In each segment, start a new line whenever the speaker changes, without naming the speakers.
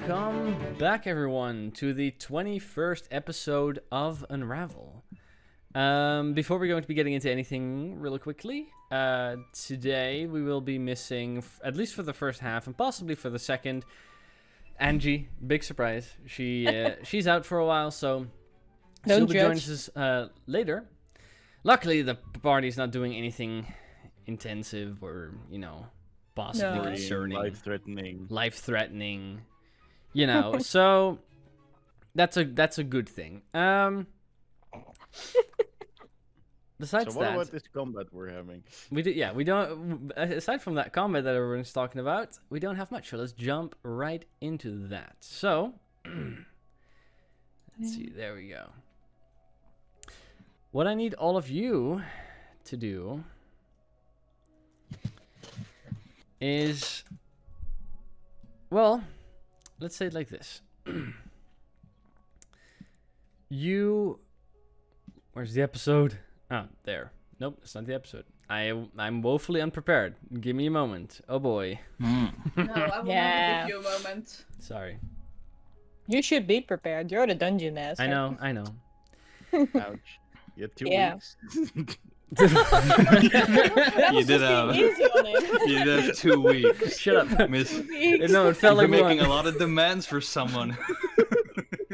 Welcome back, everyone, to the 21st episode of Unravel. Before we're going to be getting into anything really quickly, today we will be missing, at least for the first half and possibly for the second, Angie. Big surprise. She's out for a while, so she'll be joining us later. Luckily, the party's not doing anything intensive or, possibly concerning. Life-threatening. So that's a good thing. Besides
so what about this combat we're having?
We don't. Aside from that combat that everyone's talking about, we don't have much. So let's jump right into that. So let's see. There we go. What I need all of you to do is, well, let's say it like this. Where's the episode? Oh, there. Nope, it's not the episode. I'm woefully unprepared. Give me a moment. Oh boy.
No, I will not give you a moment.
Sorry.
You should be prepared. You're the dungeon master.
I know.
Ouch. You had 2 weeks.
You did
have 2 weeks.
Shut up,
Miss.
No, it felt like
You're making a lot of demands for someone.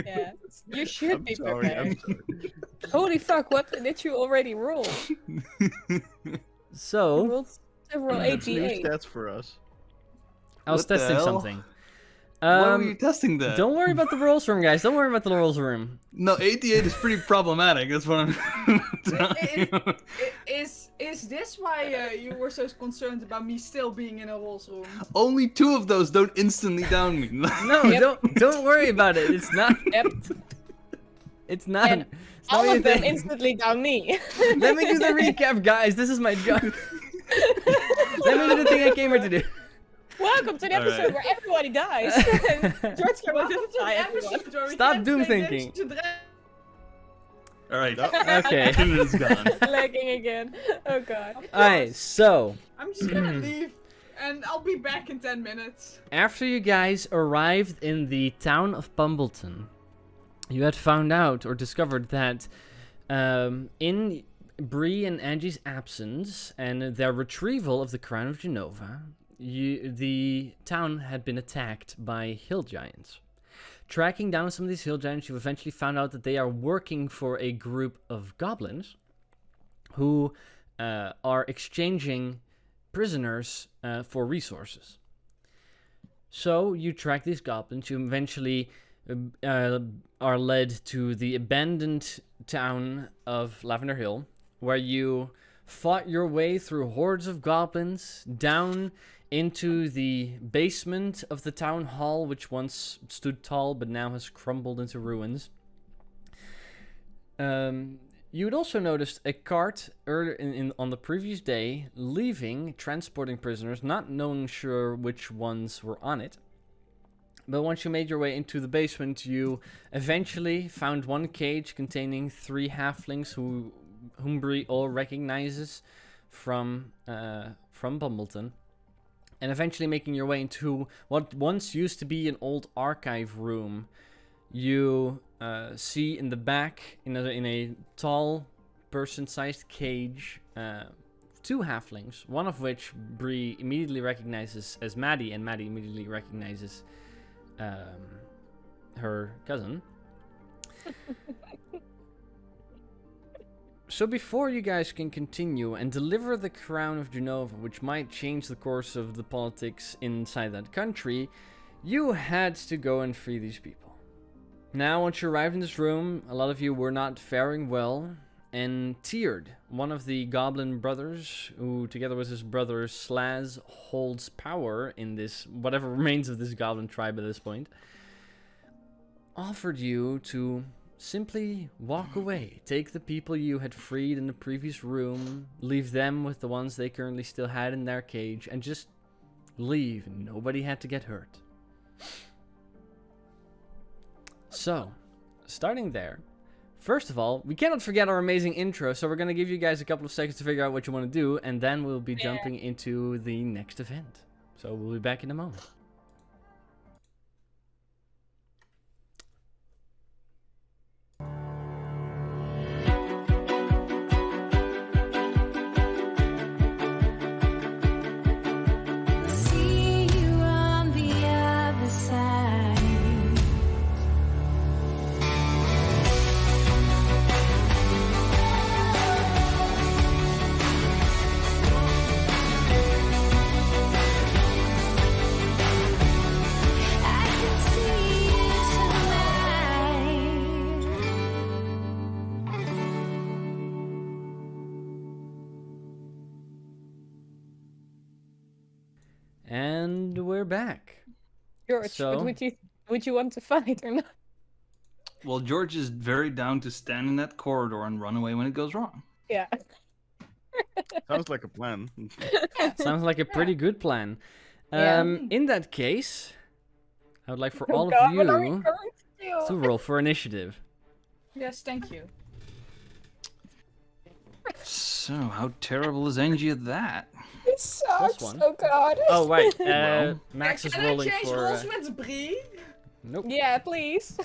Yeah, you should be
Sorry,
prepared.
I'm sorry.
Holy fuck! What did you already roll?
So
You rolled several
That's new
88.
stats for us.
I was
What the
testing
hell?
something.
Why were you testing that?
Don't worry about the rules room, guys. Don't worry about the rules room.
No, 88 is pretty problematic. That's what I'm telling you.
Is this why you were so concerned about me still being in a rules room?
Only 2 of those don't instantly down me.
No,
Yep.
don't worry about it. It's not.
Yep.
It's not.
And
It's not
all
your
of them
thing.
instantly down me.
Let me do the recap, guys. This is my job. Let me do the thing I came here to do.
Welcome to the
Alright.
episode where everybody dies. George came out to die, everyone.
Stop doom thinking.
Alright.
Okay.
It's gone.
Lagging again. Oh god.
Alright, so
I'm just gonna leave, and I'll be back in 10 minutes.
after you guys arrived in the town of Pumbleton, you had found out or discovered that in Bree and Angie's absence and their retrieval of the Crown of Genova, the town had been attacked by hill giants. Tracking down some of these hill giants, you eventually found out that they are working for a group of goblins who are exchanging prisoners for resources. So you track these goblins. You eventually are led to the abandoned town of Lavender Hill, where you fought your way through hordes of goblins down into the basement of the town hall, which once stood tall but now has crumbled into ruins. You had also noticed a cart earlier on the previous day transporting prisoners, not knowing sure which ones were on it. But once you made your way into the basement, you eventually found one cage containing 3 halflings whom Bree all recognizes from Bumbleton. And eventually making your way into what once used to be an old archive room, you see in the back, in a tall, person-sized cage, 2 halflings, one of which Bree immediately recognizes as Maddie, and Maddie immediately recognizes her cousin. So before you guys can continue and deliver the Crown of Genova, which might change the course of the politics inside that country, you had to go and free these people. Now, once you arrived in this room, a lot of you were not faring well, and Tiered, one of the goblin brothers, who together with his brother Slaz holds power in this, whatever remains of this goblin tribe at this point, offered you to simply walk away. Take the people you had freed in the previous room, leave them with the ones they currently still had in their cage, and just leave. Nobody had to get hurt. So, starting there, first of all, we cannot forget our amazing intro, so we're going to give you guys a couple of seconds to figure out what you want to do, and then we'll be jumping into the next event. So we'll be back in a moment. And we're back.
George,
So?
but would you want to fight or not?
Well, George is very down to stand in that corridor and run away when it goes wrong.
Yeah.
Sounds like a plan.
Sounds like a pretty good plan.
Yeah.
In that case, I would like for
Oh
all
God,
of
what are we
you
going to
to
do?
roll for initiative.
Yes, thank you.
So, how terrible is Angie at that?
This sucks.
one.
Oh God.
Oh, wait.
Well.
Max is
Can
rolling
I change
for...
roles with Brie?
Nope.
Yeah, please.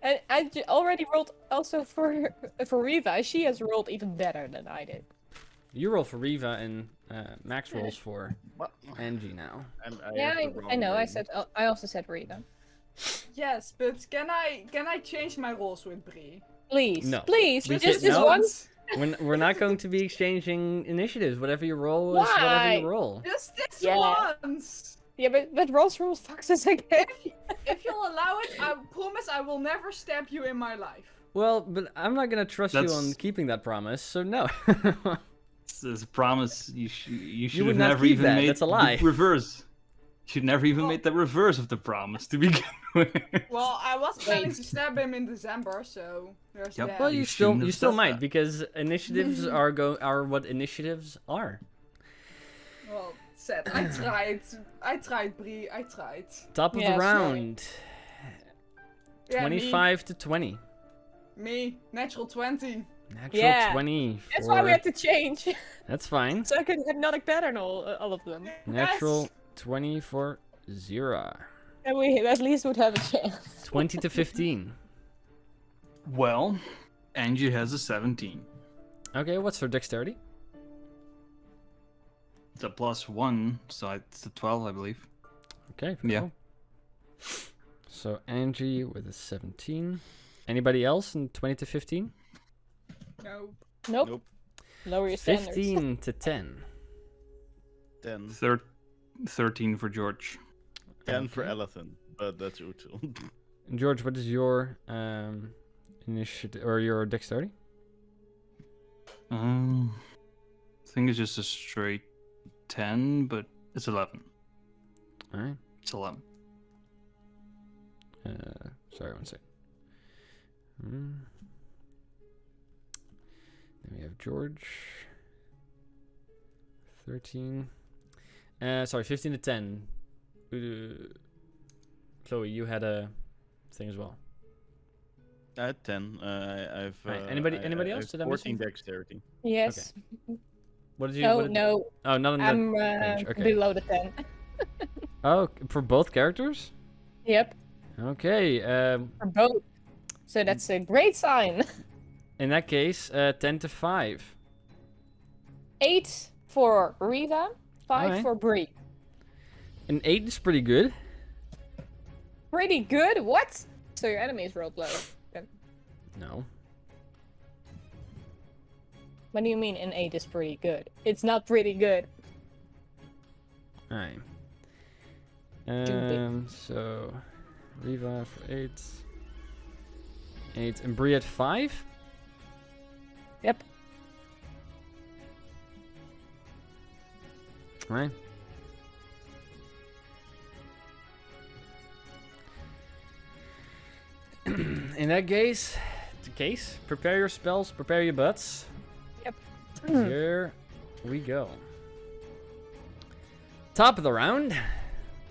And I already rolled also for Riva. She has rolled even better than I did.
You roll for Riva and Max rolls for
What?
Angie now.
And
Yeah,
have the
I
wrong
know.
lady.
I also said Riva.
Yes, but can I change my roles with Brie?
Please,
No.
please,
We
just
can't-
this
no.
once.
We're not going to be exchanging initiatives. Whatever you roll is whatever
Why?
you roll.
Just this
Yeah.
once.
Yeah, but Rolls rules fucks us again.
If you'll allow it, I promise I will never stab you in my life.
Well, but I'm not gonna trust you on
That's-
keeping that promise, so no.
It's a promise. You should
would
have
not
never
keep
even
that,
made
that's a lie.
the reverse. You should never even
Well-
made the reverse of the promise to begin with.
Well, I was planning to stab him in December, so there's
Yep.
that.
Well,
You
you still
shouldn't have
still
said
might
that.
because initiatives are what initiatives are.
Well, said. I tried, Brie. I tried.
Top of
Yeah,
the
sorry.
round,
Yeah,
25 to 20.
Me. Natural 20.
Natural
Yeah.
20.
That's
for...
why we had to change.
That's fine.
So I could hypnotic pattern all of them.
Natural
Yes.
20 for Zira.
And we at least would have a chance.
20 to 15.
Well, Angie has a 17.
Okay, what's her dexterity?
It's a +1, so it's a 12, I believe.
Okay,
Yeah.
cool. So Angie with a 17. Anybody else in 20 to 15?
No.
Nope.
Nope.
Lower your standards.
15 to 10.
10.
13 for George.
10 for
Okay.
Elephant, but that's Utul.
And George, what is your initiative or your dexterity?
I think it's just a straight 10, but it's 11.
All right.
It's 11.
Sorry, one sec. Then we have George. 13. Sorry, 15 to 10. Chloe, you had a thing as well.
I had 10. I've.
Right, anybody
I
else?
have
Did I miss
14
something?
dexterity.
Yes.
What did you?
No,
what did-
no.
Oh, not in
I'm
the range. Okay.
below the 10.
Oh, for both characters?
Yep.
Okay.
For both. So that's a great sign.
In that case, 10 to 5.
8 for Riva, 5
Alright.
for Brie.
An 8 is pretty good.
Pretty good? What? So your enemies rolled low. Then.
No.
What do you mean an 8 is pretty good? It's not pretty good.
Alright.
Stupid.
So Riva for 8. 8. And Brie at 5?
Yep.
Right. In that case, prepare your spells, prepare your butts.
Yep.
Here we go. Top of the round,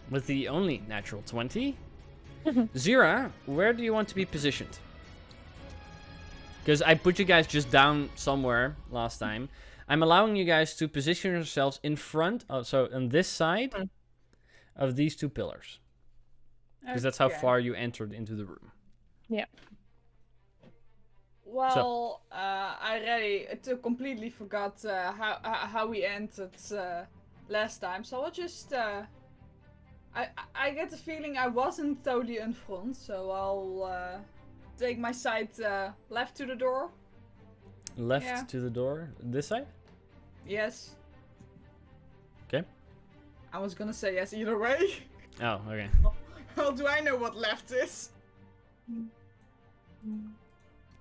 with the only natural 20. Zira, where do you want to be positioned? Because I put you guys just down somewhere last time. I'm allowing you guys to position yourselves in front, so on this side of these two pillars. Because that's how
Okay.
far you entered into the room.
Well, I already completely forgot how we entered last time, so I'll just. I get the feeling I wasn't totally in front, so I'll take my side left to the door.
Left
Yeah.
to the door, this side?
Yes.
Okay.
I was gonna say yes either way.
Oh, okay.
How do I know what left is?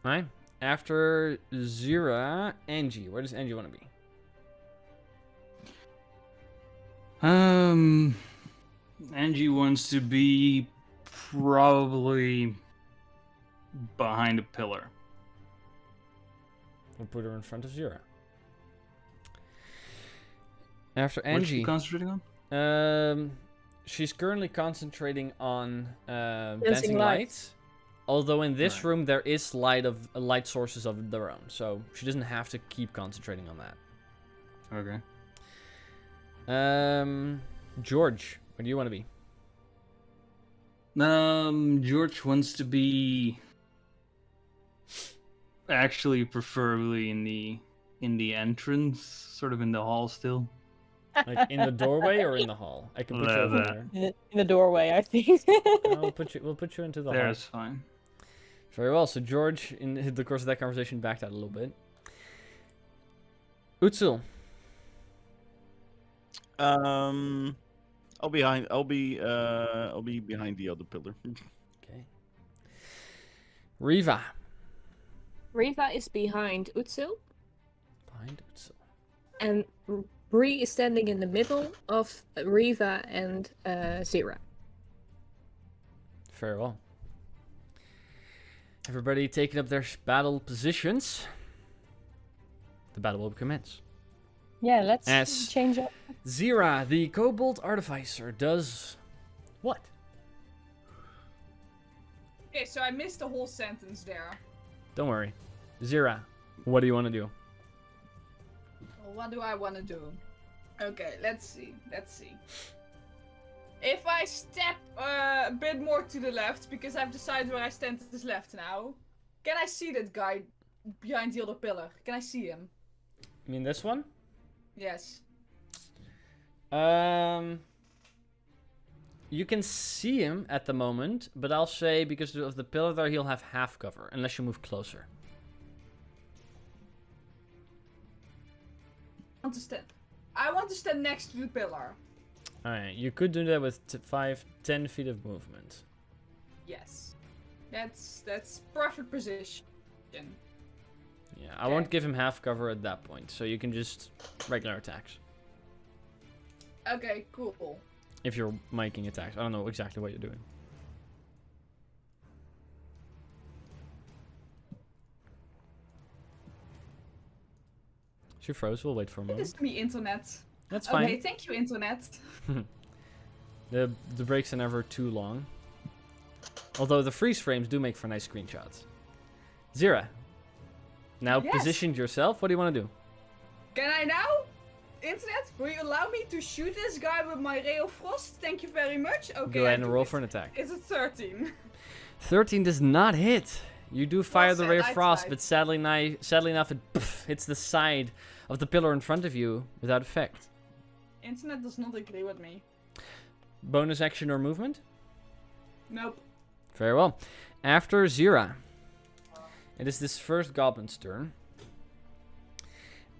Alright. After Zira, Angie. Where does Angie want to be?
Angie wants to be probably behind a pillar.
We'll put her in front of Zira. After
What's she
Angie,
concentrating on?
she's currently concentrating on
Dancing
dancing
lights.
lights. Although in this
Right.
room there is light sources of their own, so she doesn't have to keep concentrating on that.
Okay.
George, where do you want to be?
George wants to be actually preferably in the entrance, sort of in the hall still.
Like in the doorway or in the hall? I can put you over
There.
there.
In the doorway, I think.
We'll put you into the hall.
There's fine.
Very well. So George, in the course of that conversation, backed out a little bit. Utsul.
I'll be behind the other pillar.
Okay. Riva.
Riva is behind Utsil,
Behind Utsul.
and Bree is standing in the middle of Riva and Zira.
Very well. Everybody taking up their battle positions. The battle will commence.
Yeah, let's
As-
change up.
Zira, the Kobold Artificer, does what?
Okay, so I missed the whole sentence there.
Don't worry. Zira, what do you want to do?
Well, what do I want to do? Okay, let's see. If I step a bit more to the left, because I've decided where I stand is left now, can I see that guy behind the other pillar? Can I see him?
You mean this one?
Yes.
You can see him at the moment, but I'll say because of the pillar there, he'll have half cover unless you move closer.
I want to stand next to the pillar.
Alright, you could do that with 10 feet of movement.
Yes. That's perfect position.
Yeah, I won't give him half cover at that point, so you can just regular attacks.
Okay, cool.
If you're making attacks. I don't know exactly what you're doing. She froze, we'll wait for a
It
moment.
is me, internet.
That's fine.
Okay, thank you, internet.
The breaks are never too long. Although the freeze frames do make for nice screenshots. Zira. Now
Yes.
positioned yourself, what do you want to do?
Can I now? Internet, will you allow me to shoot this guy with my Ray of Frost? Thank you very much. Okay,
Go
I
ahead and
do
roll
it.
for an attack.
Is it 13?
13 does not hit. You do fire the
said
ray of
I
frost,
tried.
but sadly enough it hits the side of the pillar in front of you without effect.
Internet does not agree with me.
Bonus action or movement?
Nope.
Very well. After Zira, it is this first goblin's turn.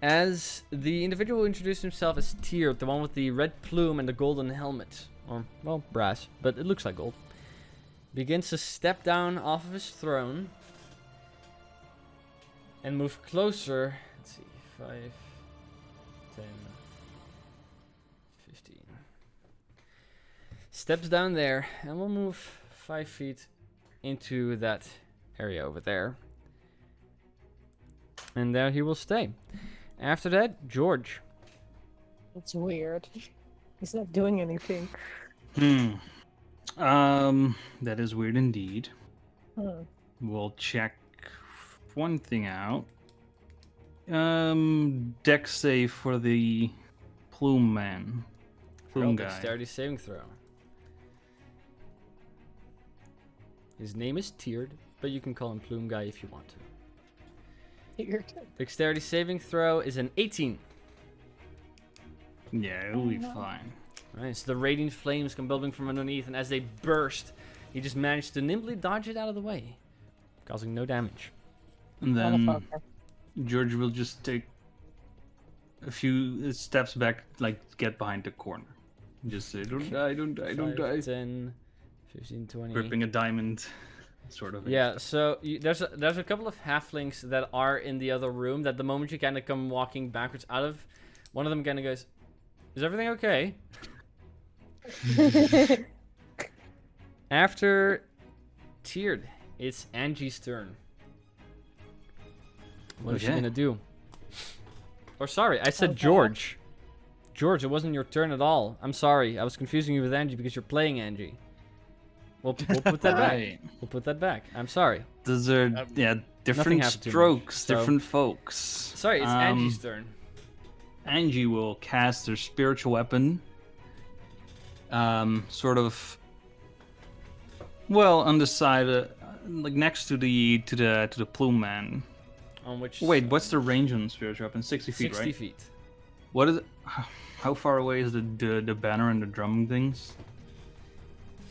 As the individual who introduced himself as Tiered, the one with the red plume and the golden helmet, or, well, brass, but it looks like gold, begins to step down off of his throne and move closer. Let's see, 5, 10, 15. Steps down there and we'll move 5 feet into that area over there. And there he will stay. After that, George.
It's weird. He's not doing anything.
That is weird indeed.
Hmm.
We'll check one thing out. Dex save for the plume man.
Roll
Plume guy.
dexterity saving throw. His name is Tiered, but you can call him Plume Guy if you want to.
Weird.
Dexterity saving throw is an 18.
Yeah, it'll be fine.
Right, so the radiant flames come bubbling from underneath, and as they burst, he just managed to nimbly dodge it out of the way, causing no damage.
And then
Motherfucker.
George will just take a few steps back, like get behind the corner. Just say, don't die, don't die, don't
5,
die.
10, 15, 20.
Gripping a diamond, sort of.
Yeah, so there's a couple of halflings that are in the other room that the moment you kind of come walking backwards out of, one of them kind of goes, Is everything okay? After Tiered, it's Angie's turn. What is she
Okay.
gonna do? Or sorry, I said
Okay.
George. George, it wasn't your turn at all. I'm sorry, I was confusing you with Angie because you're playing Angie. We'll put that back.
Right.
We'll put that back. I'm sorry.
Those are different
happened to me,
strokes,
so-
different folks.
Sorry, it's Angie's turn.
Angie will cast her spiritual weapon. Sort of. Well, on the side, like next to the plume man.
On which?
Wait, what's the range on spiritual weapon? 60 feet,
60
right?
feet.
What is it? How far away is the banner and the drum things?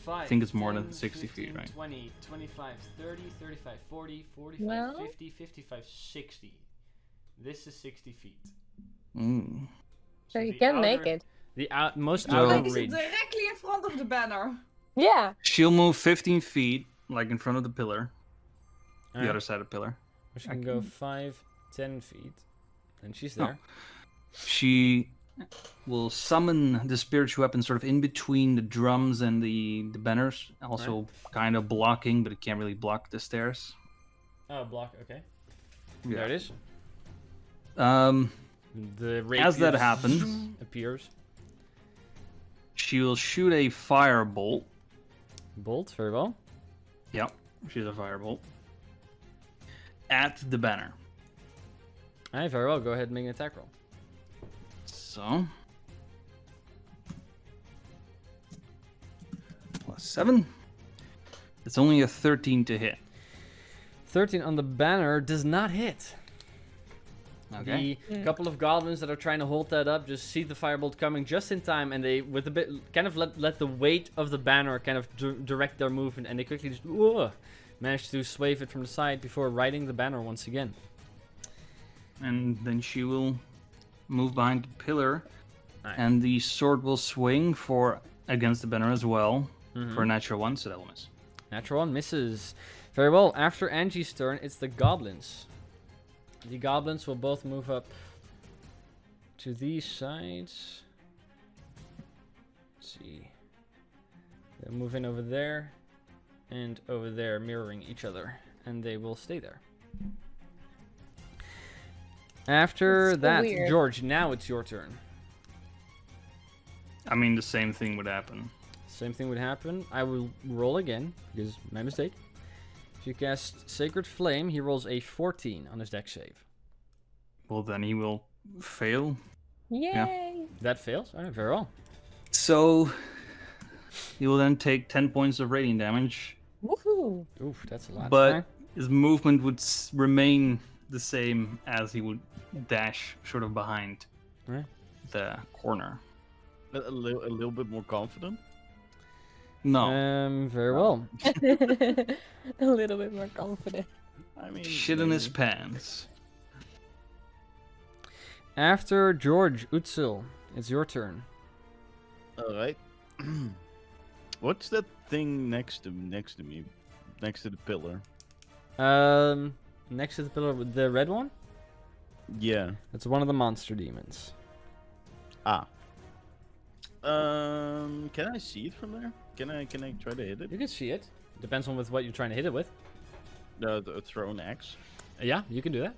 5,
think it's more
10,
than 60 feet,
15,
right?
20, 25, 30, 35, 40, 45,
Well.
50, 55, 60. This is 60 feet.
Mm.
So you
the
can make
outer-
it.
The most
So-
outer
Like, is it
ridge.
directly in front of the banner?
Yeah.
She'll move 15 feet, like in front of the pillar, the
Alright.
other side of the pillar.
She can go 5, 10 feet. And she's there.
She will summon the spiritual weapon sort of in between the drums and the banners, also kind of blocking, but it can't really block the stairs.
Oh, block, okay.
Yeah.
There it is.
Um,
The
As that
rapier
happens-
appears.
she will shoot a firebolt.
Bolt, very well.
Yep, she's a firebolt. At the banner.
Alright, very well. Go ahead and make an attack roll.
So. +7. It's only a 13 to hit.
13 on the banner does not hit.
Okay.
The couple of goblins that are trying to hold that up just see the firebolt coming just in time, and they, with a bit, kind of let the weight of the banner kind of direct their movement, and they quickly just manage to swave it from the side before riding the banner once again.
And then she will move behind the pillar,
Alright.
and the sword will swing for against the banner as well
Mm-hmm.
for a natural 1, so that will miss.
Natural one misses. Very well. After Angie's turn, it's the goblins. The goblins will both move up to these sides. Let's see. They'll move in over there and over there, mirroring each other, and they will stay there. After
That's so
that,
weird.
George, now it's your turn.
I mean, the same thing would happen.
Same thing would happen. I will roll again, because my mistake. If you cast Sacred Flame, he rolls a 14 on his dex save.
Well, then he will fail.
Yay!
That fails? Alright, very well.
So he will then take 10 points of radiant damage,
Woohoo!
Oof, that's a lot.
but
Alright.
his movement would remain the same as he would dash sort of behind
Right.
the corner.
A little bit more confident.
No,
Very well.
A little bit more confident.
I mean,
shit in his
maybe.
pants.
After George, Utsil, it's your turn.
All right. What's that thing next to me? Next to the pillar.
Next to the pillar with the red one,
Yeah.
that's one of the monster demons.
Ah. Can I see it from there? Can I try to hit it?
You can see it. Depends on with what you're trying to hit it with.
The thrown axe.
Yeah, you can do that.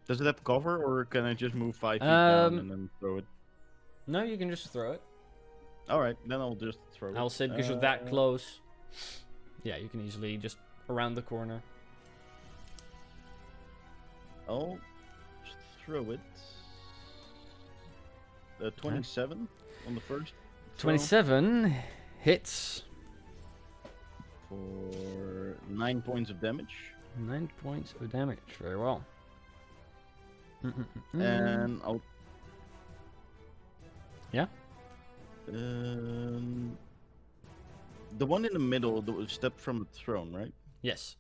Does it have cover, or can I just move 5 feet down
Um,
and then throw it?
No, you can just throw it.
All right, then I'll just throw it.
I'll say because you're that close. Yeah, you can easily just around the corner.
I'll just throw it. 27 on the first. throw
27 hits.
for 9 points of damage.
9 points of damage. Very well.
And I'll.
Yeah?
The one in the middle, the step from the throne, right?
Yes.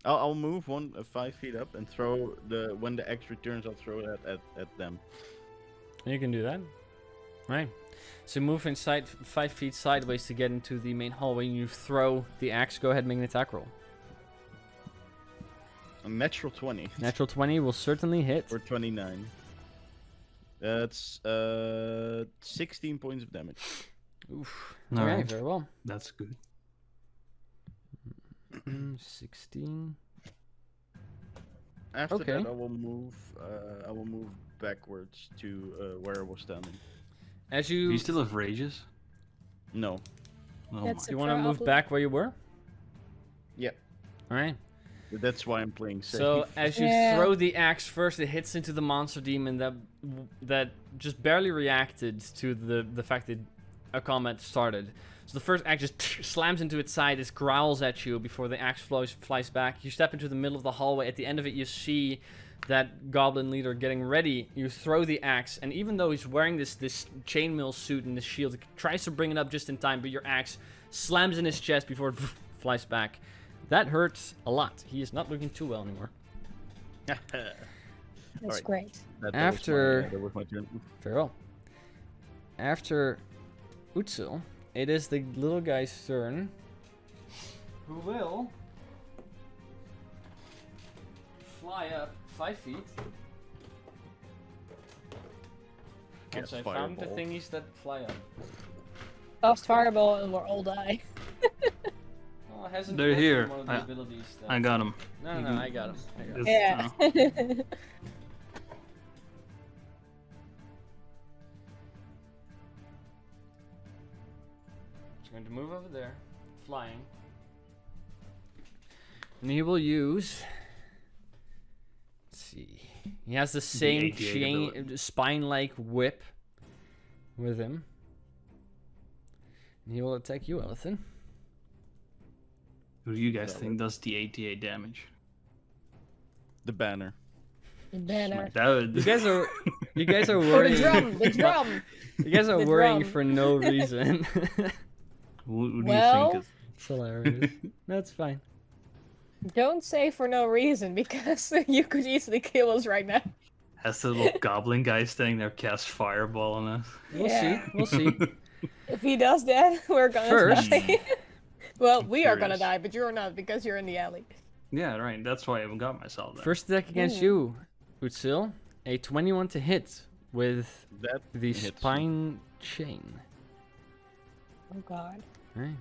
I'll move 5 feet up and throw when the X returns. I'll throw it at them.
You can do that. Right. So move inside 5 feet sideways to get into the main hallway. And you throw the axe. Go ahead and make an attack roll.
A natural 20
Natural 20 will certainly hit.
or 29. That's 16 points of damage.
Oof.
All
Okay,
right.
very well.
That's good.
16.
After
Okay.
that, I will move. I will move backwards to where I was standing.
As
Do
you,
you still have rages?
No.
Oh
That's
my.
you want to move
problem.
back where you were?
Yeah.
All right.
That's why I'm playing safe.
So as you
Yeah.
throw the axe, first it hits into the monster demon that just barely reacted to the fact that a combat started. So the first axe just slams into its side, it growls at you before the axe flies back. You step into the middle of the hallway. At the end of it, you see that goblin leader getting ready. You throw the axe, and even though he's wearing this chainmail suit and this shield, he tries to bring it up just in time, but your axe slams in his chest before it flies back. That hurts a lot. He is not looking too well anymore.
That's
Alright.
great.
That was my turn.
Very well. After Utsul, it is the little guy's turn. Who will fly up 5 feet. Once
Cast
I found the
fireball.
thingies that fly up.
Cast fireball and we'll all die.
Oh, it hasn't
They're
worked
here.
with one of the abilities that...
I got him.
No, I got him.
Yeah.
He's going to move over there, flying. And he will use... Let's see. He has the same
88
chain,
ability.
spine-like whip with him. And he will attack you, Elithan.
Who do you guys think does the 88 damage?
The banner.
Banner.
That would...
You guys are
Oh, the
worrying.
drum! The drum!
You guys are
The
worrying
drum.
for no reason.
Who do
Well-
you think is...
It's hilarious. That's fine.
Don't say for no reason, because you could easily kill us right now.
Has the little goblin guy standing there cast fireball on us?
We'll
Yeah.
see. We'll see.
If he does that, we're gonna
First-
die. Well, we are gonna
curious.
die, but you're not, because you're in the alley.
Yeah, right. That's why I haven't got myself there.
First attack against you, Utsil. A 21 to hit with
That
the
hits.
spine chain.
Oh god.
Right.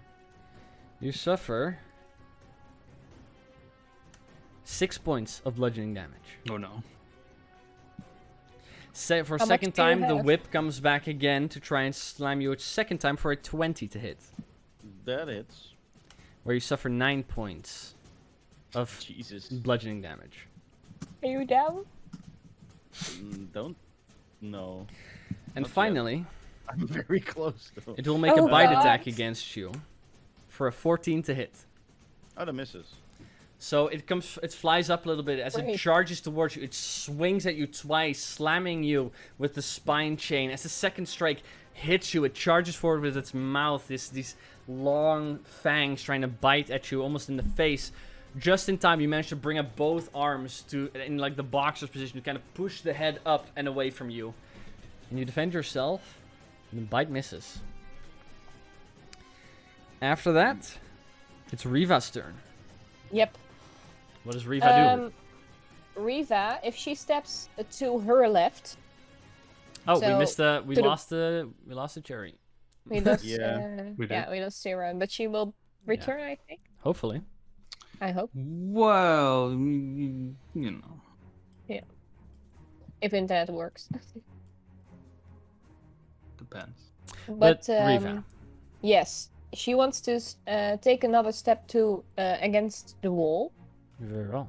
You suffer 6 points of bludgeoning damage.
Oh no.
For a
How much
second
do you
time, the
have?
whip comes back again to try and slam you a second time for a 20 to hit.
That hits.
Where you suffer 9 points of
Jesus.
bludgeoning damage.
Are you down?
Don't. No.
And
Not yet.
finally,
I'm very close though.
it will make
Oh
a bite
God.
attack against you for a 14 to hit.
Oh, that misses.
So it flies up a little bit as it
Great.
charges towards you. It swings at you twice, slamming you with the spine chain. As the second strike hits you, it charges forward with its mouth, these long fangs trying to bite at you, almost in the face. Just in time, you manage to bring up both arms in like the boxer's position to kind of push the head up and away from you. And you defend yourself, and the bite misses. After that, it's Riva's turn.
Yep.
What does Riva do?
Riva, if she steps to her left,
Oh,
so-
we
to the-
lost the cherry.
we lost,
Yeah,
we did.
yeah, we lost Sarah, but she will return, I think.
Hopefully.
I hope.
Well, you know.
If internet works.
Depends.
But Riva.
Yes, she wants to take another step to against the wall.
Very well.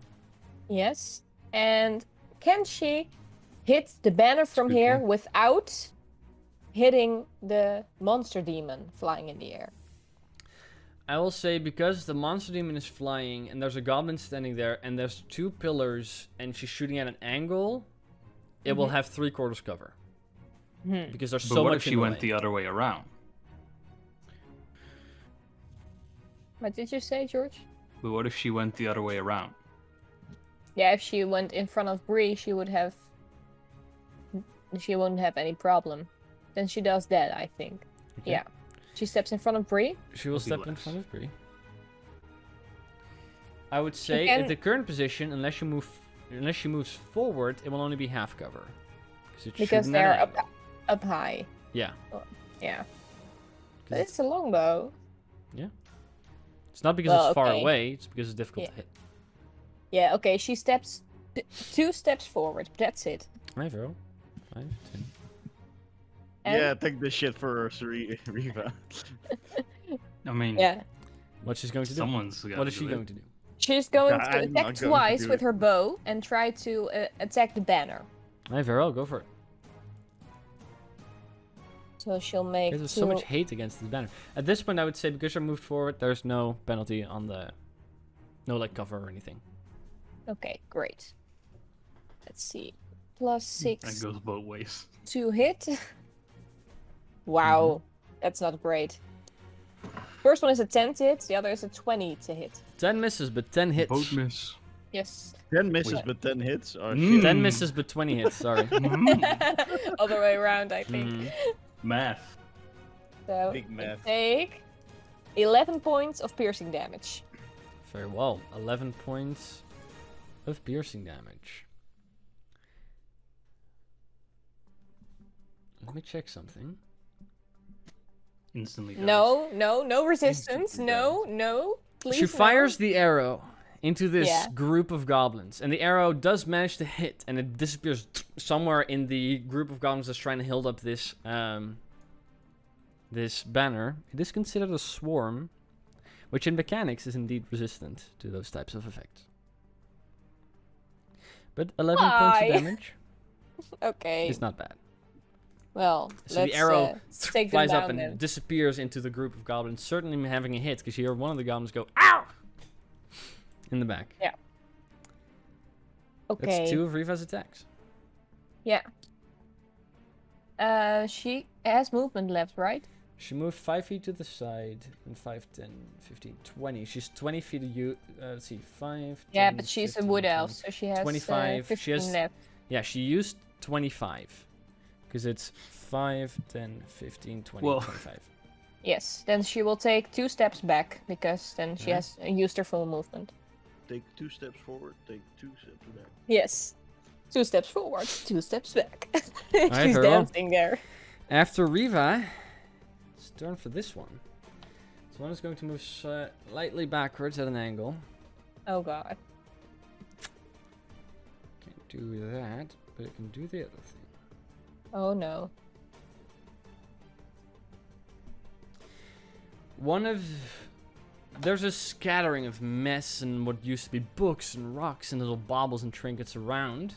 Yes, and can she hit the banner from
good
here
point.
without hitting the monster demon flying in the air?
I will say because the monster demon is flying and there's a goblin standing there and there's 2 pillars and she's shooting at an angle, it will have 3/4 cover because there's
But
so
what
much
if she
in the
went
way.
the other way around?
What did you say, George?
But what if she went the other way around?
Yeah, if she went in front of Bree, she wouldn't have any problem. Then she does that, I think.
Okay.
Yeah. She steps in front of Bree.
She will
Will be
step in
less.
front of Bree. I would say
can-
at the current position, unless she moves forward, it will only be half cover. 'Cause it
Because
shooting at
they're
an angle.
up high.
Yeah.
Yeah.
'Cause
But it's a longbow.
It's not because
Well,
it's far
okay.
away, it's because it's difficult
Yeah.
to hit.
Yeah, okay, she steps 2 steps forward. That's it.
Right, bro. 5, 10.
And
Yeah, take this shit for Riva.
I mean,
yeah.
What she's going to do?
someone's got
What is she going to do?
She's going to
I'm
attack
not going to
twice
do
with
it.
her bow and try to attack the banner.
Right, Vero, go for it.
So she'll make
There's
2.
so much hate against this banner. At this point, I would say because you're moved forward, there's no penalty on the, no like cover or anything.
Okay, great. Let's see. Plus
that
6
goes both ways.
to hit. Wow, that's not great. First one is a 10 to hit, the other is a 20 to hit.
10 misses, but 10 hits.
Both miss.
Yes.
10 misses,
Wait.
but 10 hits. Oh,
Mm.
shit.
10 misses, but 20 hits. Sorry.
Other way around, I think.
Mm.
Math.
So
Big
you
math.
take 11 points of piercing damage.
Very well. 11 points of piercing damage. Let me check something.
Instantly.
No resistance.
Instantly
No. Please.
She fires the arrow into this
Yeah.
group of goblins, and the arrow does manage to hit, and it disappears somewhere in the group of goblins that's trying to hold up this this banner. It is considered a swarm, which in mechanics is indeed resistant to those types of effects. But 11 points
Why?
of damage
No. Okay.
is not bad.
Well,
So
let's
the arrow
take them
flies up
down
and
then.
disappears into the group of goblins, certainly having a hit, because you hear one of the goblins go, "Ow!" in the back.
Okay.
That's 2 of Riva's attacks.
Yeah. She has movement left, right?
She moved 5 feet to the side, and 5, 10, 15, 20. She's 20 feet of you. Let's see, 5.
Yeah,
10,
but she's a
15,
wood
20.
elf, so she has
25.
15
She has-
left.
Yeah, she used 25. Because it's 5, 10, 15, 20,
Well-
25.
Yes, then she will take 2 steps back, because then she
Yeah.
has used her full movement.
Take 2 steps forward, take 2 steps back.
Yes. 2 steps forward, 2 steps back.
Alright,
She's
very well.
dancing there.
After Riva, it's turn for this one. This one is going to move slightly backwards at an angle.
Oh god.
Can't do that, but it can do the other thing.
Oh no.
There's a scattering of mess and what used to be books and rocks and little baubles and trinkets around.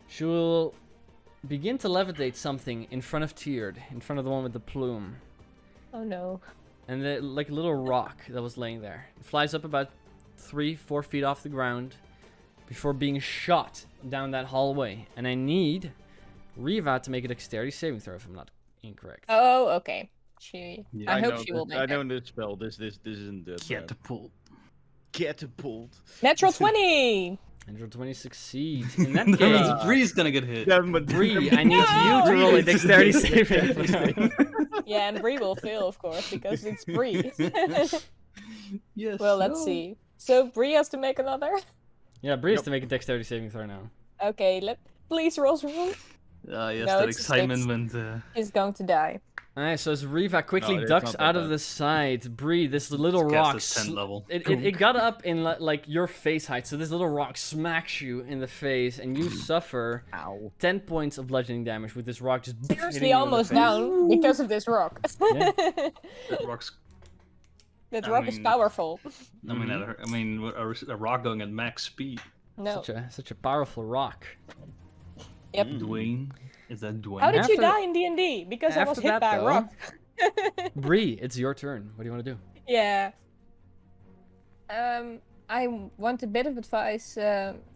She will begin to levitate something in front of Tiered, in front of the one with the plume.
Oh no.
And like a little rock that was laying there. It flies up about 3-4 feet off the ground before being shot down that hallway. And I need Riva to make a dexterity saving throw if I'm not incorrect.
Oh, okay. She.
Yeah,
I hope
know
she will
that-
make
I
that.
know this spell. This isn't that bad.
Catapult.
Catapult.
Natural 20!
Natural 20 succeeds. In that
That means
case,
Bree's gonna get hit.
Bree, I need you to roll a dexterity saving throw.
Yeah, and Bree will fail, of course, because it's Bree.
Yes.
Well, let's
no.
see. So Bree has to make another?
Yeah, Bree has to make a dexterity saving throw now.
Okay, please roll.
Yes,
No,
that
it's a
excitement
six.
went.
She's going to die.
Alright, so as Riva quickly
No, it's
ducks
not that
out of
bad.
the side, Bree, this little
It's
rock,
cast at 10th level.
it got up in like your face height, so this little rock smacks you in the face, and you suffer
Ow.
10 points of bludgeoning damage with this rock just hitting
Seriously,
you in the
almost
face.
down because of this rock.
Yeah.
That rock's.
That
I
rock is
mean-
powerful.
I mean, a rock going at max speed.
No.
Such a powerful rock.
Yep.
Dwayne, is that Dwayne?
How did you
After-
die in D&D? Because I was
after
hit
that,
by a
though-
rock.
Bree, it's your turn. What do you want to do?
Yeah. I want a bit of advice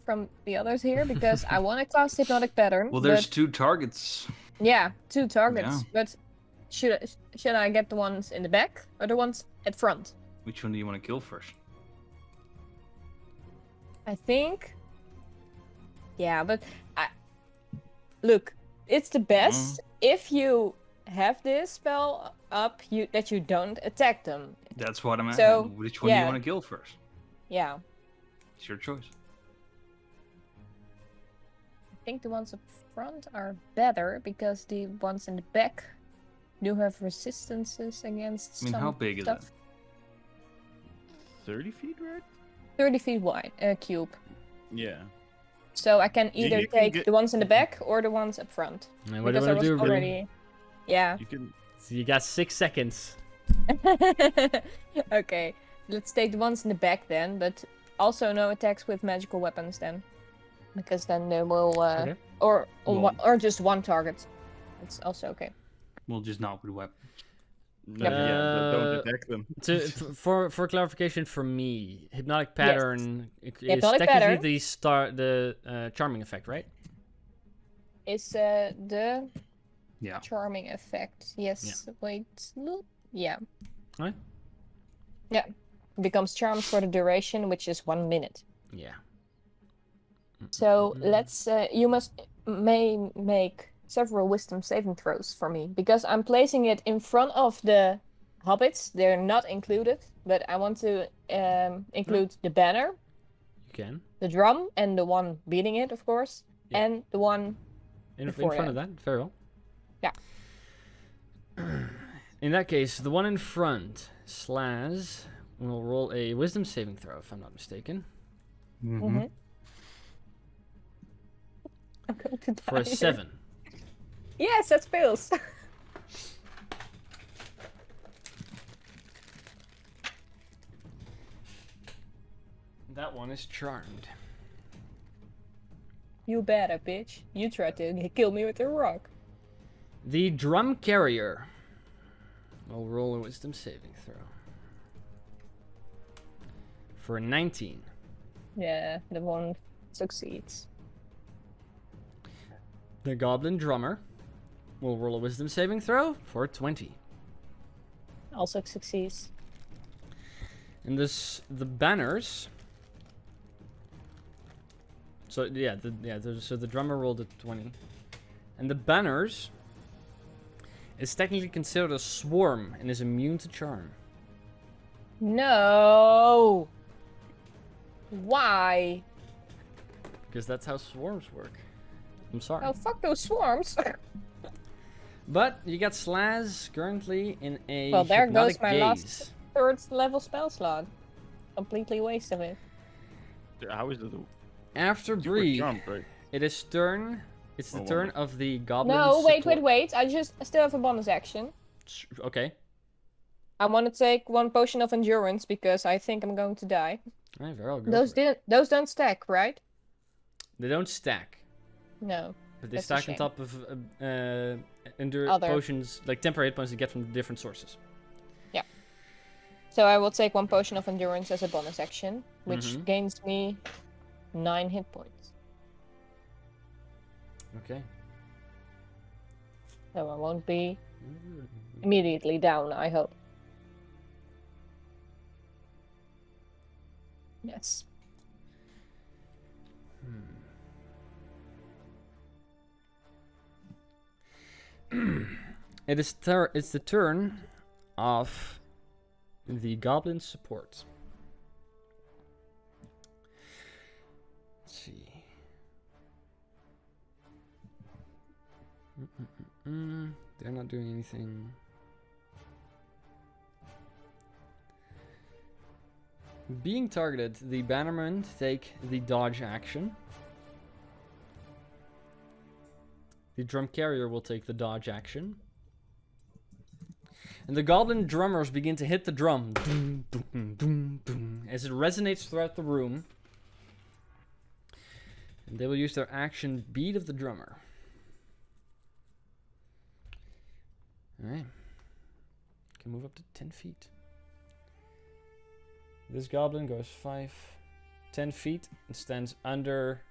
from the others here because I want to cast Hypnotic Pattern.
Well, there's
but,
2 targets.
yeah, 2 targets.
Yeah.
But should I get the ones in the back or the ones at front?
Which one do you want to kill first?
I think. Yeah, but look, it's the best if you have this spell up that you don't attack them.
That's what I'm at.
So,
Which one do
yeah.
you want to kill first?
Yeah.
It's your choice.
think the ones up front are better because the ones in the back do have resistances against
I mean,
some
how big is
stuff.
it?
30 feet, right?
30 feet wide, cube.
Yeah.
So I can either
you can
take
get-
the ones in the back or the ones up front.
And what do you
Because I
want
was
to do, Billy?
already... Yeah.
You can.
So you got 6 seconds.
Okay, let's take the ones in the back then, but also no attacks with magical weapons then. Because then they will...
Okay.
Or just one target. It's also okay.
We'll just knock with a weapon.
Yeah, but don't attack them.
For clarification for me, hypnotic pattern is
Hypnotic
technically
pattern.
the charming effect, right?
Is the
Yeah.
charming effect. Yes, wait, look. Yeah.
Right?
Yeah. Becomes charmed for the duration, which is 1 minute.
Yeah.
So let's. You may make several wisdom saving throws for me because I'm placing it in front of the hobbits. They're not included, but I want to include the banner,
You can.
the drum, and the one beating it, of course,
Yeah.
and the one.
In
Before
front of that, very well.
Yeah.
In that case, the one in front, Slaz, will roll a wisdom saving throw, if I'm not mistaken,
Mm-hmm. I'm going to die.
for a 7.
Yes, that fails.
That one is charmed.
You better, bitch. You tried to kill me with a rock.
The drum carrier will roll a wisdom saving throw. For a 19.
Yeah, the one succeeds.
The goblin drummer will roll a wisdom saving throw for a 20.
Also succeeds.
And the banners. So yeah, so the drummer rolled a 20, and the banners is technically considered a swarm and is immune to charm.
No. Why?
Because that's how swarms work. I'm sorry.
Oh, fuck those swarms.
But you got Slaz currently in a
Well, there goes
hypnotic
my
gaze.
last third level spell slot. Completely waste of it.
How is it?
After
Super
Bree,
jump, right?
it is turn. It's the
Oh,
turn
wonderful.
of the goblin.
No, wait.
support-
I still have a bonus action.
Okay.
I want to take one potion of endurance because I think I'm going to die.
Alright, very well. Go
Those
for it.
those don't stack, right?
They don't stack,
No.
but they
That's a
stack on
shame.
top of
Other.
potions, like temporary hit points you get from different sources.
So I will take one potion of endurance as a bonus action, which
Mhm.
gains me 9 hit points.
Okay.
So I won't be immediately down, I hope. Yes.
It's the turn of the goblin support. Let's see. They're not doing anything. Being targeted, the bannermen take the dodge action. The drum carrier will take the dodge action. And the goblin drummers begin to hit the drum doom, doom, doom, doom, as it resonates throughout the room. And they will use their action beat of the drummer. Alright. Can move up to 10 feet. This goblin goes 10 feet and stands under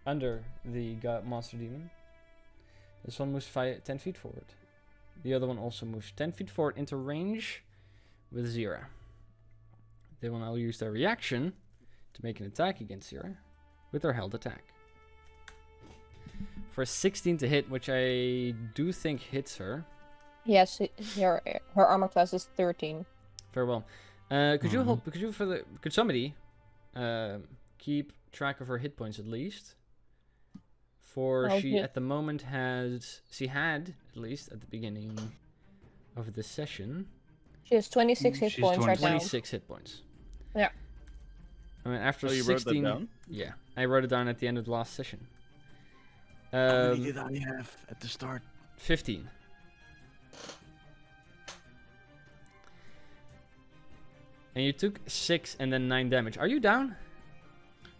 the monster demon. This one moves 10 feet forward. The other one also moves 10 feet forward into range with Zira. They will now use their reaction to make an attack against Zira with their held attack. For a 16 to hit, which I do think hits her.
Yes, her armor class is 13.
Very well. Could somebody keep track of her hit points at least? For
Oh,
she
good.
at the moment she had, at least at the beginning of the session,
She has 26 hit
She's
points right now.
26 hit points.
Yeah.
I mean, after
Oh, you
16...
wrote that down?
Yeah, I wrote it down at the end of the last session.
How many did I have at the start?
15. And you took 6 and then 9 damage. Are you down?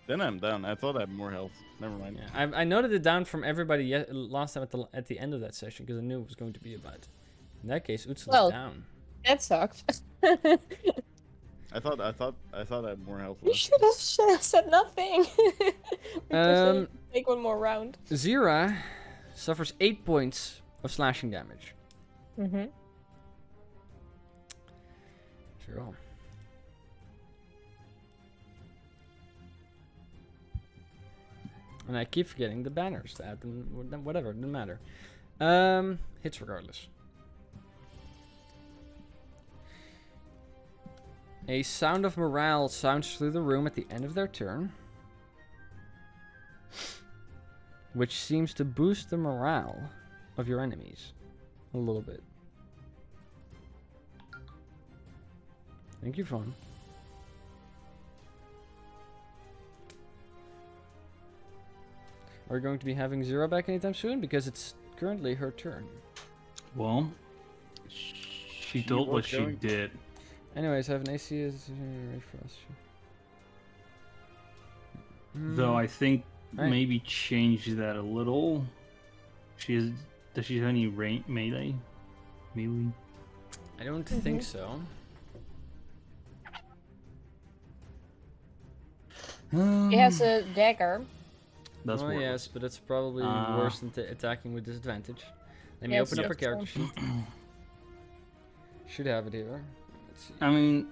Then I'm down. I thought I had more health. Never mind.
Yeah, I noted it down from everybody last time at the end of that session because I knew it was going to be about. In that case, Utsula's
Well,
down.
That sucked.
I thought I had more health
You
left.
should have said nothing. Take one more round.
Zira suffers 8 points of slashing damage.
Mm-hmm.
Sure. And I keep forgetting the banners to add them. Whatever, doesn't matter. Hits regardless. A sound of morale sounds through the room at the end of their turn, which seems to boost the morale of your enemies a little bit. Thank you, Fawn. Are we going to be having Zero back anytime soon? Because it's currently her turn.
Well, she told what she did.
Anyways, I have an AC as ready for us.
Though I think
Right.
maybe change that a little. Does she have any melee? Melee?
I don't think so.
He has a dagger.
That's
Oh
worthless.
yes, but it's probably worse than attacking with disadvantage. Let me
Yes,
open up her
yes.
character sheet. Should have it here. Let's see.
I mean,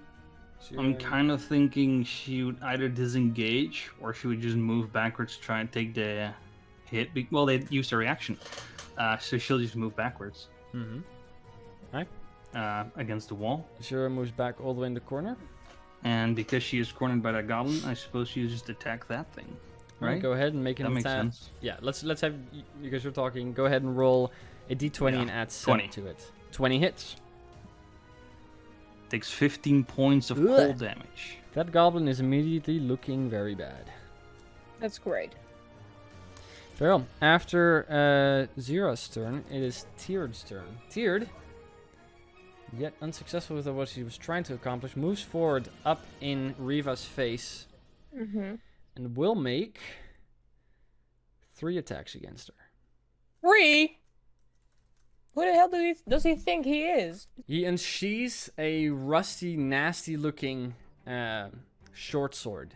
I'm
Zero.
kind of thinking she would either disengage or she would just move backwards to try and take the hit. Well, they used a reaction, so she'll just move backwards
Mhm.
against the wall.
Zero moves back all the way in the corner.
And because she is cornered by that goblin, I suppose she'll just attack that thing, right?
Go ahead and make an
That makes
attack.
sense.
Yeah, let's have because you're talking. Go ahead and roll a d20
Yeah,
and add 7
20.
to it. 20 hits.
Takes 15 points of
Ugh.
cold damage.
That goblin is immediately looking very bad.
That's great.
Very well. After Zira's turn, it is Tiered's turn. Tiered, yet unsuccessful with what she was trying to accomplish, moves forward up in Riva's face
Mm-hmm.
and will make 3 attacks against her.
3? Who the hell does he think he is?
He unsheathes a rusty, nasty-looking short sword.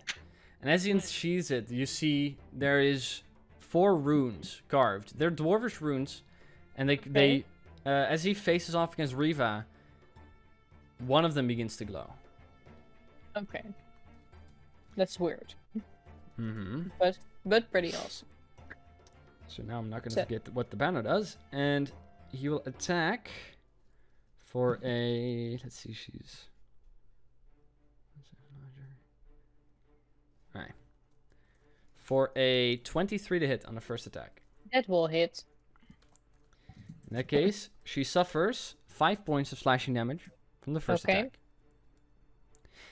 And as he unsheathes it, you see there is 4 runes carved. They're dwarvish runes, and they as he faces off against Riva, one of them begins to glow.
Okay. That's weird.
Mm-hmm.
But pretty awesome.
So now I'm not going to
So-
forget what the banner does, and he will attack for a. Let's see, she's. All right. For a 23 to hit on the first attack.
That will hit.
In that case, she suffers 5 points of slashing damage from the first
Okay.
attack.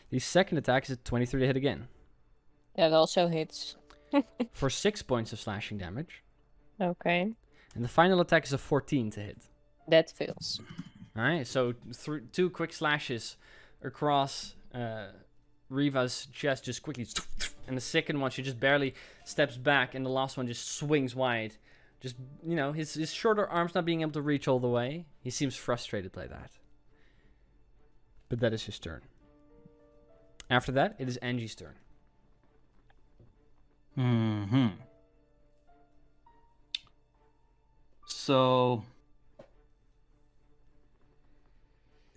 The second attack is a 23 to hit again.
That also hits.
For 6 points of slashing damage.
Okay.
And the final attack is a 14 to hit.
That fails.
Alright, so 2 quick slashes across Riva's chest just quickly. And the second one, she just barely steps back, and the last one just swings wide. Just, his shorter arms not being able to reach all the way. He seems frustrated by that. But that is his turn. After that, it is Angie's turn.
Mm-hmm. So,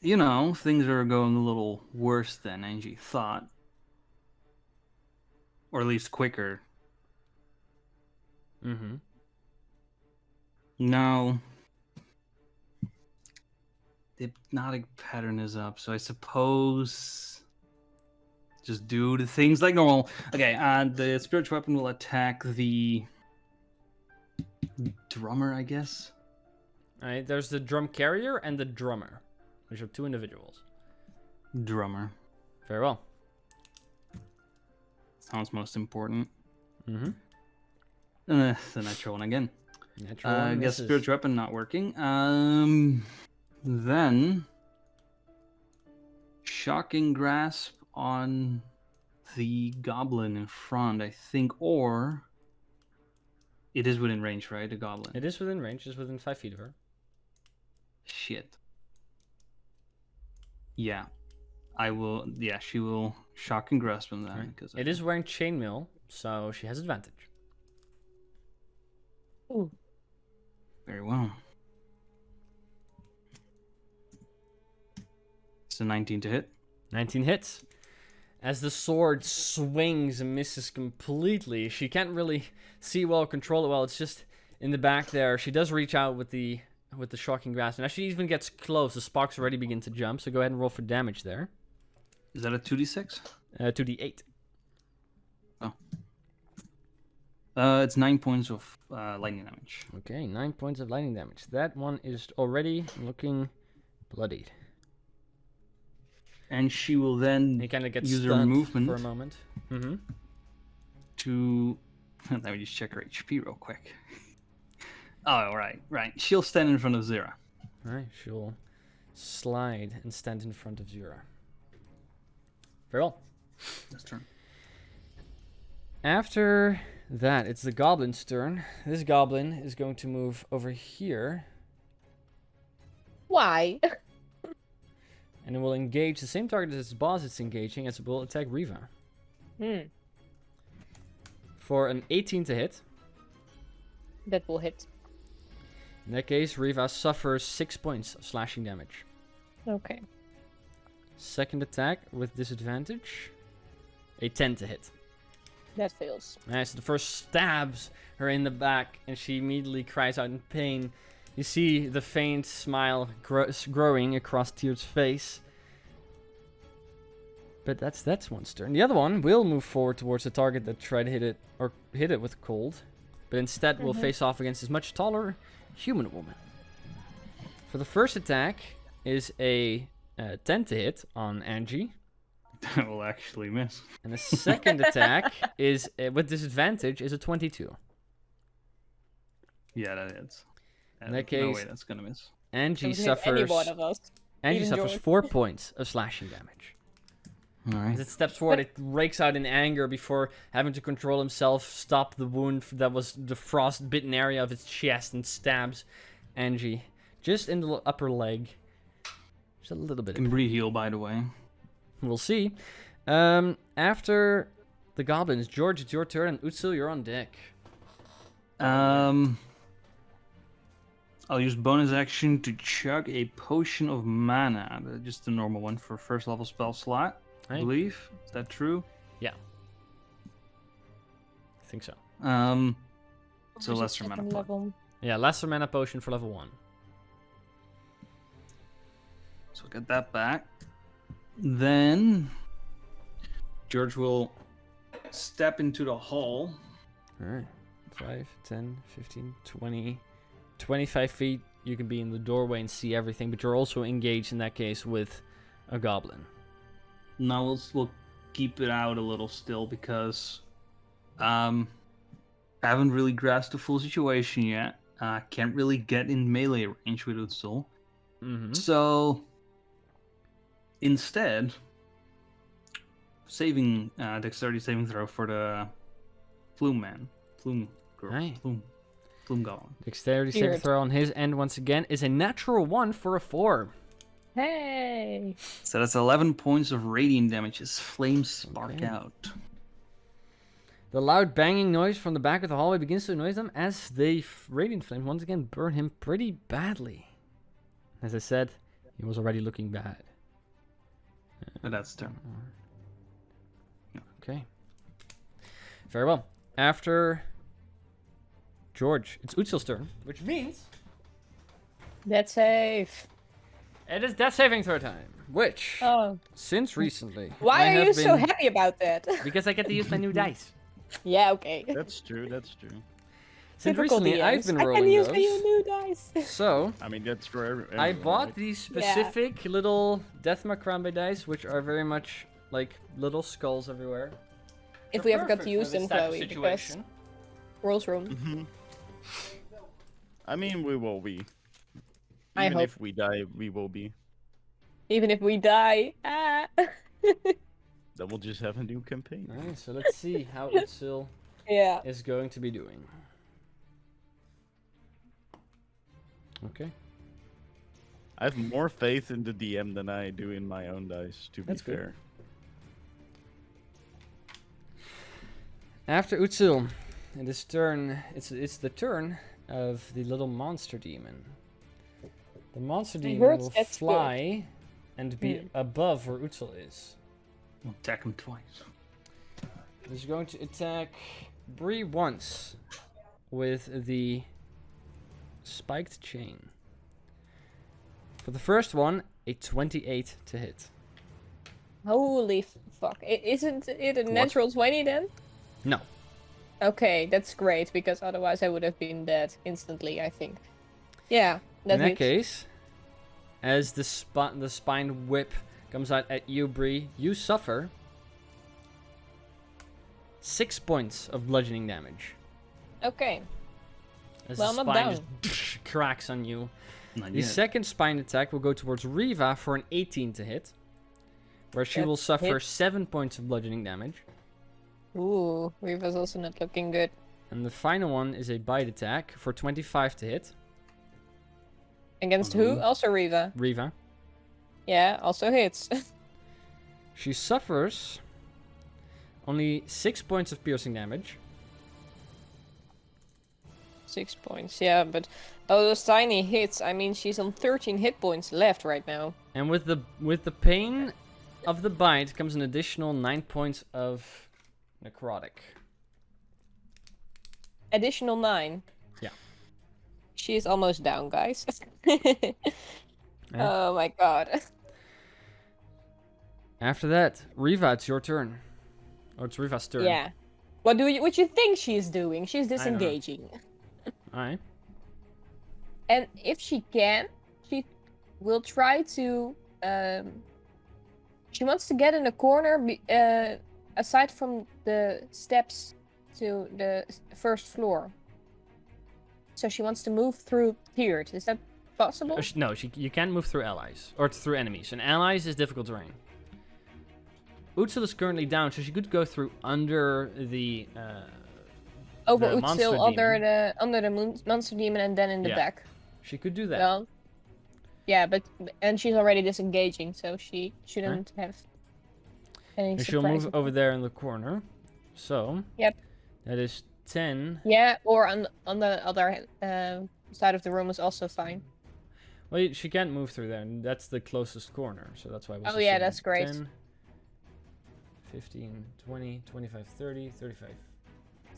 things are going a little worse than Angie thought. Or at least quicker.
Mm-hmm.
Now, the hypnotic pattern is up, so I suppose just do the things like normal. Okay, the spiritual weapon will attack the drummer, I guess.
Alright, there's the drum carrier and the drummer, which are 2 individuals.
Drummer.
Very well.
Sounds most important.
Mm-hmm.
The natural one again.
Natural
I
one
guess
misses.
spiritual weapon not working. Then shocking grasp on the goblin in front, I think, or it is within range, right? The goblin.
It is within range, it's within 5 feet of her.
Shit. Yeah. I will. Yeah, she will shock and grasp on that.
Right.
Because
It is wearing chainmail, so she has advantage.
Ooh.
Very well. It's a 19 to hit.
19 hits. As the sword swings and misses completely, she can't really see well, control it well. It's just in the back there. She does reach out with the shocking grasp, and as she even gets close, the sparks already begin to jump. So go ahead and roll for damage there.
Is that a 2d6?
2d8.
It's 9 points of lightning damage.
Okay, 9 points of lightning damage. That one is already looking bloodied.
And she will then
He kind of gets
use her
stunned
movement
for a moment. Mm-hmm.
to. Let me just check her HP real quick. Oh, right. She'll stand in front of Zira.
Alright, she'll slide and stand in front of Zura. Very well.
This turn.
After that, it's the goblin's turn. This goblin is going to move over here,
Why?
and it will engage the same target as its boss it's engaging, as it will attack Riva. For an 18 to hit.
That will hit.
In that case, Riva suffers 6 points of slashing damage.
Okay.
Second attack with disadvantage. A 10 to hit.
That fails.
Alright, so the first stabs her in the back, and she immediately cries out in pain. You see the faint smile growing across Tyr's face. But that's one's turn. The other one will move forward towards the target that tried to hit it with cold, but instead will face off against this much taller human woman. For the first attack is a 10 to hit on Angie.
That will actually miss.
And the second attack is with disadvantage is a 22.
Yeah, that hits.
In that
No
case,
way, that's gonna miss.
Angie
Doesn't hit any
suffers.
one of us.
Angie
even
suffers
George.
4 points of slashing damage.
Alright.
As it steps forward, it rakes out in anger before having to control himself, stop the wound that was the frost-bitten area of its chest, and stabs Angie just in the upper leg. Just a little bit.
Can breathe heal, by the way.
We'll see. After the goblins, George, it's your turn, and Utsil, you're on deck.
I'll use bonus action to chug a potion of mana. Just the normal one for first level spell slot, I
Right.
believe. Is that true?
I think so.
So lesser mana
Second
pot.
level.
Yeah, lesser mana potion for level 1.
So get that back. Then George will step into the hall.
Alright. 5, 10, 15, 20, 25 feet. You can be in the doorway and see everything, but you're also engaged in that case with a goblin.
Now we'll keep it out a little still because haven't really grasped the full situation yet. Can't really get in melee range with Utsul.
Mm-hmm.
So instead, saving dexterity saving throw for the plume girl,
Aye.
plume goblin.
Dexterity saving
Weird.
throw on his end once again is a natural 1 for a 4.
Hey!
So that's 11 points of radiant damage as flames spark
Okay.
out.
The loud banging noise from the back of the hallway begins to annoy them as the radiant flames once again burn him pretty badly. As I said, he was already looking bad.
But that's turn.
Okay. Very well. After George, it's Utsil's turn, which means
That's safe.
it is death saving throw time. Which,
Oh.
since recently,
Why
I
are
have
you so
been-
happy about that?
Because I get to use my new dice.
Yeah, okay.
That's true. That's true.
Since
Typical
recently, I've
DMs.
been
I
rolling
can use
those.
my new dice.
So,
I mean, that's for everyone.
I bought
right?
these specific little Death Macrambe dice, which are very much like little skulls everywhere.
If
They're
we ever got to
perfect for
use
this
them,
type of
Chloe, because
situation.
rules room.
Mhm. I mean, we will be.
I
Even
hope.
if we die, we will be.
Even if we die. Ah.
Then we'll just have a new campaign.
Alright, so let's see how Utsil
Yeah.
is going to be doing. Okay.
I have more faith in the DM than I do in my own dice, to
That's
be
good.
fair.
After Utsil, it is turn. It's the turn of the little monster demon. The monster demon
heard
will
that's good.
fly and be above where Utsil is.
We'll attack him twice.
He's going to attack Bree once with the spiked chain. For the first one, a 28 to hit.
Holy fuck. Isn't it a natural 20 then?
No.
Okay, that's great, because otherwise I would have been dead instantly, I think. Yeah, that
In that
hits.
case, as the spine whip comes out at you, Bree, you suffer 6 points of bludgeoning damage.
Okay.
As
Well,
the
I'm not
spine just cracks on you.
Not
The
yet.
second spine attack will go towards Riva for an 18 to hit, where she will
That's
suffer
hit.
7 points of bludgeoning damage.
Ooh, Reva's also not looking good.
And the final one is a bite attack for 25 to hit.
Against who? Also Reva.
Riva.
Yeah, also hits.
She suffers only 6 points of piercing damage.
6 points, yeah, but those tiny hits, I mean, she's on 13 hit points left right now.
And with the pain of the bite comes an additional 9 points of necrotic.
Additional 9.
Yeah.
She is almost down, guys. Oh my god.
After that, Riva, it's your turn. Or it's Riva's turn.
Yeah. What you think she's doing? She's
don't know.
disengaging.
Alright.
And if she can, she will try to. She wants to get in a corner, aside from the steps to the first floor. So she wants to move through tiered. Is that possible?
No, you can't move through allies. Or through enemies. And allies is difficult terrain. Utsil is currently down, so she could go through under the...
Over
the monster
Utsil,
demon.
under the monster demon, and then in the
Yeah.
back.
She could do that.
Well, yeah, and she's already disengaging, so she shouldn't have any
And she'll move
surprises.
over there in the corner. So...
Yep.
That is 10.
Yeah, or on the other side of the room is also fine.
Well, she can't move through there, and that's the closest corner, so that's why I was
Oh, yeah,
assuming
that's great.
10, 15, 20, 25, 30, 35,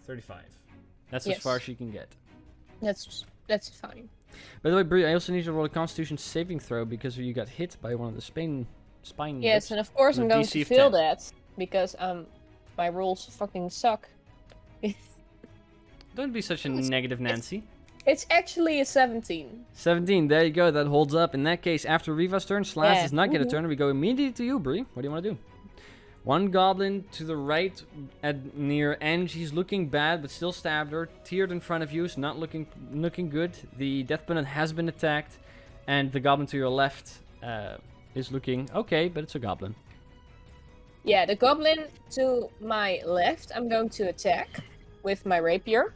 35. That's as far
Yes.
as she can get.
That's fine.
By the way, Brie, I also need you to roll a Constitution saving throw because you got hit by one of the spine
Yes,
whips.
and of course I'm
with
going
DC
to
of
fail
10.
that because my rolls fucking suck.
Don't be such a negative Nancy.
It's actually a 17.
17, there you go, that holds up. In that case, after Riva's turn, Slash
Yeah.
does not get a turn. We go immediately to you, Brie. What do you want to do? One goblin to the right near Angie's looking bad, but still stabbed her. Tiered in front of you, is not looking good. The death pennant has been attacked. And the goblin to your left is looking okay, but it's a goblin.
Yeah, the goblin to my left I'm going to attack with my rapier.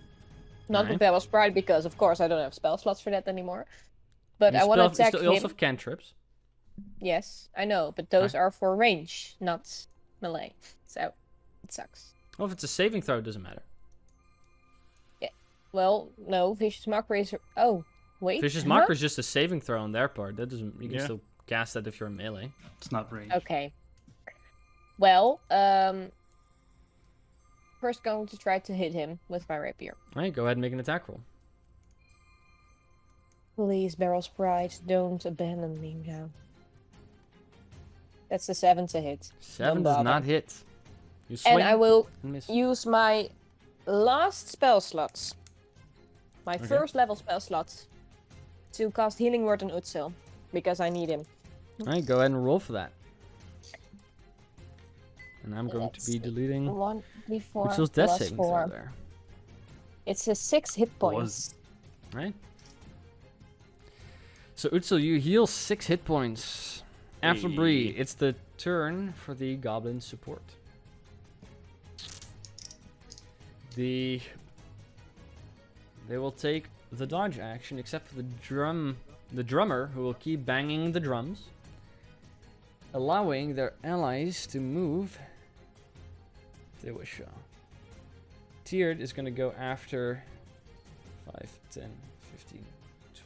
Not
Alright.
with Devil's Pride because of course I don't have spell slots for that anymore. But
You
I want to
still-
attack
you
him.
still also have cantrips.
Yes, I know, but those are for range, not melee. So it sucks.
Well, if it's a saving throw, it doesn't matter.
Well, no, Vicious Mockery is... Oh, wait.
Vicious
huh?
Mockery is just a saving throw on their part. That doesn't. You can
Yeah.
still cast that if you're in melee.
It's not range.
Okay. Well, first going to try to hit him with my rapier.
Alright, go ahead and make an attack roll.
Please, Barrel's Pride, don't abandon me now. That's the 7 to hit.
7
Don't
does
bother.
not hit. You swing
And I will
and miss.
use my last spell slots. my
Okay.
first level spell slot to cast Healing Word on Utsil because I need him.
Alright, go ahead and roll for that. And I'm going to
Let's
be
see.
deleting
1d4
Utsil's death
plus
saving
4.
throw there.
It's a 6 hit points.
Right? So Utsil, you heal 6 hit points. After Bree,
Hey.
it's the turn for the goblin support. They will take the dodge action, except for the drummer, who will keep banging the drums, allowing their allies to move. They wish. Tiered is going to go after 5, 10, 15,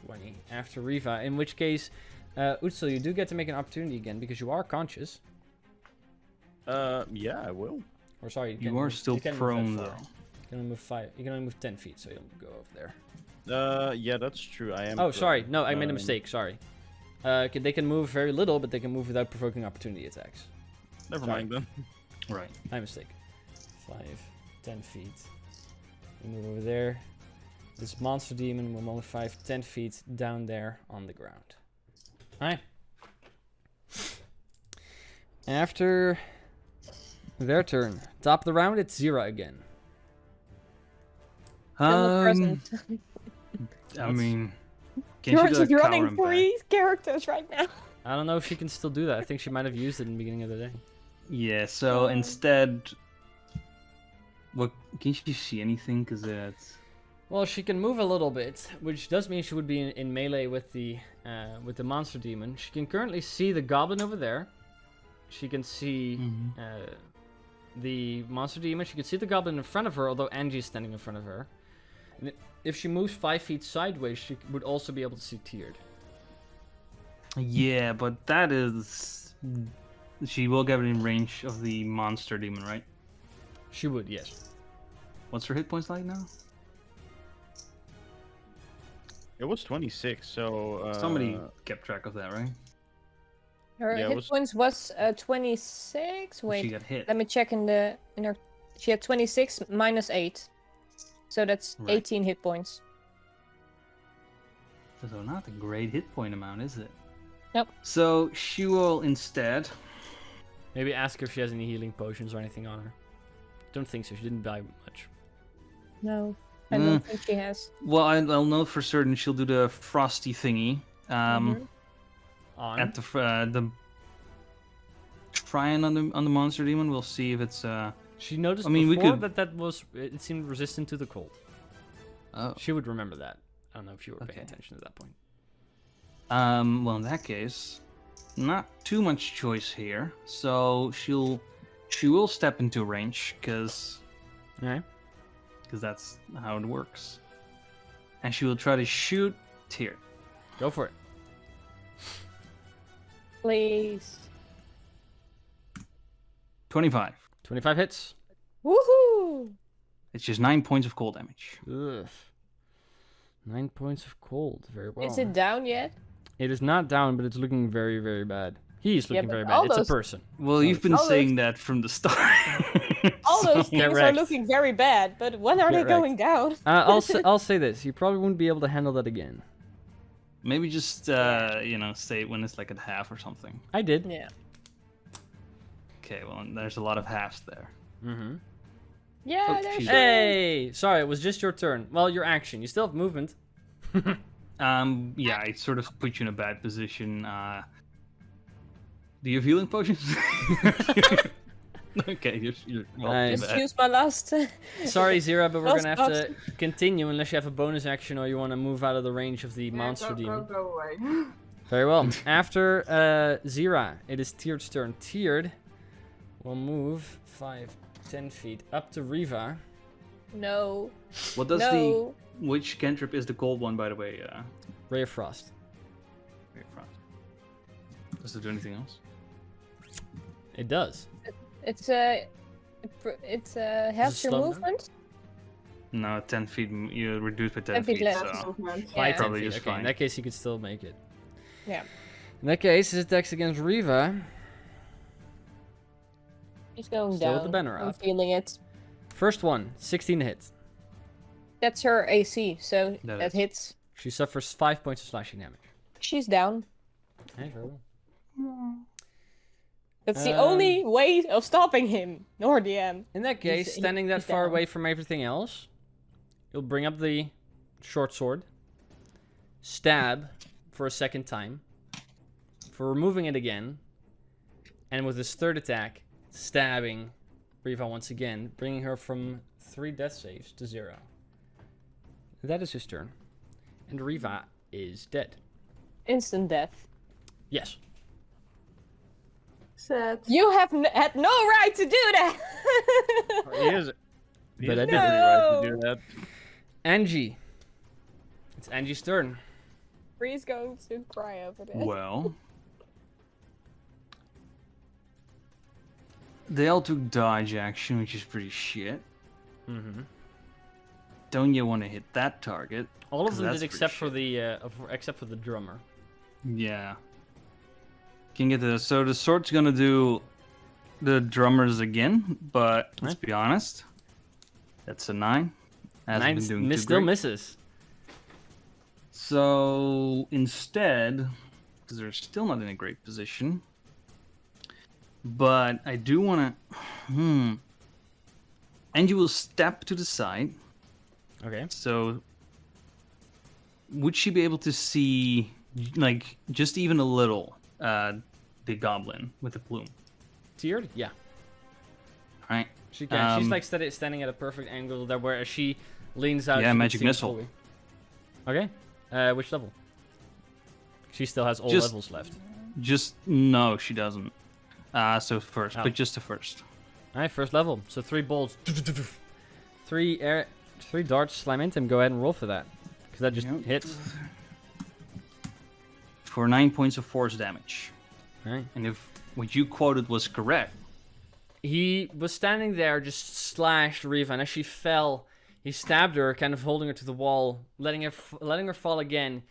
20, after Riva, in which case, Utsil, you do get to make an opportunity again, because you are conscious.
Yeah, I will.
Or sorry,
You are still
can move
prone
that
though.
far. You can only move 5. You can only move 10 feet, so you'll go over there.
Yeah, that's true. I am.
Oh, sorry.
prone.
No, I made a mistake. Sorry. They can move very little, but they can move without provoking opportunity attacks.
Never
Sorry.
mind then.
Right.
My mistake. 5, 10 feet. We move over there. This monster demon will move 5, 10 feet down there on the ground. Alright. After their turn, top of the round, it's Zira again.
Still present.
I mean, can she
You're
do
just
a cower
running
and back?
3 characters right now.
I don't know if she can still do that. I think she might have used it in the beginning of the day.
Yeah. So instead, what can she see anything? Cause that's
Well, she can move a little bit, which does mean she would be in melee with the monster demon. She can currently see the goblin over there. She can see the monster demon. She can see the goblin in front of her, although Angie is standing in front of her. And if she moves 5 feet sideways, she would also be able to see Tiered.
yeah, but that is she will get in range of the monster demon, right?
She would, yes.
What's her hit points like now?
It was 26, so
Somebody kept track of that, right?
Her
Yeah, it
hit
was-
points was 26.
She
Wait,
got hit.
let me check in her. She had 26 minus 8, so that's
Right.
18 hit points.
So not a great hit point amount, is it?
Nope.
So she will instead.
Maybe ask her if she has any healing potions or anything on her. Don't think so. She didn't buy much.
No, I don't think she has.
Well, I'll know for certain she'll do the frosty thingy.
Mhm.
On.
At the shrine on the monster demon. We'll see if it's
She noticed
I mean, we
before
could-
that was it seemed resistant to the cold.
Oh.
She would remember that. I don't know if you were
Okay.
paying attention at that point.
Well, in that case, not too much choice here. So she will step into range because
Alright.
that's how it works, and she will try to shoot Tyr.
Go for it.
Please.
25.
25 hits.
Woohoo!
It's just 9 points of cold damage.
Ugh. 9 points of cold. Very well.
Is it down yet?
It is not down, but it's looking very, very bad. He's
Yeah,
looking
but
very
all
bad. It's
those-
a person.
Well, you've been
all
saying that from the start.
All those things are
Correct.
looking very bad, but when are they
Correct.
going down?
I'll say this. You probably wouldn't be able to handle that again.
Maybe just say it when it's like at half or something.
I did.
Yeah.
Okay, well, there's a lot of halves there.
Mm-hmm.
Yeah,
Oh,
there's
she's-
Hey! Sorry, it was just your turn. Well, your action. You still have movement.
Yeah, I sort of put you in a bad position. Do you have healing potions? Okay, you're well,
Nice.
Just
bad.
use my last.
Sorry, Zira, but we're
Last
gonna have to continue unless you have a bonus action or you want to move out of the range of the monster demon.
Go away.
Very well. After Zira, it is Tiered's turn. Tiered will move 5, 10 feet up to Riva.
No.
What does
No.
which cantrip is the cold one, by the way?
Ray of Frost.
Ray of Frost. Does it do anything else?
It does.
It's half your
slow now?
movement.
No, 10 feet. You reduce by 10
10 feet
feet.
less.
So.
By
Yeah.
10
Probably
feet.
just
Okay, in
fine.
that case, you could still make it.
Yeah.
In that case, his attacks against Riva.
He's going
Still with
down.
the banner
I'm
up.
feeling it.
First one, 16 hits.
That's her AC, so
That
that
is.
hits.
She suffers 5 points of slashing damage.
She's down.
Okay, very well.
That's the only way of stopping him. Nor the end.
In that case, standing that far away from everything else, you'll bring up the short sword, stab for a second time, for removing it again, and with his third attack, stabbing Riva once again, bringing her from 3 death saves to 0. That is his turn. And Riva is dead.
Instant death.
Yes.
Sad.
You have had no right to do that!
He
But I
has
did.
every right to do that.
Angie. It's Angie's turn.
Bree's going to cry over this.
Well, they all took dodge action, which is pretty shit.
Mm-hmm.
Don't you want to hit that target?
All of
'Cause
them
that's
did except for
pretty
the drummer.
Yeah. Can get the so the sword's gonna do the drummers again, but let's be honest, that's a 9. Hasn't been doing too
still
great.
misses.
So instead, because they're still not in a great position, but I do want to. Angie will step to the side.
Okay.
So would she be able to see, like, just even a little, the goblin with the plume?
Tiered? Yeah.
Right.
She can. She's like standing at a perfect angle there, where as she leans out.
Yeah,
she can
magic
see him
missile.
fully. Okay. Which level? She still has all
Just-
levels left.
Just no, she doesn't. So first,
Oh.
but just the first.
All right, first level. So 3 bolts, 3 darts slam into him. Go ahead and roll for that, because that just
Yep.
hits.
For 9 points of force damage.
All right.
And if what you quoted was correct,
He was standing there, just slashed Riva, and as she fell, he stabbed her, kind of holding her to the wall, letting her fall again.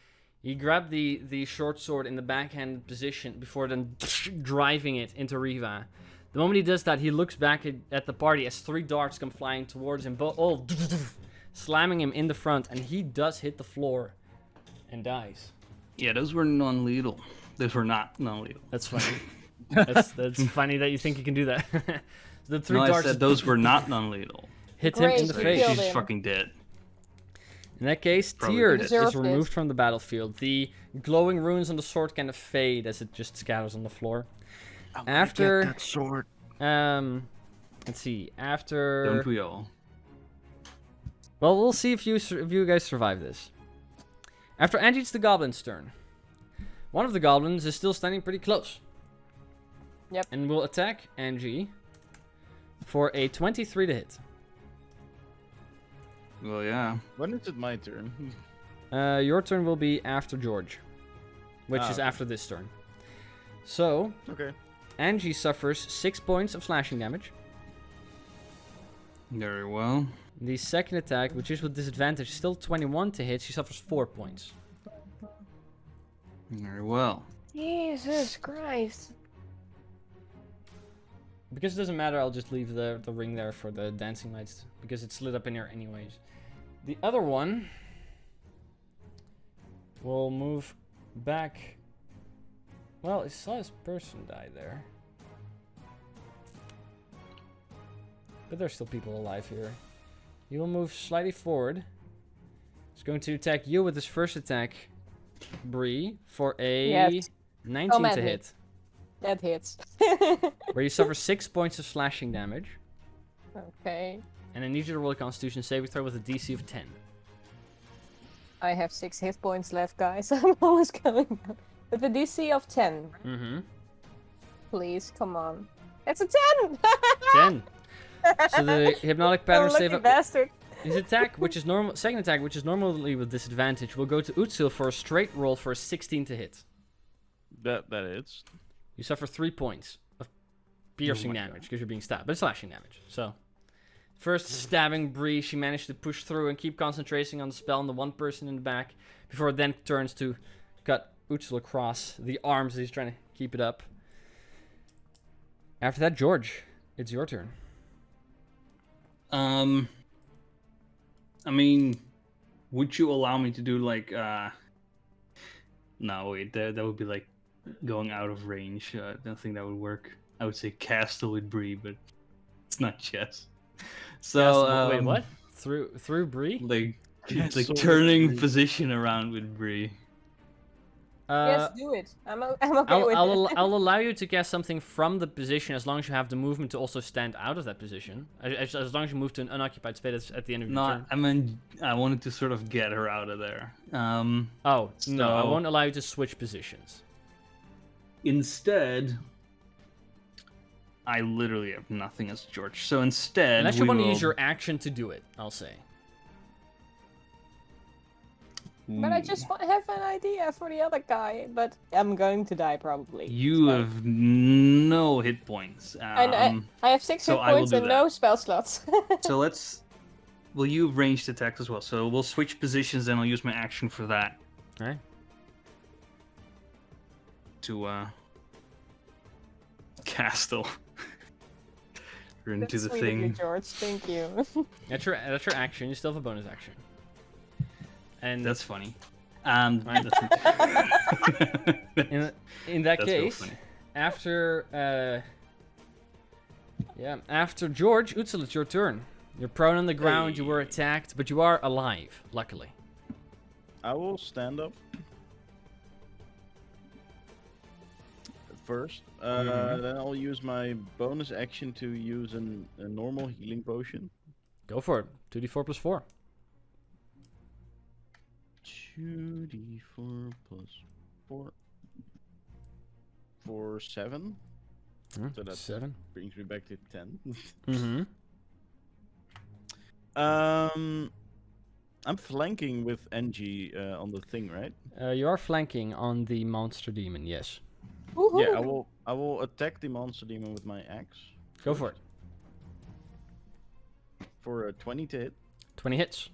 He grabbed the short sword in the backhand position before then driving it into Riva. The moment he does that, he looks back at the party as 3 darts come flying towards him, all slamming him in the front, and he does hit the floor and dies.
yeah, those were non-lethal. Those were not non-lethal.
That's funny. That's funny that you think you can do that. The 3
No, I
darts
said those were not non-lethal.
hit him in the
Great,
face.
killed
She's
him.
fucking dead.
In that case,
Probably
Tiered
deserved
is
it.
removed from the battlefield. The glowing runes on the sword kind of fade as it just scatters on the floor.
I wanna
After-
get that sword.
Let's see. After,
Don't we all?
well, we'll see if you guys survive this. After Angie, it's the goblin's turn. One of the goblins is still standing pretty close.
Yep.
And will attack Angie for a 23 to hit.
Well, yeah.
When is it my turn?
Your turn will be after George, which is
okay.
after this turn. So,
Okay.
Angie suffers 6 points of slashing damage.
Very well.
The second attack, which is with disadvantage, still 21 to hit. She suffers 4 points.
Very well.
Jesus Christ.
Because it doesn't matter, I'll just leave the ring there for the dancing lights, because it's lit up in here anyways. The other one will move back. Well, I saw his person die there. But there's still people alive here. He will move slightly forward. He's going to attack you with his first attack, Bree, for a
Yes.
19
Come at
to
me.
hit.
That hits.
Where you suffer 6 points of slashing damage.
Okay.
And I need you to roll a Constitution saving throw with a DC of 10.
I have 6 hit points left, guys. I'm almost going down. With a DC of 10.
Mm-hmm.
Please, come on. It's a 10!
10. So the hypnotic pattern
Unlucky
save.
bastard.
His attack, which is normal, second attack, which is normally with disadvantage, will go to Utsil for a straight roll for a 16 to hit.
That is.
You suffer 3 points of piercing
Oh my
damage because you're being stabbed, but it's slashing damage. So, first stabbing Bree, she managed to push through and keep concentrating on the spell on the one person in the back before it then turns to cut Utsil across the arms as he's trying to keep it up. After that, George, it's your turn.
I'm I mean, would you allow me to do like? No, wait. That would be like going out of range. I don't think that would work. I would say castle with Bree, but it's not chess. So
Wait, what? Through Bree?
Like, it's
Castle
like
with
turning
Bree.
position around with Bree.
Yes, do it. I'm okay with it.
I'll allow you to cast something from the position as long as you have the movement to also stand out of that position. As long as you move to an unoccupied space at the end of your
No,
turn.
I mean, I wanted to sort of get her out of there.
Oh, no, I
so-
won't allow you to switch positions.
Instead, I literally have nothing as George. So instead,
Unless you
we
want to
will-
use your action to do it, I'll say.
But I just have an idea for the other guy, but I'm going to die probably.
You
so.
have no hit points.
And I have 6
so
hit
I will
points
do
and
that.
no spell slots.
So let's. Well, you have ranged attacks as well. So we'll switch positions, and I'll use my action for that
Alright.
to castle her into
That's
the
sweet of you,
thing.
George. Thank you.
That's your action. You still have a bonus action. And
That's funny.
Right.
That's
in that
That's real
case,
funny.
after after George, Utsil, it's your turn. You're prone on the ground. You were attacked, but you are alive, luckily.
I will stand up. First, then I'll use my bonus action to use a normal healing potion.
Go for it. 2d4 plus 4.
2d4 plus 4 for 7. So that's
7.
Brings me back to 10.
Mm-hmm.
I'm flanking with NG on the thing, right?
You are flanking on the monster demon, yes.
Woohoo.
Yeah, I will attack the monster demon with my axe.
Go for it.
For a 20 to hit,
20 hits.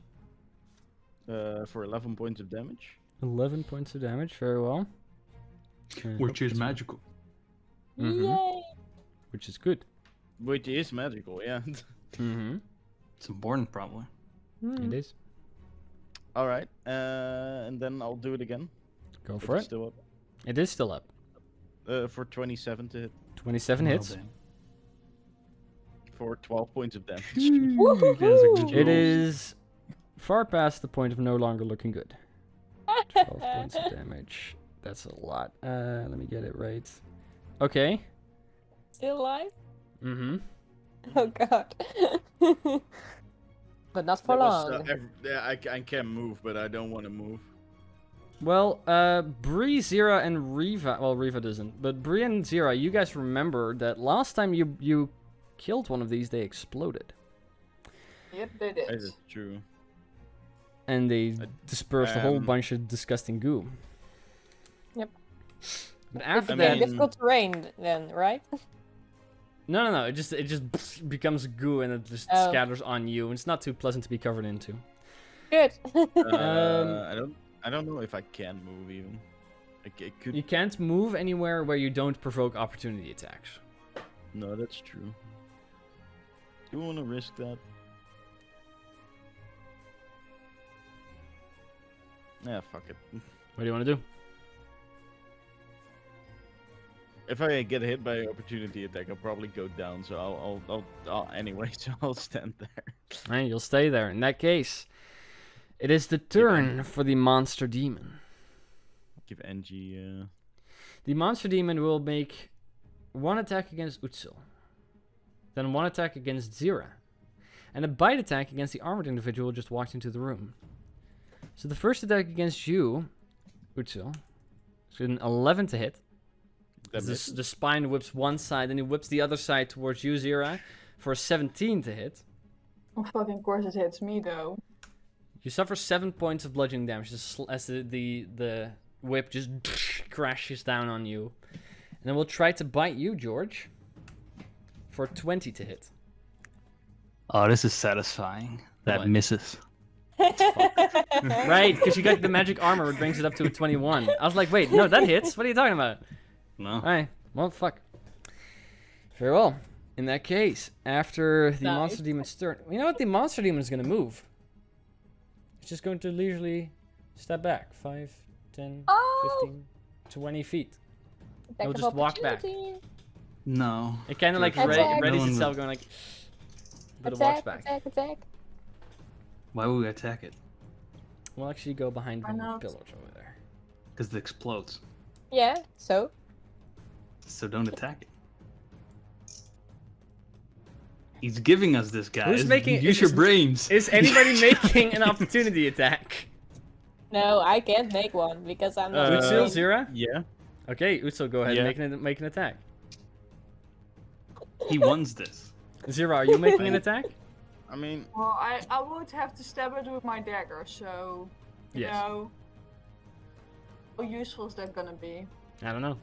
for 11 points of damage.
11 points of damage, very well.
Which is magical.
Mhm.
Yay.
Which is good.
Which is magical, yeah.
Mm-hmm.
It's important, probably.
It is.
Alright, and then I'll do it again.
Go
if
for
it's
it.
Still up.
It is still up.
For 27 to hit.
27 hits.
For 12 points of damage.
Woohoo.
It is far past the point of no longer looking good. 12 points of damage. That's a lot. Let me get it right. Okay.
Still alive?
Mm-hmm.
Oh god. But not for
That was,
long.
yeah, I can move, but I don't want to move.
Well, Bree, Zira, and Riva. Well, Riva doesn't. But Bree and Zira, you guys remember that last time you killed one of these, they exploded.
Yep, they did.
That is true.
And they dispersed a whole
um,
bunch of disgusting goo.
Yep.
But
It's
after
I
that,
mean-
difficult terrain then, right?
no. It just becomes goo and it just
Oh.
scatters on you. And it's not too pleasant to be covered into.
Good.
I don't know if I can move even. It could.
You can't move anywhere where you don't provoke opportunity attacks.
No, that's true. Do you want to risk that? Yeah, fuck it.
What do you want to do?
If I get hit by an opportunity attack, I'll probably go down. So I'll anyway. So I'll stand there.
Alright, you'll stay there. In that case, it is the turn for the monster demon.
Give NG.
The monster demon will make one attack against Utsil, then one attack against Zira, and a bite attack against the armored individual who just walked into the room. So the first attack against you, Utsil, is an 11 to hit.
That
The spine whips one side, and he whips the other side towards you, Zira, for a 17 to hit.
Oh, fucking course it hits me though.
You suffer 7 points of bludgeoning damage as the whip just crashes down on you. And then we'll try to bite you, George, for 20 to hit.
Oh, this is satisfying. That
What?
misses.
Right, because you got the magic armor, it brings it up to a 21. I was like, wait, no, that hits? What are you talking about?
No.
Alright, well, fuck. Very well. In that case, after the
Nice.
monster demon's turn, you know what? The monster demon is going to move. It's just going to leisurely step back 5, 10,
Oh!
15, 20 feet.
Attack
It'll
of
just walk back.
opportunity.
No.
It kind of like
Attack.
readies
No one
itself,
would-
going like. But it walks back.
Attack.
Why would we attack it?
We'll actually go behind
Why
one of the
not?
pillars over there.
Because it explodes.
Yeah, so?
So don't attack it. He's giving us this, guys.
Who's making-
Use your brains.
Is anybody making an opportunity attack?
No, I can't make one because I'm not.
Utsil, Zira?
Yeah.
Okay, Utsil, go ahead
Yeah.
and make an attack.
He wants this.
Zira, are you making an attack?
I mean,
Well, I would have to stab it with my dagger, so you
Yes.
know, how useful is that gonna be?
I don't know.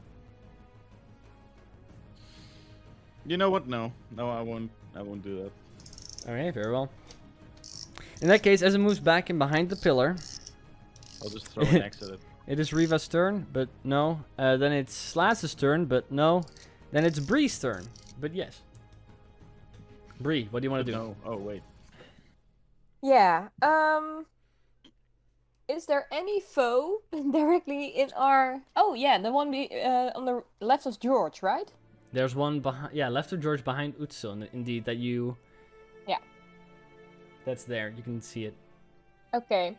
you know what? No, I won't. I won't do that.
Okay, very well. In that case, as it moves back and behind the pillar,
I'll just throw an axe at it.
it is Riva's turn, but no. Then it's Slaas's turn, but no. Then it's Bree's turn, but yes. Bree, what do you want to do?
No. Oh wait.
Yeah. Is there any foe directly in our? Oh yeah, the one on the left of George, right?
There's one behind, yeah, left of George behind Utsil, indeed, that you...
Yeah.
That's there, you can see it.
Okay.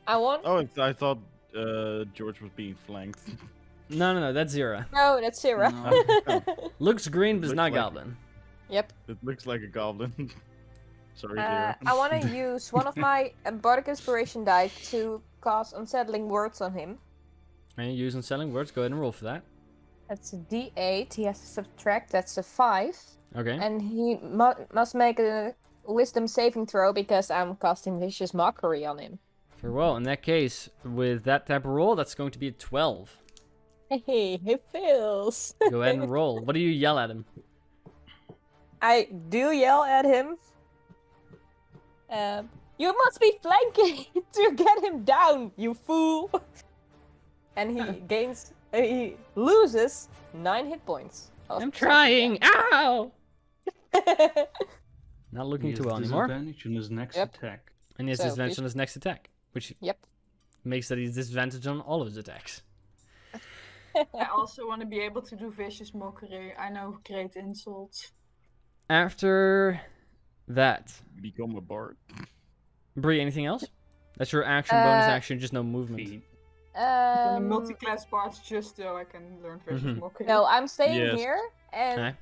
I want.
Oh, I thought George was being flanked.
No, that's Zira.
No, that's Sarah.
No.
Looks green, but it's
Looks
not
like-
Goblin.
Yep.
It looks like a goblin. Sorry, dear.
I want to use one of my bardic inspiration die to cast unsettling words on him.
And you use unsettling words, go ahead and roll for that.
That's a D8. He has to subtract. That's a 5.
Okay.
And he must make a wisdom saving throw because I'm casting vicious mockery on him.
Very well, in that case, with that type of roll, that's going to be a 12.
Hey, he fails.
Go ahead and roll. What do you yell at him?
I do yell at him. You must be flanking to get him down, you fool! And he loses 9 hit points.
I'm trying! Ow! Not
He
looking
has
too well anymore.
disadvantage on his next
Yep.
attack.
And he has
So,
disadvantage
fish-
on his next attack, which
Yep.
makes that he's disadvantaged on all of his attacks.
I also want to be able to do vicious mockery. I know, great insults.
After that,
Become a bard.
Bree, anything else? That's your action, bonus
Uh,
action, just no movement.
Feet.
The multi-class parts just so I can learn vicious
Mhm.
mockery.
No, I'm staying
Yes.
here, and
Okay.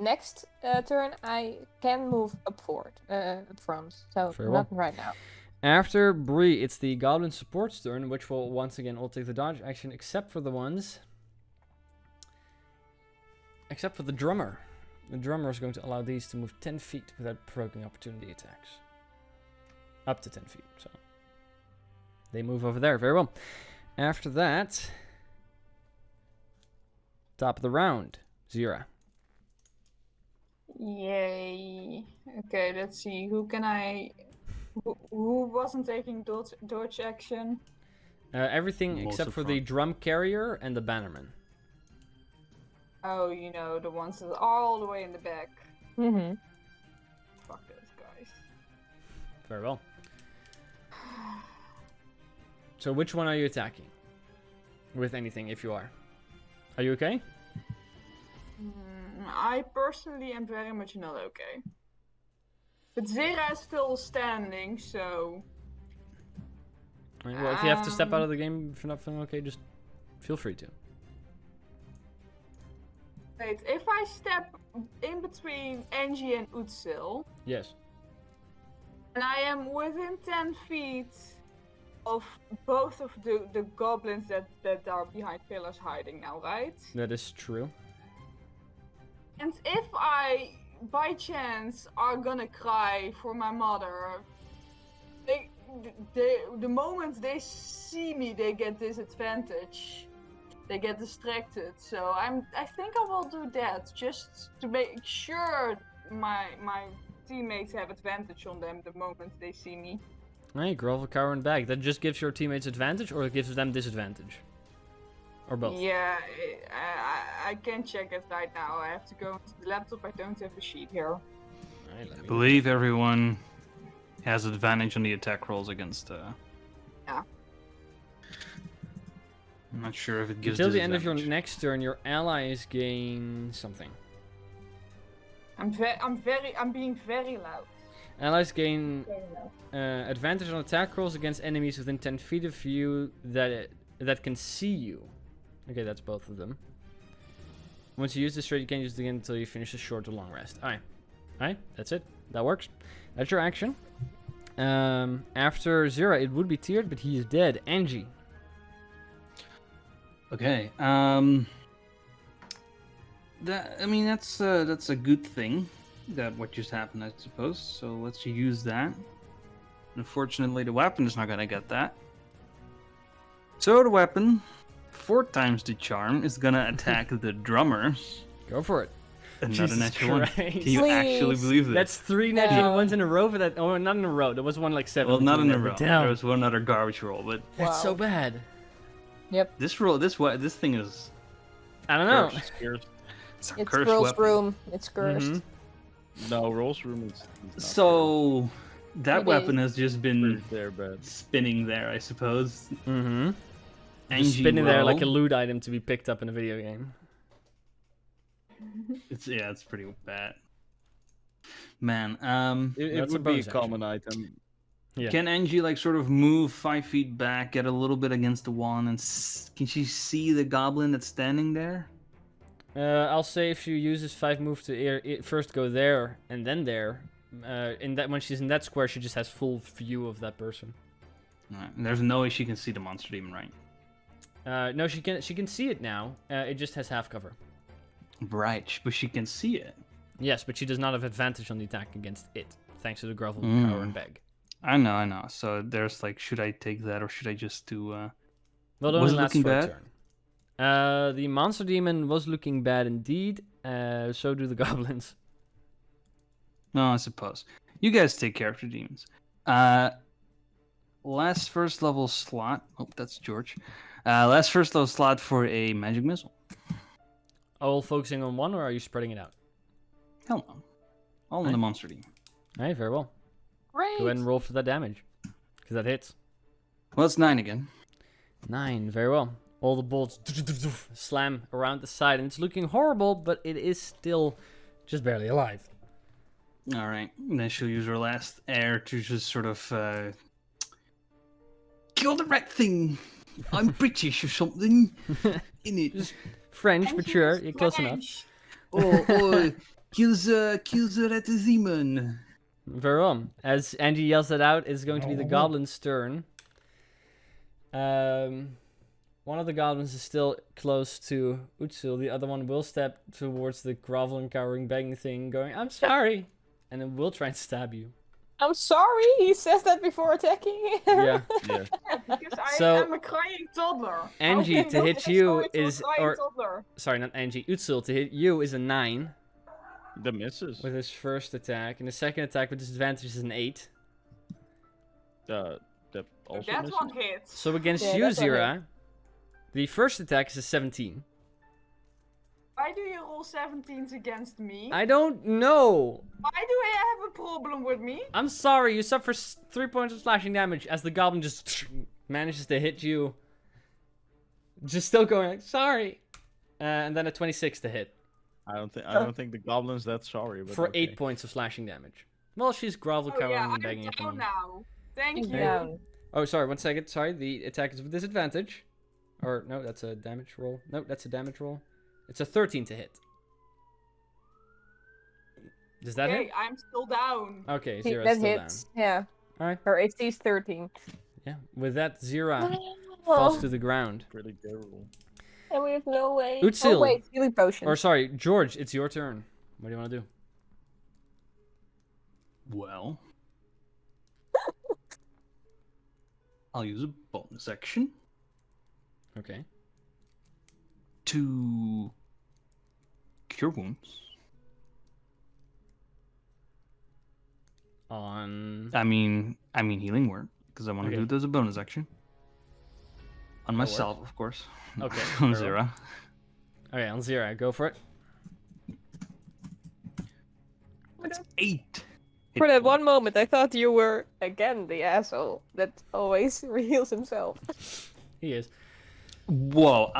next turn I can move up forward, up front. So
Very well.
not right now.
After Bree, it's the Goblin support's turn, which will once again all take the dodge action, except for the ones... Except for the drummer. The drummer is going to allow these to move 10 feet without provoking opportunity attacks. Up to 10 feet, so... They move over there, very well. After that... Top of the round, Zira.
Yay. Okay, let's see. Who can I... Who wasn't taking dodge action?
Everything
Most
except
of
for the
front.
drum carrier and the bannerman.
Oh, you know, the ones that are all the way in the back.
Mm-hmm.
Fuck those guys.
Very well. So which one are you attacking? With anything, if you are. Are you okay?
I personally am very much not okay. But Zera is still standing, so...
Alright, well, if you have to step out of the game if you're not feeling okay, just feel free to.
Wait, if I step in between Angie and Utsil,
Yes.
and I am within 10 feet of both of the goblins that are behind pillars hiding now, right?
That is true.
And if I, by chance, are gonna cry for my mother, the moment they see me, they get disadvantage. They get distracted. So I think I will do that just to make sure my teammates have advantage on them the moment they see me.
Hey, grovel, cower, and bag. That just gives your teammates advantage, or it gives them disadvantage? Or both?
Yeah, I can't check it right now. I have to go into the laptop. I don't have a sheet here.
Alright, let
I
me...
believe everyone has advantage on the attack rolls against I'm not sure if it gives
Until the end of your
disadvantage.
next turn, your allies gain something.
I'm being very loud.
Allies gain advantage on attack rolls against enemies within 10 feet of you that can see you. Okay, that's both of them. Once you use this trait, you can't use it again until you finish a short or long rest. Alright, that's it. That works. That's your action. After Zira, it would be tiered, but he is dead. Angie.
Okay. That's a good thing. That what just happened, I suppose. So let's use that. Unfortunately, the weapon is not gonna get that. So the weapon, 4 times the charm, is gonna attack the drummer.
Go for it.
Another
Jesus
natural one.
Christ.
Can you actually
Please.
believe this?
That's 3 natural
No.
ones in a row for that. Oh, not in a row. There was one like 7.
well, not in a
between
row.
them, but
There was one other garbage roll, but
That's so
Wow.
bad.
this thing is
I don't know.
Cursed.
it's a
It's
cursed
Girl's
weapon.
room. It's cursed.
Mhm.
No, Roll's room is not
So that
It
weapon
is.
has just
cursed.
been
They're bad.
spinning there, I suppose.
Mm-hmm.
Angie
Spinning there like a
roll.
loot item to be picked up in a video game.
It's pretty bad. Man,
It
That's a
would be a
bonus action.
common item.
Yeah.
can Angie like sort of move 5 feet back, get a little bit against the wall, and can she see the goblin that's standing there?
I'll say if she uses 5 move to first go there and then there. When she's in that square, she just has full view of that person.
Alright, and there's no way she can see the monster demon, right?
No, she can see it now. It just has half cover.
Right, but she can see it.
Yes, but she does not have advantage on the attack against it, thanks to the grovel,
Mm.
power, and bag.
I know. So there's like, should I take that or should I just do?
Well, it
Was
only
it
lasts
looking
for a
bad?
turn. The monster demon was looking bad indeed. So do the goblins.
No, I suppose. You guys take care of the demons. Last first level slot. Oh, that's George. Last first level slot for a magic missile.
All focusing on one, or are you spreading it out?
Hell no. All in
Right.
the monster demon.
Alright, very well.
Great.
Go ahead and roll for that damage. Because that hits.
Well, it's 9 again.
9, very well. All the bolts slam around the side, and it's looking horrible, but it is still just barely alive.
All right. And then she'll use her last air to just sort of kill the rat thing. I'm British or something. In it.
French, but sure, you're close enough.
Or kills the rat demon.
Very well. As Angie yells that out, it's going to be the goblin's turn. One of the goblins is still close to Utsul. The other one will step towards the groveling, cowering, begging thing, going, "I'm sorry!" And then will try and stab you.
I'm sorry. He says that before attacking.
Yeah.
Yeah.
Because I
So-
am a crying toddler.
Angie,
How
to
can
hit
I
you
go into a
is-
crying
or-
toddler?
Sorry, not Angie. Utsul, to hit you is a 9
The misses.
with his first attack. And the second attack with disadvantage is an 8.
That also
That
misses.
one hits.
So against
Yeah,
you,
that's what I
Zira, the first attack is a 17.
Why do you roll 17s against me?
I don't know.
Why do I have a problem with me?
I'm sorry, you suffer 3 points of slashing damage as the goblin just manages to hit you. Just still going like, sorry. And then a 26 to hit
I don't think the goblin's that sorry. But
for
okay.
8 points of slashing damage. Well, she's grovel,
Oh
cowering,
yeah,
and
I'm
begging at the
down
moment.
now. Thank you.
Down.
Oh, sorry, 1 second. Sorry, the attack is with disadvantage. Or, no, that's a damage roll. No, that's a damage roll. It's a 13 to hit. Does that
Okay,
hit?
I'm still down.
Okay,
See,
Zira's
that
still
hits. Yeah.
Alright.
Her AC is 13.
down. Yeah, with that, Zira falls to the ground.
Pretty terrible.
And we have no way.
Utsil.
Oh wait, healing potion.
Or, sorry, George, it's your turn. What do you want to do?
Well, I'll use a bonus action
Okay.
to cure wounds.
On...
I mean healing word because I want to
Okay.
do it as a bonus action on
That'll
myself, of course.
Okay,
on
very well.
Zira.
Okay, on Zira, go for it.
That's 8
For that one moment, I thought you were again the asshole that always heals himself.
He is.
Whoa,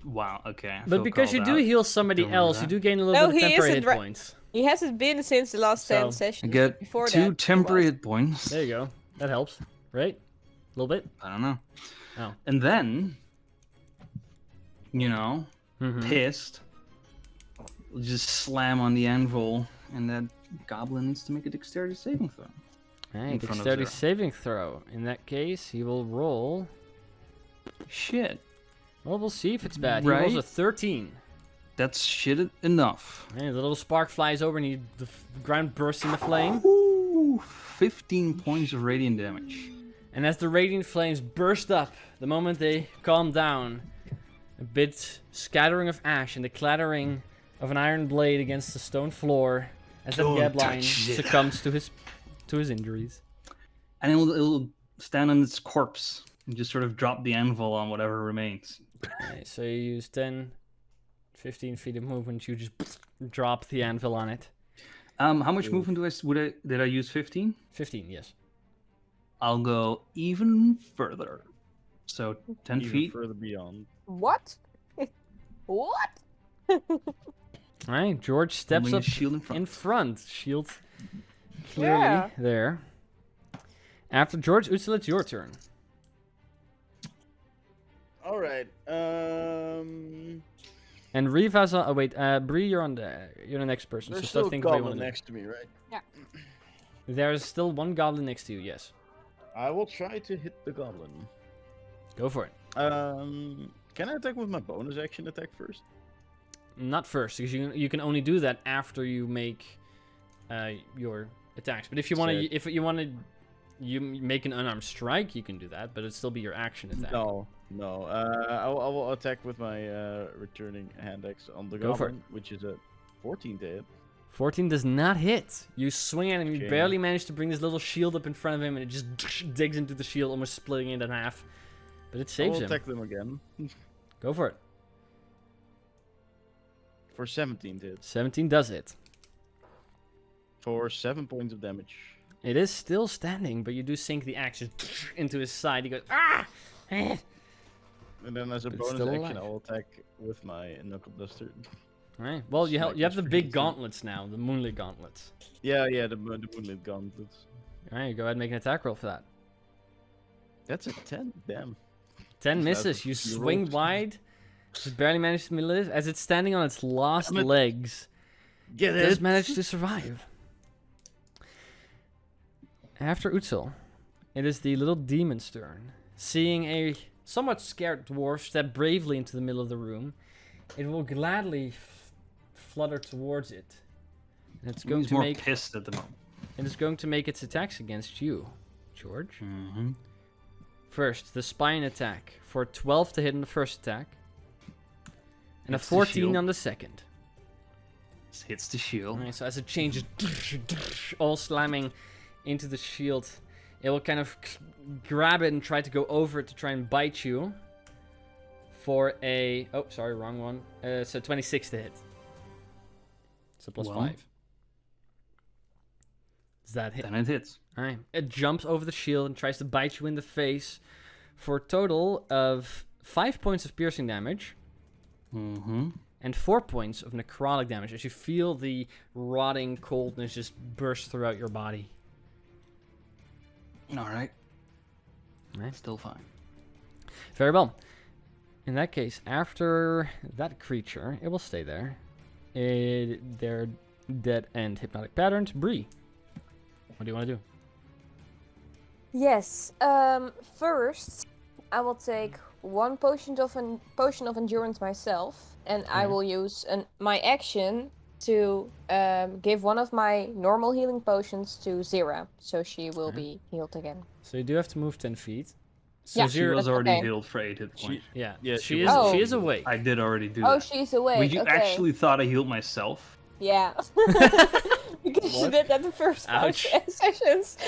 wow, okay. I
But
feel
because you
called
do
out.
heal somebody
Don't remember
else, you
that.
do gain a little
No,
bit of
he
temporary
isn't
hit
right.
points.
He hasn't been since the last 10
So,
I
sessions.
get
Before
two
that,
temporary
he was.
hit points.
There you go. That helps, right? A little bit.
I don't know.
Oh.
And then, you know,
Mhm.
pissed, just slam on the anvil, and that goblin needs to make a dexterity saving throw.
Alright,
in front of
dexterity
zero.
saving throw. In that case, he will roll.
Shit,
Well, we'll see if it's bad. He rolls a
Right.
13.
that's shit enough.
And the little spark flies over and the ground bursts into flame.
Ooh, 15 points of radiant damage.
And as the radiant flames burst up, the moment they calm down, a bit scattering of ash and the clattering of an iron blade against the stone floor as that
Don't
gabline
touch it.
succumbs to his injuries.
And it'll stand on its corpse and just sort of drop the anvil on whatever remains.
Okay, so you use 10, 15 feet of movement. You just drop the anvil on it.
How much movement did I use? 15?
15, yes.
I'll go even further. So 10
Even
feet.
further beyond.
What? What?
All right, George steps
Holding
up
his shield in front.
Shield clearly
Yeah.
there. After George, Utsula, it's your turn.
All right.
And Reeve has a... Oh, wait. Bree, you're the next person.
There's
so
still
start
a
thinking what you
goblin
want to do.
next to me, right?
There's still one goblin next to you, yes.
I will try to hit the goblin.
Go for it.
Can I attack with my bonus action attack first?
Not first, because you can only do that after you make your attacks. But if you want to, you make an unarmed strike, you can do that. But it'd still be your action attack.
No. I will attack with my returning hand axe on the
Go for
goblin, which is a 14 to hit.
14 does not hit. You swing at him, you
Okay.
barely manage to bring this little shield up in front of him, and it just digs into the shield, almost splitting it in half. But it
I
saves
will
him.
attack them again
Go for it.
for 17 to hit.
17 does hit.
For 7 points of damage.
It is still standing, but you do sink the axe just into his side. He goes, ah! Eh.
And then as a
But it's
bonus
still
action,
alive.
I will attack with my knuckle duster.
Alright, well, you
Smack
have
his
the
freaking
big
teeth.
gauntlets now, the moonlit gauntlets.
Yeah, the moonlit gauntlets.
Alright, go ahead and make an attack roll for that.
That's a 10. Damn.
10
Just
misses.
have
You
a few
swing
rolls.
wide. Just barely manage to live. As it's standing on its last
Damn it.
legs,
Get
it does manage to survive. After Utsul, it is the little demon's turn. Seeing a somewhat scared dwarf step bravely into the middle of the room, it will gladly flutter towards it. And it's going
He's
to
more
make
pissed at the moment.
it is going to make its attacks against you, George.
Mm-hmm.
First, the spine attack for 12 to hit on the first attack, and
Hits
a
the
14
shield.
on the second.
Hits the shield.
Alright, so as it changes, all slamming into the shield, it will kind of grab it and try to go over it to try and bite you. For a... Oh, sorry, wrong one. So 26 to hit. So plus
Well.
5. Does that hit?
Then it hits.
Alright. It jumps over the shield and tries to bite you in the face for a total of 5 points of piercing damage
Mm-hmm.
and 4 points of necrotic damage as you feel the rotting coldness just burst throughout your body.
All right.
Right.
Still fine.
Very well. In that case, after that creature, it will stay there. They're dead end hypnotic patterns. Bree, what do you want to do?
Yes. First, I will take one potion of endurance myself, and I
Okay.
will use my action to give one of my normal healing potions to Zira, so she will
Okay.
be healed again.
So you do have to move 10 feet. So
Yeah.
She
Zira-
was already
okay.
healed for 8 hit points.
yeah,
Yeah,
she
she
is.
was.
She is awake.
I did already do
Oh,
that.
she's awake.
But you
okay.
actually thought I healed myself?
Yeah. Because you
What?
did that the first 5
Ouch.
sessions.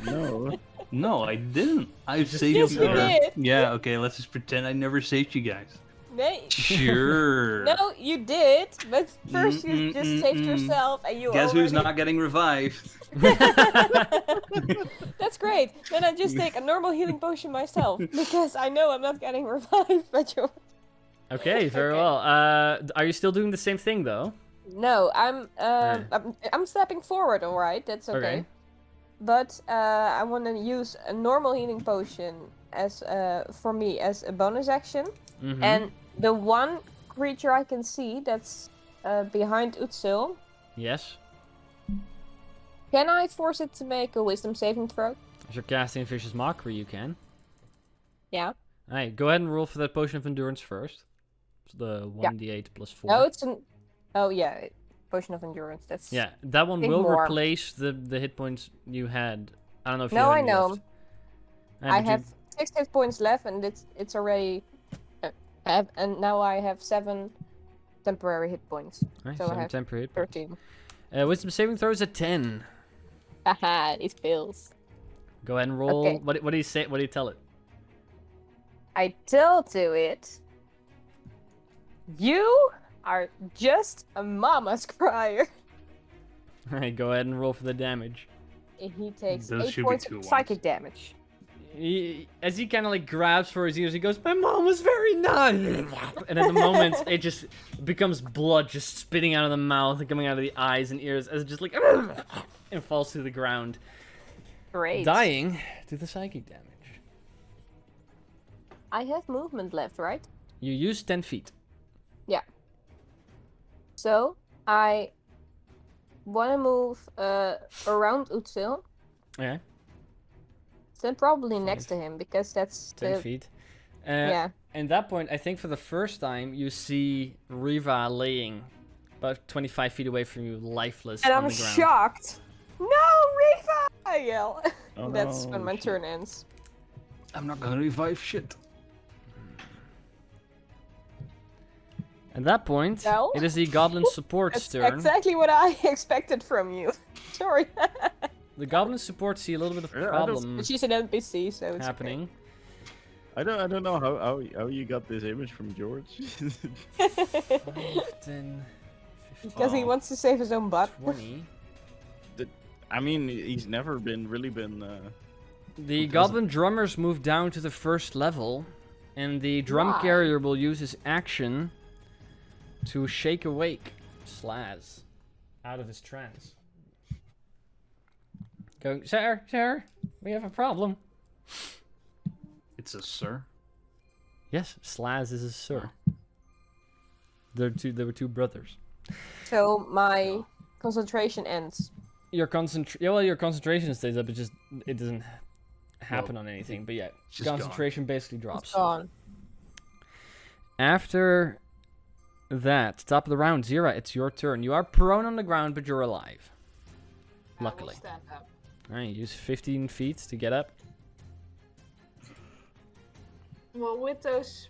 No.
No, I didn't. I
just
saved
healed
you
me.
guys.
Yes, you did.
Yeah, okay, let's just pretend I never saved you guys.
Nee.
Sure.
No, you did, but first you just saved yourself and you
Guess who's
already...
not getting revived?
That's great. Then I just take a normal healing potion myself because I know I'm not getting revived, but you...
Okay, very
Okay.
well. Are you still doing the same thing though?
No, I'm stepping forward, alright, that's okay.
Okay.
But I want to use a normal healing potion as for me as a bonus action.
Mm-hmm.
And the one creature I can see that's behind Utsil,
Yes.
can I force it to make a wisdom saving throw?
If you're casting Vicious Mockery, you can.
Yeah.
Alright, go ahead and roll for that Potion of Endurance first. It's the 1d8 plus 4.
No, it's an... Oh, yeah. Potion of Endurance. That's...
Yeah, that one
Big
will
more.
replace the hit points you had. I don't know if you
No,
have
I
any
know.
left.
I
but you-
have 6 hit points left, and it's already... and now I have 7 temporary hit points.
Alright,
so I
7
have
temporary hit points.
13.
Wisdom saving throws at 10.
Haha, it fails.
Go ahead and roll.
Okay.
What do you say? What do you tell it?
I tell to it... You are just a mama's crier.
Alright, go ahead and roll for the damage.
And he takes
Those
8
should be
points
2
of
ones.
psychic damage.
As he kind of like grabs for his ears, he goes, "My mom was very nice." And at the moment, it just becomes blood just spitting out of the mouth and coming out of the eyes and ears as it just like and falls to the ground,
Great.
dying to the psychic damage.
I have movement left, right?
You use 10 feet.
Yeah. So, I want to move around Utsil.
Okay,
Stand probably next to him, because that's
10
the...
feet.
Yeah.
At that point, I think for the first time, you see Riva laying about 25 feet away from you, lifeless
And
on
I'm
the ground.
shocked! No, Riva! I yell.
Oh,
That's
no,
when my
shit.
turn ends.
I'm not gonna revive shit.
At that point,
Well,
it is the goblin support's
That's
turn.
exactly what I expected from you. Sorry.
The goblin support see a little bit of
Yeah, I don't-
problem
But she's an NPC, so it's
happening.
I don't know how you got this image from George.
okay.
10, 15,
Because he wants to save his own butt.
20.
I mean, he's never really been.
The goblin drummers move down to the first level, and the drum
Why?
carrier will use his action to shake awake Slaz out of his trance. Go, sir, we have a problem.
It's a sir.
Yes, Slaz is a sir. There were two brothers.
So my concentration ends.
Your concentration stays up. It doesn't happen on anything. But yeah,
just gone.
concentration basically drops.
It's gone.
After that, top of the round, Zira, it's your turn. You are prone on the ground, but you're alive.
I will
Luckily.
stand up.
Alright, use 15 feet to get up.
Well, with those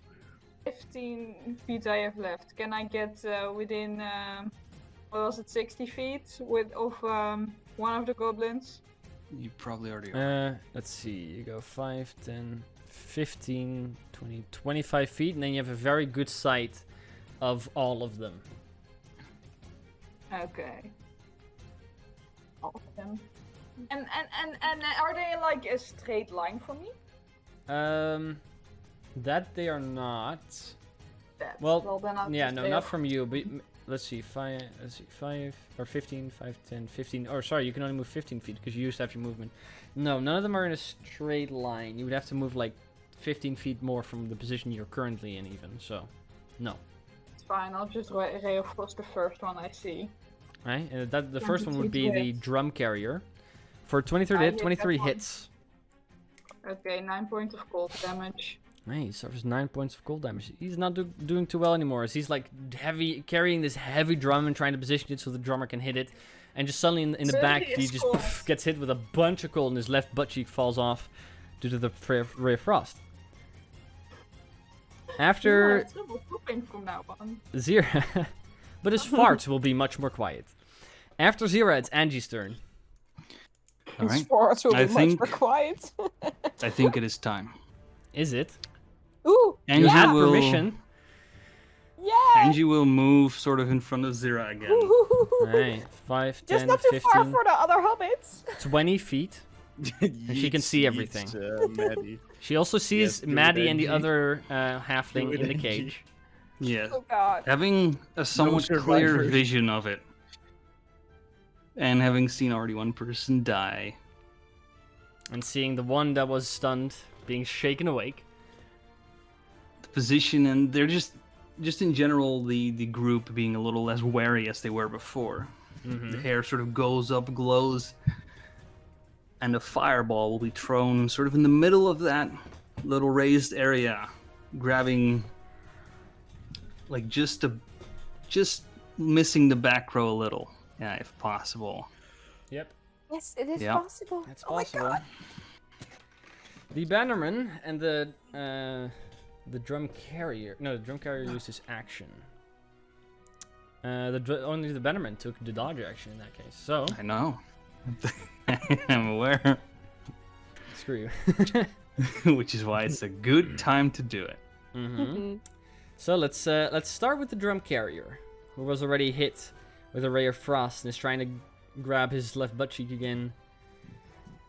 15 feet I have left, can I get within, what was it, 60 feet of one of the goblins?
You probably already are.
Let's see. You go 5, 10, 15, 20, 25 feet, and then you have a very good sight of all of them.
Okay. All of them. And are they like a straight line for me?
That they are not.
That.
Well,
then I'll
Yeah,
just
no,
stay
not
off.
from you, but let's see, 5 or 15, 5, 10, 15. Or sorry, you can only move 15 feet because you used to have your movement. No, none of them are in a straight line. You would have to move like 15 feet more from the position you're currently in, even. So, no.
It's fine, I'll just ray of frost the first one I see.
Right? And the
Yeah,
first one would be
23
the
hits.
drum carrier. For 23
I
hit,
hit
23
that one.
hits.
Okay, 9 points of cold damage.
Right, he suffers 9 points of cold damage. He's not doing too well anymore, as he's like carrying this heavy drum and trying to position it so the drummer can hit it. And just suddenly in the
So
back,
he
he
is
just
cold.
gets hit with a bunch of cold and his left butt cheek falls off due to the ray of frost. After
It's double pooping from now on.
Zira, but his farts will be much more quiet. After Zira, it's Angie's turn.
All right.
Sports will
I
be much
think-
more quiet.
I think it is time.
Is it?
Ooh,
And
You
you
had
will...
permission.
Yeah!
Angie will move sort of in front of Zira again.
Alright, 5, 10,
Just not too
15,
far for the other hobbits.
20 feet.
And
she can see everything.
Maddie.
She also
Yes,
sees
do it,
Maddie and the
Angie.
other
Do
halfling
it,
in the
Angie.
cage.
Yeah.
Oh god.
Having a somewhat clear
survivors.
vision of it. And having seen already one person die.
And seeing the one that was stunned being shaken awake.
The position, and they're just in general, the group being a little less wary as they were before. The hair sort of goes up, glows, and a fireball will be thrown sort of in the middle of that little raised area, grabbing, like, just missing the back row a little, yeah, if possible.
Yep,
Yes, it is
Yeah.
possible.
that's
Oh my
possible.
god.
The bannerman and the drum carrier. No, the drum carrier used his action. Only the bannerman took the dodge action in that case. So
I know. I'm aware.
screw you.
Which is why it's a good time to do it.
So let's start with the drum carrier, who was already hit with a ray of frost and is trying to grab his left butt cheek again.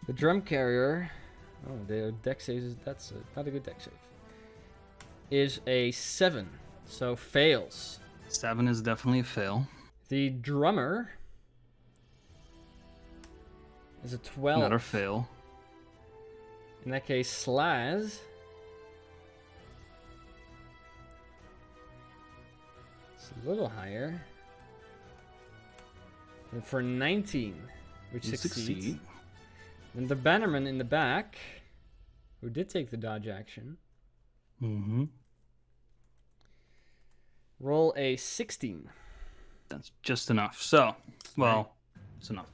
The drum carrier, oh, their dex saves. That's not a good dex save. Is a 7, so fails.
7 is definitely a fail.
The drummer is a 12.
Another fail.
In that case, Slaz. It's a little higher. And for 19, which
You
succeeds.
succeed.
And the bannerman in the back, who did take the dodge action,
Mm-hmm.
roll a 16.
That's just enough. So, well, it's enough.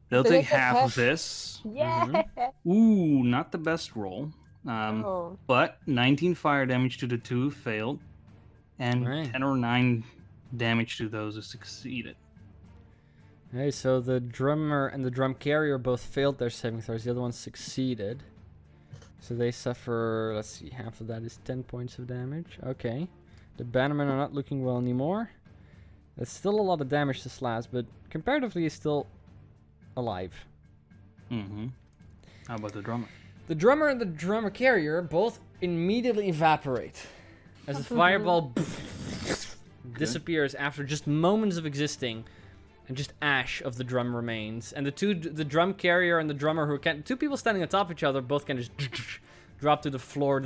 They'll
So
take
they take
half
half.
of this.
Yeah.
Ooh, not the best roll.
Oh.
But 19 fire damage to the 2 who failed, and
Right.
10 or 9 damage to those who succeeded.
Okay, so the drummer and the drum carrier both failed their saving throws. The other one succeeded. So they suffer, let's see, half of that is 10 points of damage. Okay. The bannermen are not looking well anymore. That's still a lot of damage to Slaz, but comparatively is still alive.
Mm-hmm. How about the drummer?
The drummer and the drummer carrier both immediately evaporate as the fireball disappears after just moments of existing, and just ash of the drum remains. And the drum carrier and the drummer, two people standing on top of each other, both can just drop to the floor.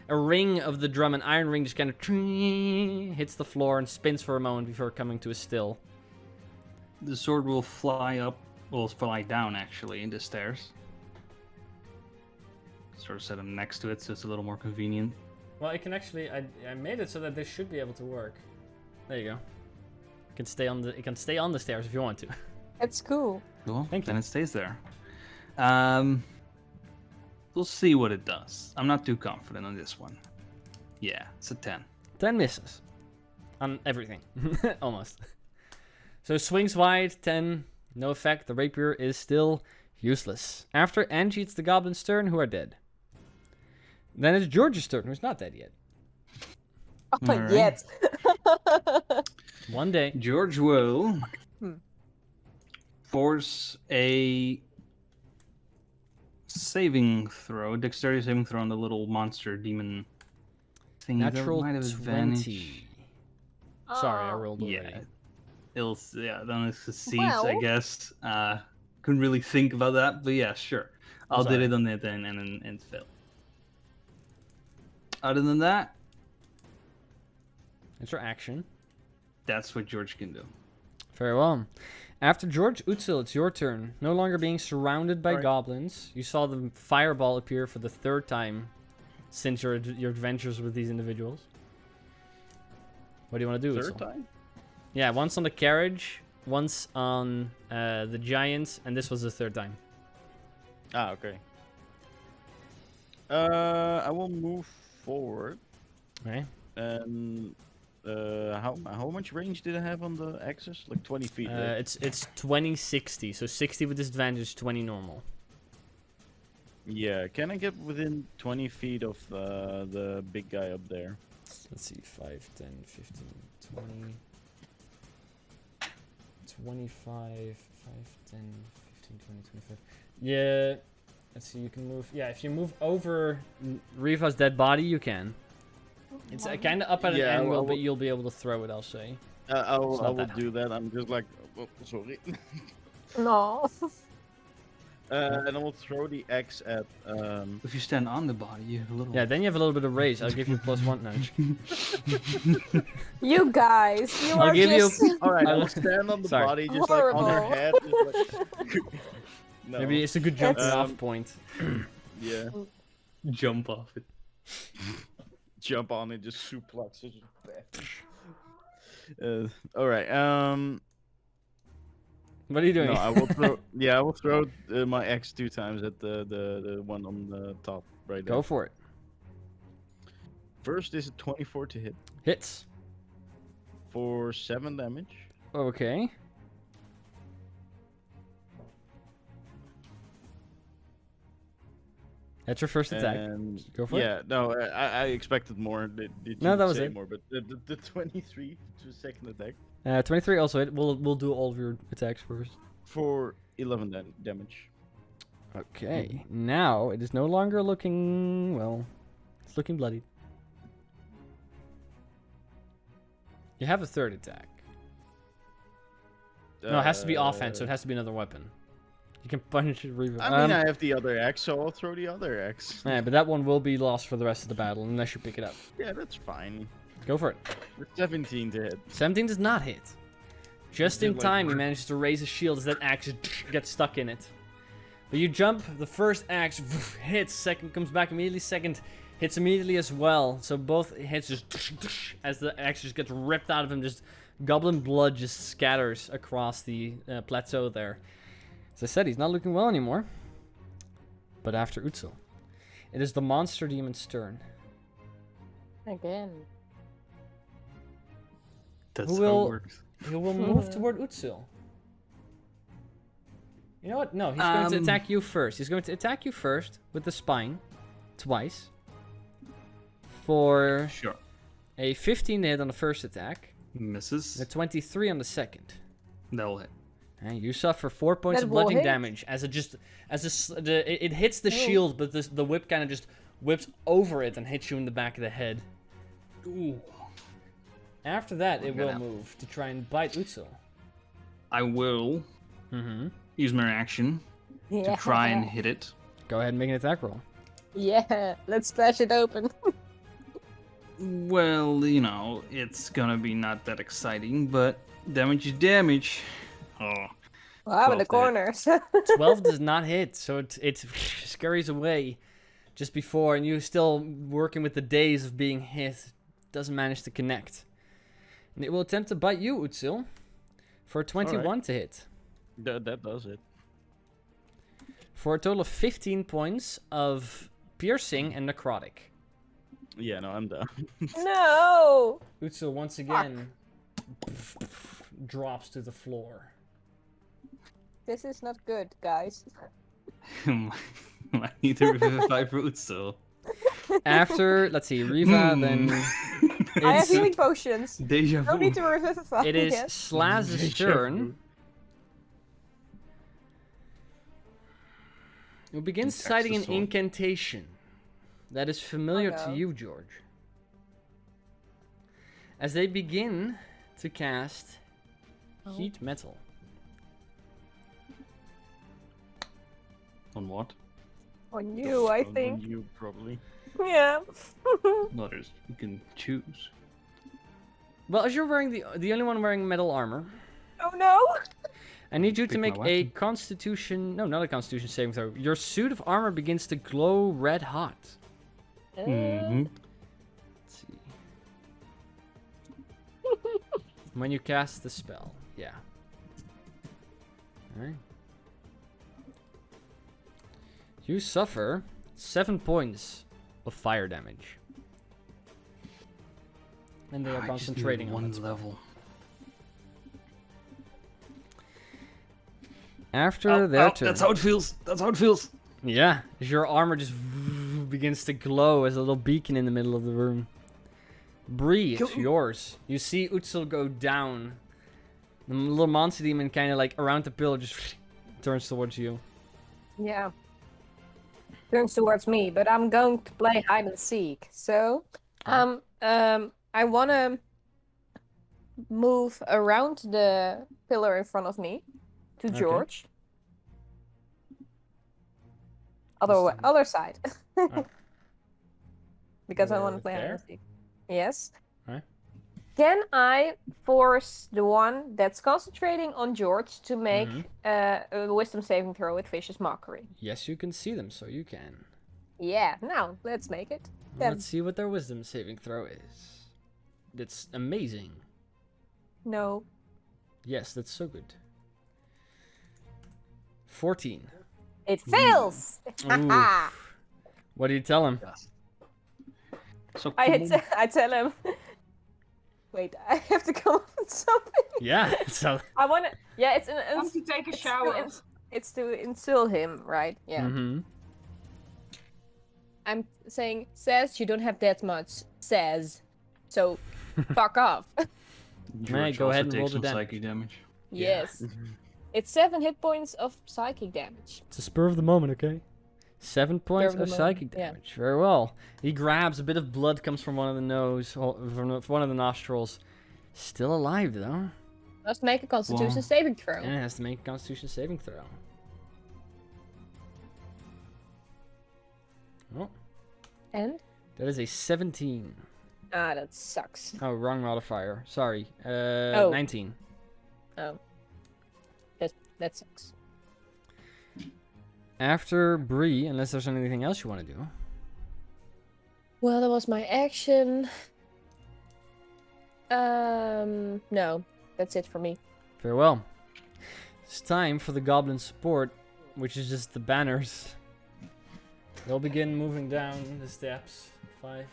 A ring of the drum, an iron ring, just kind of hits the floor and spins for a moment before coming to a still.
The sword will fly down actually into stairs. Sort of set them next to it, so it's a little more convenient.
Well, it can actually. I made it so that this should be able to work. There you go. It can stay on the stairs if you want to.
That's cool.
Cool.
Thank
Then
you.
it stays there. We'll see what it does. I'm not too confident on this one. Yeah, it's a 10.
10 misses. On everything. Almost. So swings wide, 10, no effect. The rapier is still useless. After Angie, it's the goblin's turn, who are dead. Then it's George's turn, who's not dead yet.
Oh,
Alright.
yet.
One day.
George will
Hmm.
force a dexterity saving throw on the little monster demon thing.
Natural
might have
20.
advantage.
Sorry, I
Oh.
rolled already.
Yeah, then it succeeds, I
Well.
guess. Couldn't really think about that, but yeah, sure. I'll
Sorry.
do it on it and fail. Other than that,
It's your action.
that's what George can do.
Very well. After George Utsil, it's your turn. No longer being surrounded by
Alright.
goblins. You saw the fireball appear for the 3rd time since your adventures with these individuals. What do you want to do,
Third
Utsil?
time?
Yeah, once on the carriage, once on the giants, and this was the 3rd time.
Ah, okay. I will move forward.
Okay.
And how much range did I have on the axis? Like 20 feet. right?
It's 20, 60. So 60 with disadvantage, 20 normal.
Yeah, can I get within 20 feet of the big guy up there?
Let's see, 5, 10, 15, 20, 25, 5, 10, 15, 20, 25. Yeah, let's see, you can move. Yeah, if you move over Riva's dead body, you can. It's kind of up at an angle, but you'll be able to throw it, I'll say.
I will do that. I'm just like, oh, sorry.
No.
And I will throw the axe at.
If you stand on the body, you have a little.
Yeah, then you have a little bit of raise. I'll give you +1 nudge.
You guys,
I'll
are
give
just...
you.
Alright, I will stand on the
Sorry.
body, just like on her
Horrible.
head. Just like... No.
Maybe it's a good jumping
It's-
off point.
Yeah.
Jump off it.
Jump on it, just suplex it. Alright,
What are you doing?
no, I will throw. Yeah, I will throw my axe 2 times at the one on the top right there.
Go for it.
First is a 24 to hit
Hits.
for 7 damage.
Okay. That's your first attack.
And
Go for it.
yeah, no, I expected more.
No, that was
say
it.
more, but the 23 to second attack
23 also hit. We'll do all of your attacks first.
for 11 damage.
Okay. Now it is no longer looking well. It's looking bloody. You have a third attack. No, it has to be offhand, so it has to be another weapon. You can punch it.
I mean, I have the other axe, so I'll throw the other axe.
Yeah, but that one will be lost for the rest of the battle unless you pick it up.
Yeah, that's fine.
Go for it.
With 17 to hit.
17 does not hit. Just in
Like-
time, you manage to raise a shield as that axe gets stuck in it. But you jump, the first axe hits, second comes back immediately, second hits immediately as well. So both hits just as the axe just gets ripped out of him, just goblin blood just scatters across the plateau there. As I said, he's not looking well anymore. But after Utsil, it is the monster demon's turn.
Again.
That's
Who
how
will-
it works.
He will move toward Utsil. You know what? No, he's going to attack you first. He's going to attack you first with the spine, twice, for
Sure.
a 15 hit on the first attack,
Misses.
and a 23 on the second.
That'll hit.
And you suffer 4 points
That
of
will
bludgeoning
hit?
damage as it hits the shield, but the whip kind of just whips over it and hits you in the back of the head.
Ooh.
After that, it will
gonna-
move to try and bite Utsil.
I will
Mm-hmm.
use my action
Yeah.
to try and hit it.
Go ahead and make an attack roll.
Yeah, let's splash it open.
Well, you know, it's gonna be not that exciting, but damage is damage. Oh.
Well, I'm in the
12 to hit.
corner.
12 does not hit, so it scurries away just before, and you're still working with the days of being hit. Doesn't manage to connect. And it will attempt to bite you, Utsil, for a 21 to hit.
That does it.
For a total of 15 points of piercing and necrotic.
Yeah, no, I'm done.
No!
Utsil once again drops to the floor.
This is not good, guys.
I need to revivify fruit still.
After, let's see, Riva, then
I have
it's,
healing potions.
Deja
No
vu.
need to revivify.
it is
Yes.
Slaz's
Deja
turn.
vu.
Who begins
Attacks
citing
the
an
sword.
incantation that is familiar to
no.
you, George. As they begin to cast heat metal.
On what?
On you, I
On
think.
You probably.
Yeah.
No, there's, you can choose.
Well, as you're wearing the only one wearing metal armor,
Oh no!
I need you to
Pick my
make a
weapon.
Constitution. No, not a Constitution saving throw. Your suit of armor begins to glow red hot.
Mm-hmm.
Let's see. When you cast the spell, yeah. All right. You suffer 7 points of fire damage, and they are concentrating on
one
it.
level.
After their turn,
That's how it feels. That's how it feels.
yeah, as your armor just begins to glow as a little beacon in the middle of the room. Bree, it's yours. You see Utsul go down. The little monster demon kind of like around the pillar just turns towards you.
Yeah. Turns towards me, but I'm going to play hide and seek. So, I want to move around the pillar in front of me to
Okay.
George. Other side.
Oh.
Because I
You're
want to play hide
there?
and seek. Yes.
Right.
Can I force the one that's concentrating on George to make
Mm-hmm.
a wisdom saving throw with vicious mockery?
Yes, you can see them, so you can.
Yeah, now let's make it. Then.
Let's see what their wisdom saving throw is. It's amazing.
No.
Yes, that's so good. 14.
It fails!
Oof. What do you tell him?
So
I tell him. Wait, I have to come up with something.
Yeah, so.
I want to. Yeah, it's an.
Time to take a
it's
shower.
It's to insult him, right? Yeah.
Mm-hmm.
I'm saying, says you don't have that much. Says. So, fuck off.
George
go
also
ahead and
takes
roll the
some
damage.
psychic damage.
Yes. It's 7 hit points of psychic damage.
It's a spur of the moment, okay? 7 points
Spur
of
of the
psychic
moment, yeah.
damage. Very well. He grabs, a bit of blood comes from one of the from one of the nostrils. Still alive, though.
Must make a Constitution
Wow.
saving throw.
And it has to make a Constitution saving throw. Oh,
And?
that is a 17.
Ah, that sucks.
Oh, wrong modifier. Sorry. 19.
Oh. That sucks.
After Bree, unless there's anything else you want to do.
Well, that was my action. No. That's it for me.
Very well. It's time for the goblin support, which is just the banners. They'll begin moving down the steps. 5,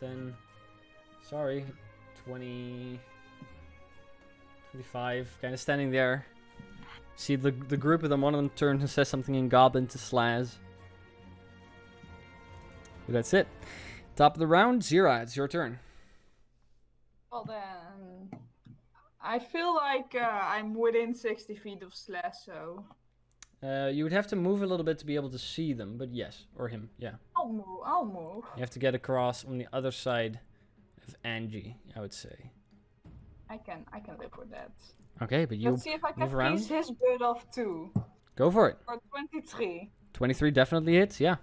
10, sorry, 20, 25, kind of standing there. See the group of them, one of them turns and says something in goblin to Slaz. But that's it. Top of the round, Zira, it's your turn.
Well then, I feel like I'm within 60 feet of Slash, so
You would have to move a little bit to be able to see them, but yes, or him, yeah.
I'll move.
You have to get across on the other side of Angie, I would say.
I can live with that.
Okay, but you
Let's see if I can
move around.
freeze his bird off too.
Go for it.
Or 23.
23 definitely hits, yeah.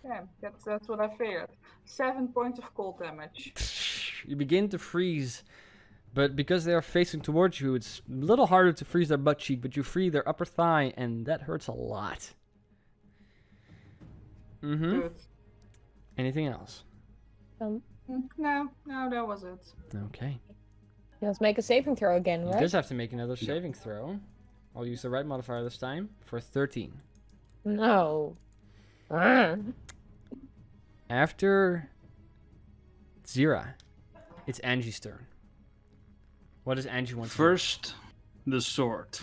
Yeah, that's what I figured. 7 points of cold damage.
You begin to freeze, but because they are facing towards you, it's a little harder to freeze their butt cheek, but you free their upper thigh, and that hurts a lot. Mm-hmm.
Good.
Anything else?
No, that was it.
Okay.
Let's make a saving throw again,
You
right?
just have to make another saving throw. I'll use the right modifier this time for 13.
No.
After Zira, it's Angie's turn. What does Angie want to do?
First, the sword.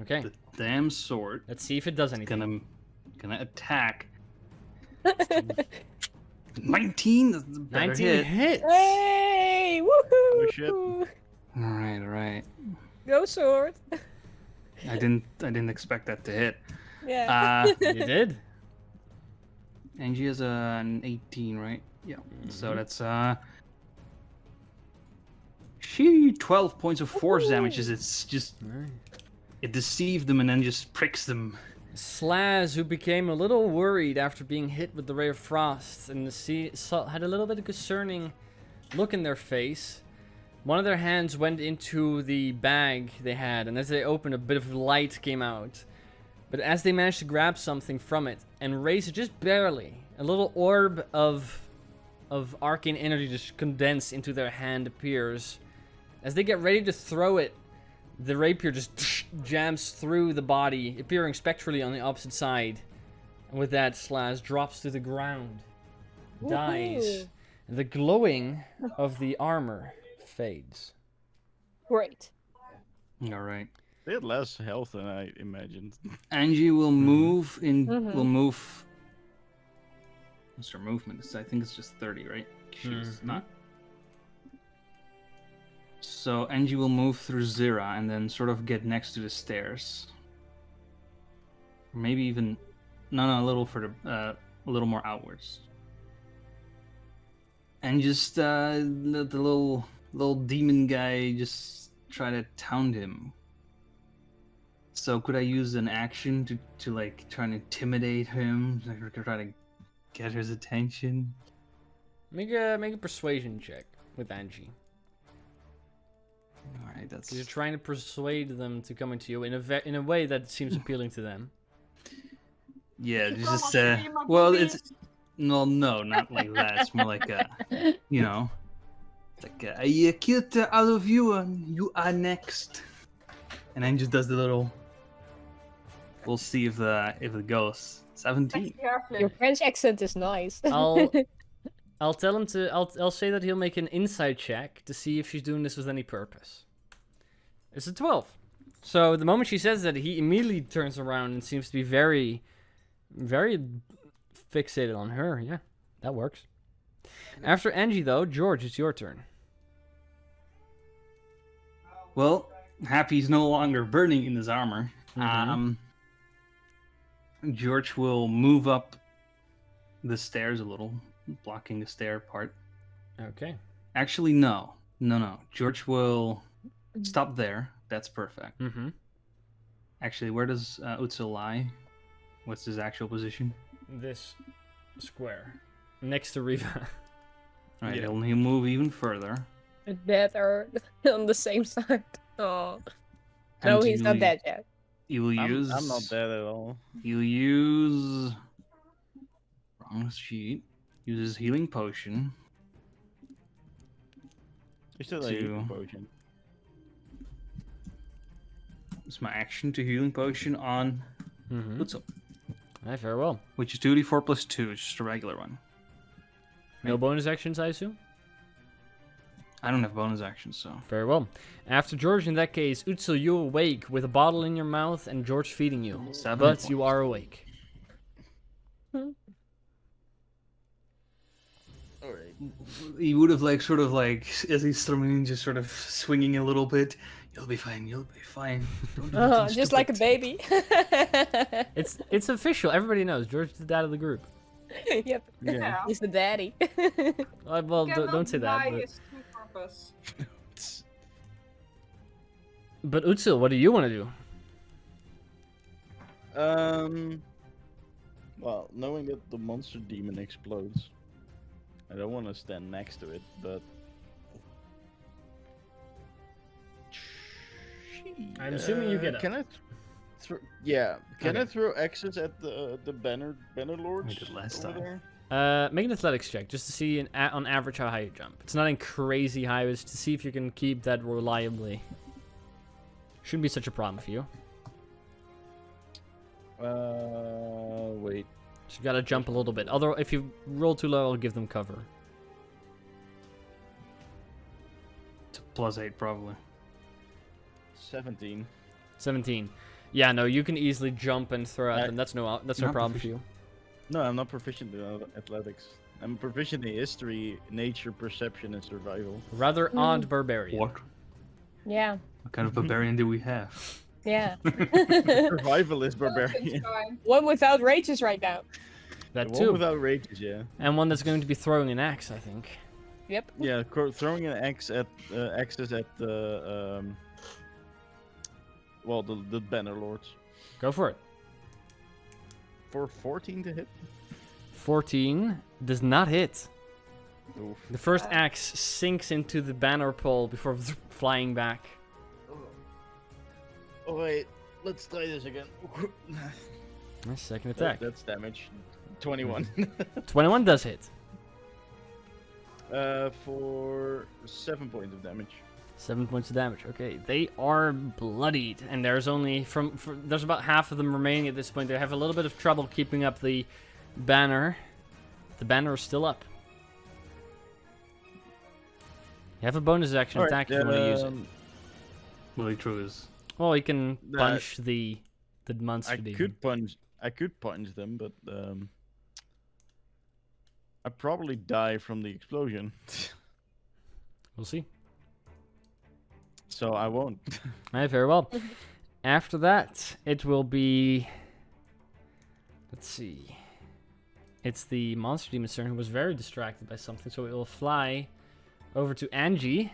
Okay,
The damn sword.
let's see if it does anything.
Gonna attack. 19. That's a better
19
hit.
hits.
Hey! Woohoo!
Oh, shit.
All right.
Go sword.
I didn't expect that to hit.
Yeah.
You did.
Angie has an 18, right? Yeah. So that's 12 points of force damage. It's just
Alright.
it deceived them and then just pricks them.
Slaz, who became a little worried after being hit with the Ray of Frost, and had a little bit of concerning look in their face. One of their hands went into the bag they had, and as they opened, a bit of light came out. But as they managed to grab something from it and raise it just barely, a little orb of arcane energy just condensed into their hand appears. As they get ready to throw it, the rapier just jams through the body, appearing spectrally on the opposite side. And with that, Slaz drops to the ground, dies,
Woohoo.
and the glowing of the armor fades.
Great.
All right.
They had less health than I imagined.
Angie will move in.
Mhm.
Will move. What's her movement? I think it's just 30, right? She's not. So Angie will move through Zira and then sort of get next to the stairs. Or maybe even a little further, a little more outwards. And just the little demon guy just try to taunt him. So could I use an action to like try and intimidate him, like try to get his attention?
Make a persuasion check with Angie.
All right, that's.
You're trying to persuade them to come into you in a way that seems appealing to them.
Yeah,
Come
just
on, be my
well,
baby.
it's no, not like that. It's more like you know, like I killed all of you, and you are next. And then just does the little. We'll see if it goes. 17.
Your French accent is nice.
I'll tell him to. I'll say that he'll make an insight check to see if she's doing this with any purpose. It's a 12. So the moment she says that, he immediately turns around and seems to be very, very fixated on her. Yeah, that works. After Angie, though, George, it's your turn.
Well, Happy's no longer burning in his armor. George will move up the stairs a little, blocking the stair part.
Okay.
Actually, no. George will stop there. That's perfect.
Mm-hmm.
Actually, where does Utsil lie? What's his actual position?
This square. Next to Riva.
All right,
Yeah.
he'll move even further.
Dead are on the same side. Oh. No,
And
he's not
you-
dead yet.
You will use.
I'm not dead at all.
You'll use. Wrong sheet. Uses healing potion.
You still a
To-
healing potion.
It's my action to healing potion on
Mm-hmm.
Utsil,
Alright, very well.
which is 2d4 plus 2. It's just a regular one.
No bonus actions, I assume?
I don't have bonus actions, so.
Very well. After George, in that case, Utsil, you awake with a bottle in your mouth and George feeding you.
7
But
points.
you are awake.
Alright.
He would have like sort of like as he's swimming, just sort of swinging a little bit. You'll be fine. You'll be fine. Don't do anything
Just like a
stupid."
baby.
It's official. Everybody knows. George is the dad of the group.
Yep.
Yeah.
He's the daddy.
Well, don't say that.
Deny
But,
his true purpose.
but Utsil, what do you want to do?
Well, knowing that the monster demon explodes, I don't want to stand next to it, but.
I'm assuming you get up.
Can I? Yeah. Can I
Okay.
throw axes at the banner lords?
We did last
over
time.
there?
Make an athletics check just to see on average how high you jump. It's not in crazy high, but it's to see if you can keep that reliably. Shouldn't be such a problem for you.
Wait.
Just gotta jump a little bit. Although if you roll too low, I'll give them cover.
It's a +8 probably.
17.
17. Yeah, no, you can easily jump and throw at them. That's no
Not
problem for you.
No, I'm not proficient in athletics. I'm proficient in history, nature, perception, and survival.
Rather odd barbarian.
What?
Yeah.
What kind of barbarian do we have?
Yeah.
Survival is
It's
barbarian.
fine.
One without rages right now.
That
The one
too.
without rages, yeah.
And one that's going to be throwing an axe, I think.
Yep.
Yeah, throwing an axe at axes at the well, the banner lords.
Go for it.
For 14 to hit.
14 does not hit.
Oof.
The first axe sinks into the banner pole before flying back.
Oh wait, let's try this again.
Nice, second attack.
That's damage. 21.
21 does hit.
For 7 points of damage.
7 points of damage. Okay, they are bloodied, and there's only there's about half of them remaining at this point. They have a little bit of trouble keeping up the banner. The banner is still up. You have a bonus action
Alright,
attack if you want to use it.
Well, he threw his.
Well, you can
Nah,
punch the monster
I
demon.
could punch them, but I probably die from the explosion.
We'll see.
So I won't.
Alright, very well. After that, it will be... Let's see. It's the monster demon's turn, who was very distracted by something, so it will fly over to Angie.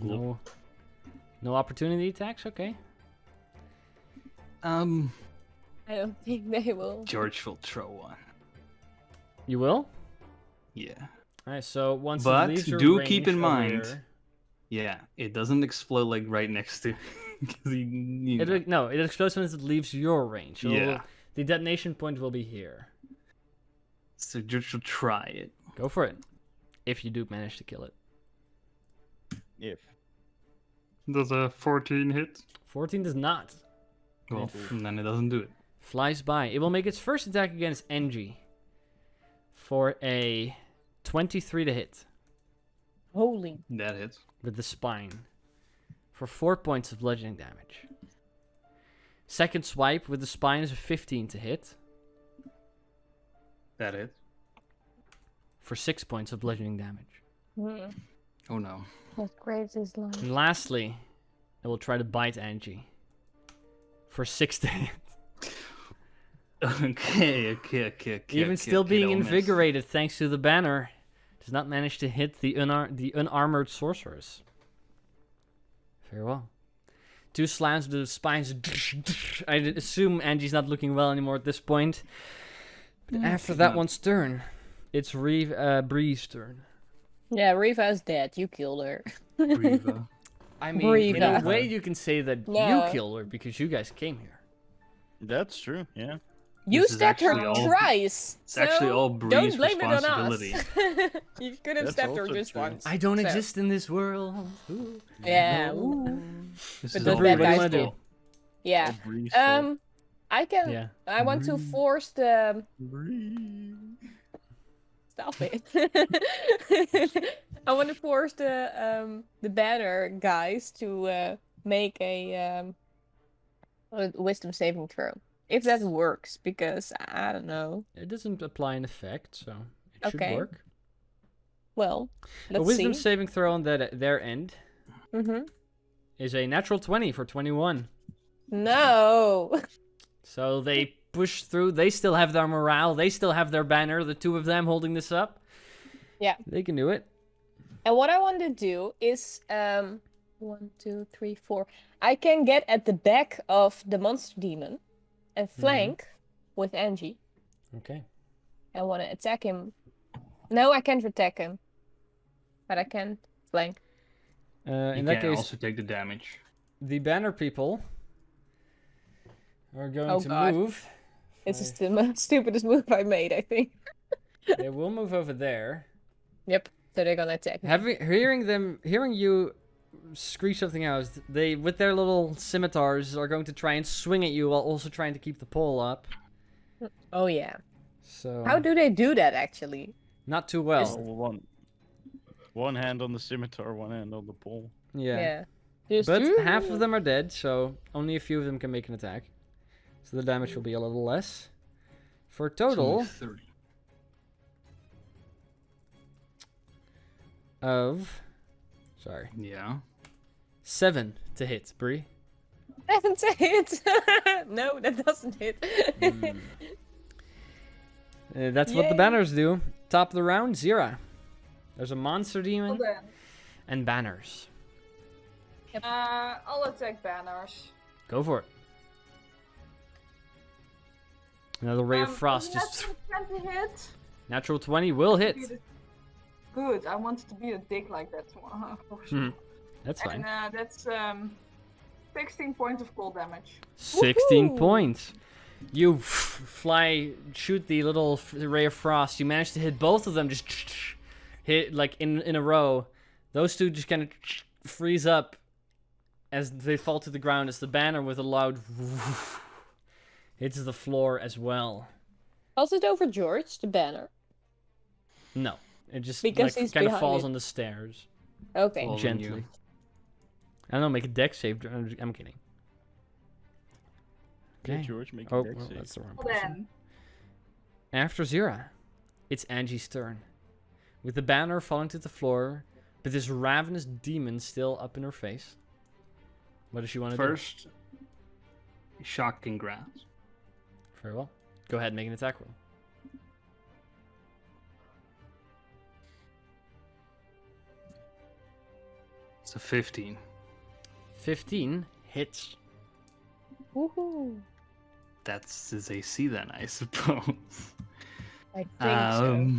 Cool.
No opportunity attacks? Okay.
I don't think they will.
George will throw one.
You will?
Yeah.
Alright, so once
But
it leaves your
do
range
keep in
over
mind-
here-
Yeah, it doesn't explode like right next to. 'Cause you know.
No, it explodes when it leaves your range. So
Yeah.
the detonation point will be here.
So George will try it.
Go for it. If you do manage to kill it.
If.
Does a 14 hit?
14 does not.
Well, then it doesn't do it.
Flies by. It will make its first attack against Angie. For a 23 to hit.
Holy.
That hits.
With the spine. For 4 points of bludgeoning damage. Second swipe with the spine is a 15 to hit.
That hits.
For 6 points of bludgeoning damage.
Oh no.
What grades is life?
And lastly, it will try to bite Angie. For 6 to hit.
Okay.
Even still being invigorated thanks to the banner, does not manage to hit the unarmored sorceress. Very well. 2 slams to the spines. I assume Angie's not looking well anymore at this point. But after that one's turn, it's Bree's turn.
Yeah, Riva's dead. You killed her.
Riva.
I mean, in a
Riva.
way you can say that
No.
you killed her because you guys came here.
That's true, yeah.
You
This is
stabbed her
actually all-
twice.
It's actually
so
all
don't
Bree's
blame it on us.
responsibility.
You could have
That's
stabbed her
also
just
true.
once.
I don't
So-
exist in this world. Ooh.
Yeah.
Ooh.
This
But
is
those
all
Bree,
bad
what do you
guys
want to do?
do. Yeah.
Oh, Bree's fault.
I can.
Yeah.
I want to force the.
Bree.
Stop it. I want to force the banner guys to make a wisdom saving throw. If that works, because I don't know.
It doesn't apply an effect, so it should
Okay.
work.
Well,
A
let's
wisdom
see.
saving throw on their end
Mm-hmm.
is a natural 20 for 21.
No.
So they push through. They still have their morale. They still have their banner. The two of them holding this up.
Yeah.
They can do it.
And what I want to do is 1, 2, 3, 4. I can get at the back of the monster demon and flank with Angie.
Okay.
I want to attack him. No, I can't attack him, but I can flank.
You
In that
can
case,
also take the damage.
the banner people are going
Oh,
to
God.
move.
This is the most stupidest move I made, I think.
They will move over there.
Yep. So they're gonna attack me.
Hearing you screech something out, they with their little scimitars are going to try and swing at you while also trying to keep the pole up.
Oh yeah.
So
How do they do that actually?
not too well.
Oh, one hand on the scimitar, one hand on the pole.
Yeah.
Just
But half of them are dead, so only a few of them can make an attack. So the damage will be a little less. For a
It's only
total
30.
of... Sorry.
Yeah.
7 to hit, Bree.
Doesn't hit. No, that doesn't hit.
That's what the
Yay.
banners do. Top of the round, Zira. There's a monster demon
Well then,
and banners.
I'll attack banners.
Go for it. Another ray of frost.
Is
Just
that 20 hit?
natural 20 will hit.
Good. I wanted to be a dick like that.
That's fine.
And that's 16 points of cold damage.
16
Woohoo!
points. You fly, shoot the little ray of frost. You manage to hit both of them. Just hit like in a row. Those two just kind of freeze up as they fall to the ground. As the banner with a loud hits the floor as well.
Was it over George, the banner?
No, it just
Because
like,
he's
kind of
behind
falls
it.
on the stairs
Okay.
Falls on
gently.
you.
I don't know. Make a deck save. I'm kidding.
Okay,
Okay.
George, make a
Oh,
dex
well,
save.
that's the wrong
Well
person.
then,
After Zira, it's Angie's turn. With the banner falling to the floor, but this ravenous demon still up in her face. What does she want to do?
First, shocking grasp.
Very well. Go ahead and make an attack roll.
It's a 15.
15 hits.
Woohoo!
That's his AC then, I suppose.
I think so.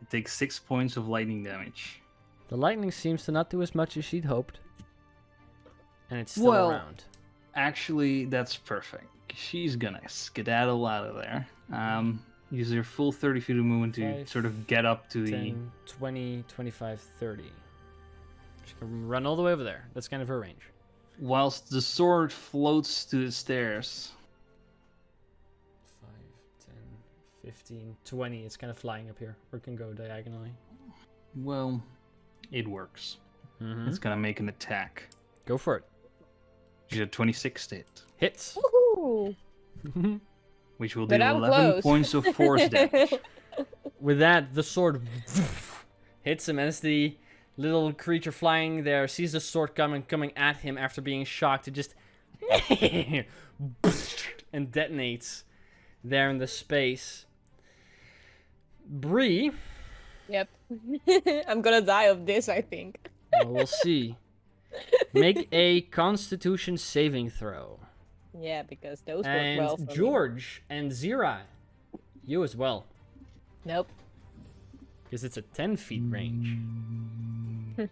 It takes 6 points of lightning damage.
The lightning seems to not do as much as she'd hoped. And it's still around.
Actually, that's perfect. She's gonna skedaddle out of there. Use your full 30 feet of movement to
5,
sort of get up to
10, 20, 25, 30. She can run all the way over there. That's kind of her range.
whilst the sword floats to the stairs.
5, 10, 15, 20. It's kind of flying up here. Or it can go diagonally.
Well, it works.
Mm-hmm.
It's gonna make an attack.
Go for it.
She's a 26 to hit,
Hits.
Woohoo!
which will do
But I'm
11
close.
points of force damage.
With that, the sword hits him as the little creature flying there sees the sword coming at him after being shocked. It just and detonates there in the space. Bree,
Yep. I'm gonna die of this, I think.
we'll see. Make a Constitution saving throw.
Yeah, because those work
And
well for me.
George and Zira, you as well,
Nope.
because it's a 10 feet range.
Okay.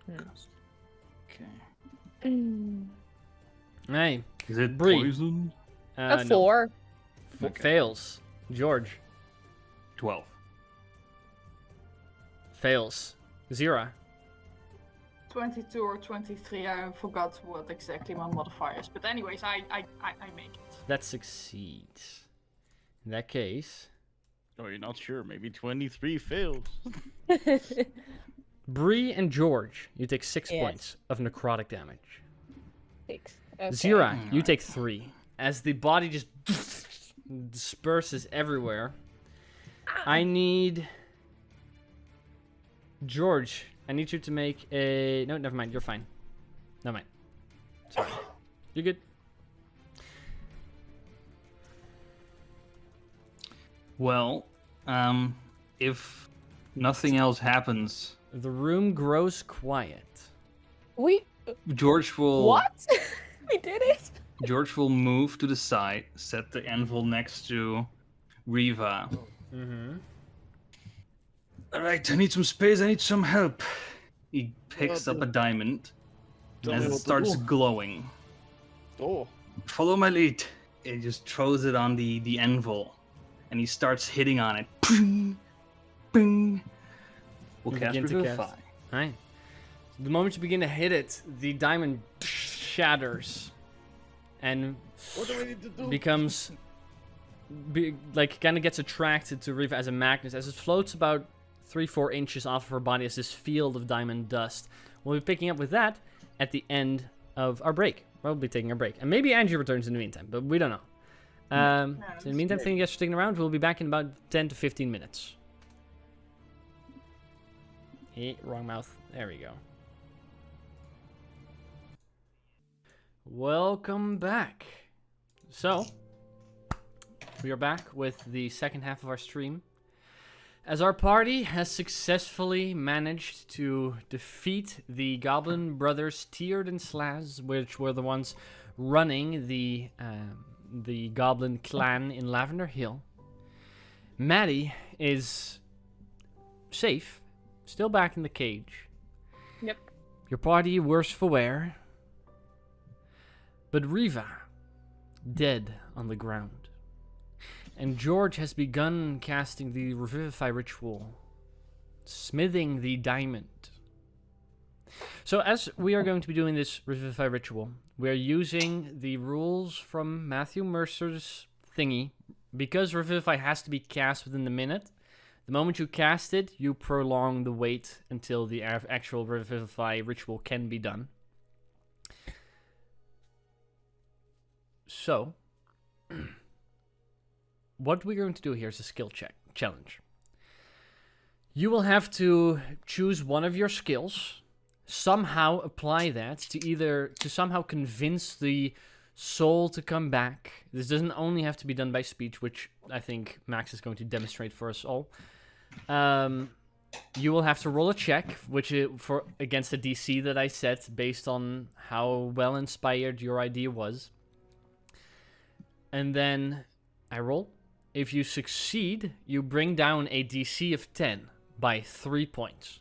Hey,
Is it
Bree.
poison?
A
no.
4.
Fails. George
Twelve.
fails. Zira
22 or 23, I forgot what exactly my modifier is. But anyways, I make it.
that succeeds. In that case,
Oh, you're not sure. Maybe 23 fails.
Bree and George, you take 6
Yes.
points of necrotic damage.
6. Okay.
Zira, you take 3. As the body just disperses everywhere. I need... George, I need you to make a... No, never mind, you're fine. Never mind. Sorry. You're good.
Well, if nothing else happens,
The room grows quiet.
We...
George will
What? We did it?
George will move to the side, set the anvil next to Riva.
Mm-hmm.
All right, I need some space. I need some help. He picks
Oh,
up a diamond
Tell
as
me
it
what to
starts
do.
glowing.
Oh,
Follow my lead. He just throws it on the anvil, and he starts hitting on it. Ping, ping. We'll
You
cast
begin to
Revivify.
cast. Right. The moment you begin to hit it, the diamond shatters and
what do I need to do?
becomes kind of gets attracted to Riva as a magnet as it floats about 3-4 inches off of her body as this field of diamond dust. We'll be picking up with that at the end of our break. We'll be taking a break, and maybe Angie returns in the meantime, but we don't know. So in the meantime, thank you guys for sticking around. We'll be back in about 10 to 15 minutes. Wrong mouth. There we go. Welcome back. So, we are back with the second half of our stream. As our party has successfully managed to defeat the Goblin Brothers Tiered and Slaz, which were the ones running the Goblin clan in Lavender Hill, Maddie is safe, still back in the cage.
Yep.
Your party worse for wear. But Riva, dead on the ground. And George has begun casting the Revivify ritual, smithing the diamond. So as we are going to be doing this Revivify ritual, we are using the rules from Matthew Mercer's thingy. Because Revivify has to be cast within the minute, the moment you cast it, you prolong the wait until the actual Revivify ritual can be done. So, what we're going to do here is a skill challenge. You will have to choose one of your skills, somehow apply that to somehow convince the soul to come back. This doesn't only have to be done by speech, which I think Max is going to demonstrate for us all. You will have to roll a check, against the DC that I set based on how well inspired your idea was. And then I roll. If you succeed, you bring down a DC of 10 by 3 points.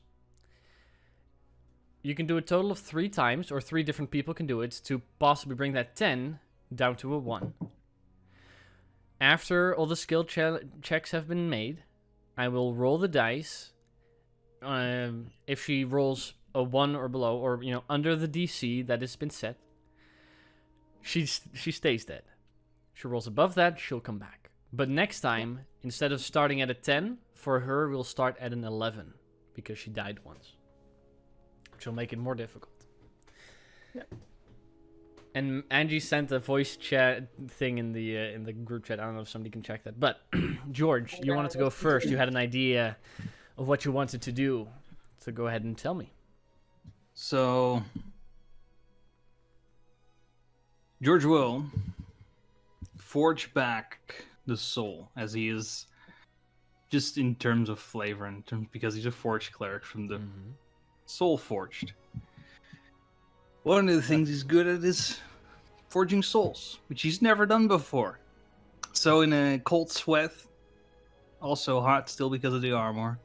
You can do a total of 3 times, or 3 different people can do it, to possibly bring that 10 down to a 1. After all the skill checks have been made, I will roll the dice. If she rolls a 1 or below, or under the DC that has been set, she stays dead. She rolls above that, she'll come back. But next time, instead of starting at a 10, for her we'll start at an 11, because she died once, which will make it more difficult.
Yep.
And Angie sent a voice chat thing in the group chat. I don't know if somebody can check that. But George, you wanted to go first. You had an idea of what you wanted to do, so go ahead and tell me.
So, George will forge back the soul as he is, just in terms of flavor, because he's a forged cleric from the soul forged. One of the things he's good at is forging souls, which he's never done before. So in a cold sweat, also hot still because of the armor,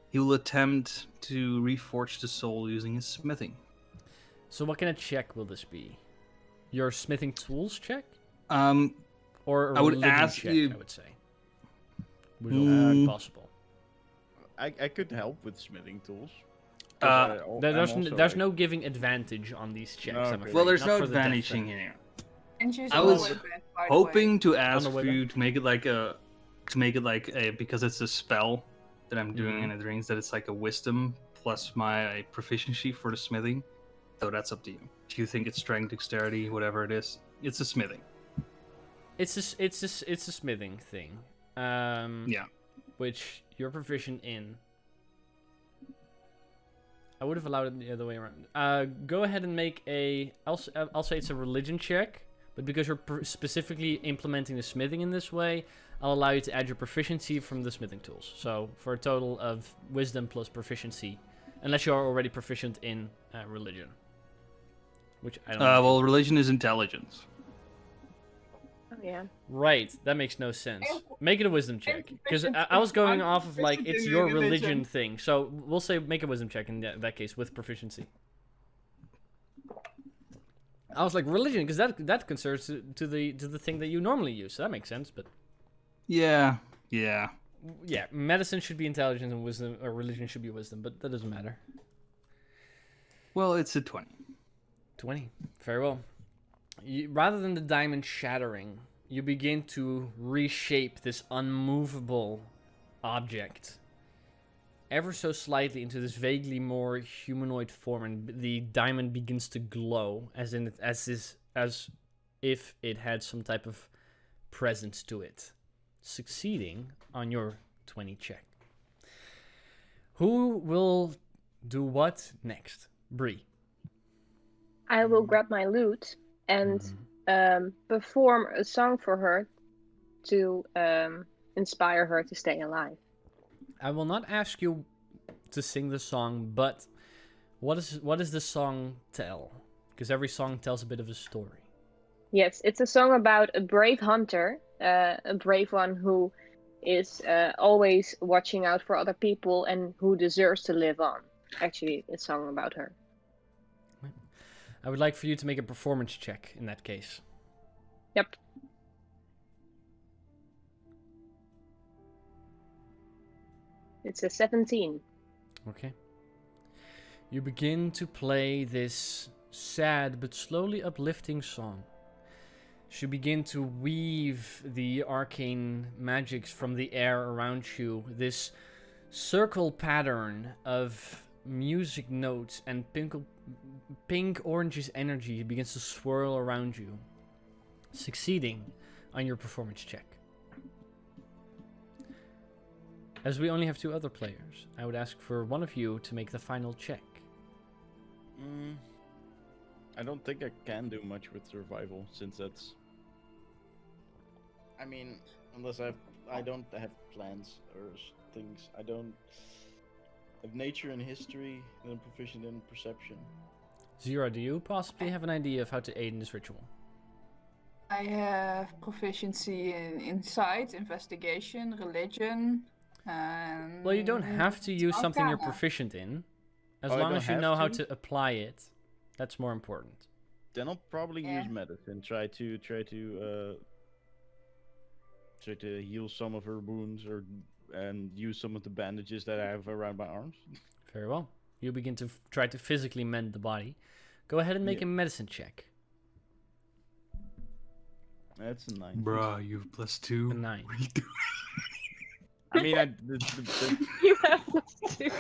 he will attempt to reforge the soul using his smithing.
So what kind of check will this be? Your smithing tools check? Or a
I would
religion
ask
check,
you.
I would say. Would be possible.
I could help with smithing tools.
There's no giving advantage on these checks.
No,
I'm
okay.
afraid.
Well, there's
Not
no
for the death
advantaging
check.
here.
And she's
I
a
was
lower bit, by the way.
Hoping to ask
On the
for you to make it like a, because it's a spell that I'm doing and it rings that it's like a wisdom plus my proficiency for the smithing. So that's up to you. If you think it's strength, dexterity, whatever it is, it's a smithing.
It's a smithing thing.
Yeah.
Which you're proficient in. I would have allowed it the other way around. Go ahead and make I'll say it's a religion check, but because you're specifically implementing the smithing in this way, I'll allow you to add your proficiency from the smithing tools. So for a total of wisdom plus proficiency, unless you're already proficient in religion. Which I don't know.
Well, religion is intelligence.
Oh, yeah.
Right, that makes no sense. Make it a wisdom check, because I was going off of like it's your religion thing. So we'll say make a wisdom check in that case with proficiency. I was like religion, because that concerns to the thing that you normally use. So that makes sense, but
Yeah.
Medicine should be intelligence and wisdom, or religion should be wisdom, but that doesn't matter.
Well, it's a 20.
20, very well. Rather than the diamond shattering, you begin to reshape this unmovable object ever so slightly into this vaguely more humanoid form, and the diamond begins to glow as if it had some type of presence to it, succeeding on your 20 check. Who will do what next? Bree.
I will grab my lute and perform a song for her to inspire her to stay alive.
I will not ask you to sing the song, but what does the song tell? Because every song tells a bit of a story.
Yes, it's a song about a brave hunter, a brave one who is always watching out for other people and who deserves to live on. Actually, it's a song about her.
I would like for you to make a performance check in that case.
Yep. It's a 17.
Okay. You begin to play this sad but slowly uplifting song. You begin to weave the arcane magics from the air around you. This circle pattern of music notes and pink orange's energy begins to swirl around you, succeeding on your performance check. As we only have 2 other players, I would ask for one of you to make the final check.
I don't think I can do much with survival since that's. I mean, unless I don't have plans or things. I don't have nature and history, and I'm proficient in perception.
Zira, do you possibly have an idea of how to aid in this ritual?
I have proficiency in insight, investigation, religion, and...
Well, you don't have to use something you're
Arcana.
proficient in. As
Oh, I
long
don't
as you
have
know how
to?
to apply it. That's more important.
Then I'll probably
Yeah.
use medicine. Try to heal some of her wounds, and use some of the bandages that I have around my arms.
Very well. You begin to try to physically mend the body. Go ahead and make
Yeah.
a medicine check.
That's a 9.
Bruh, you have +2.
A 9.
What are you doing?
I mean,
You have +2.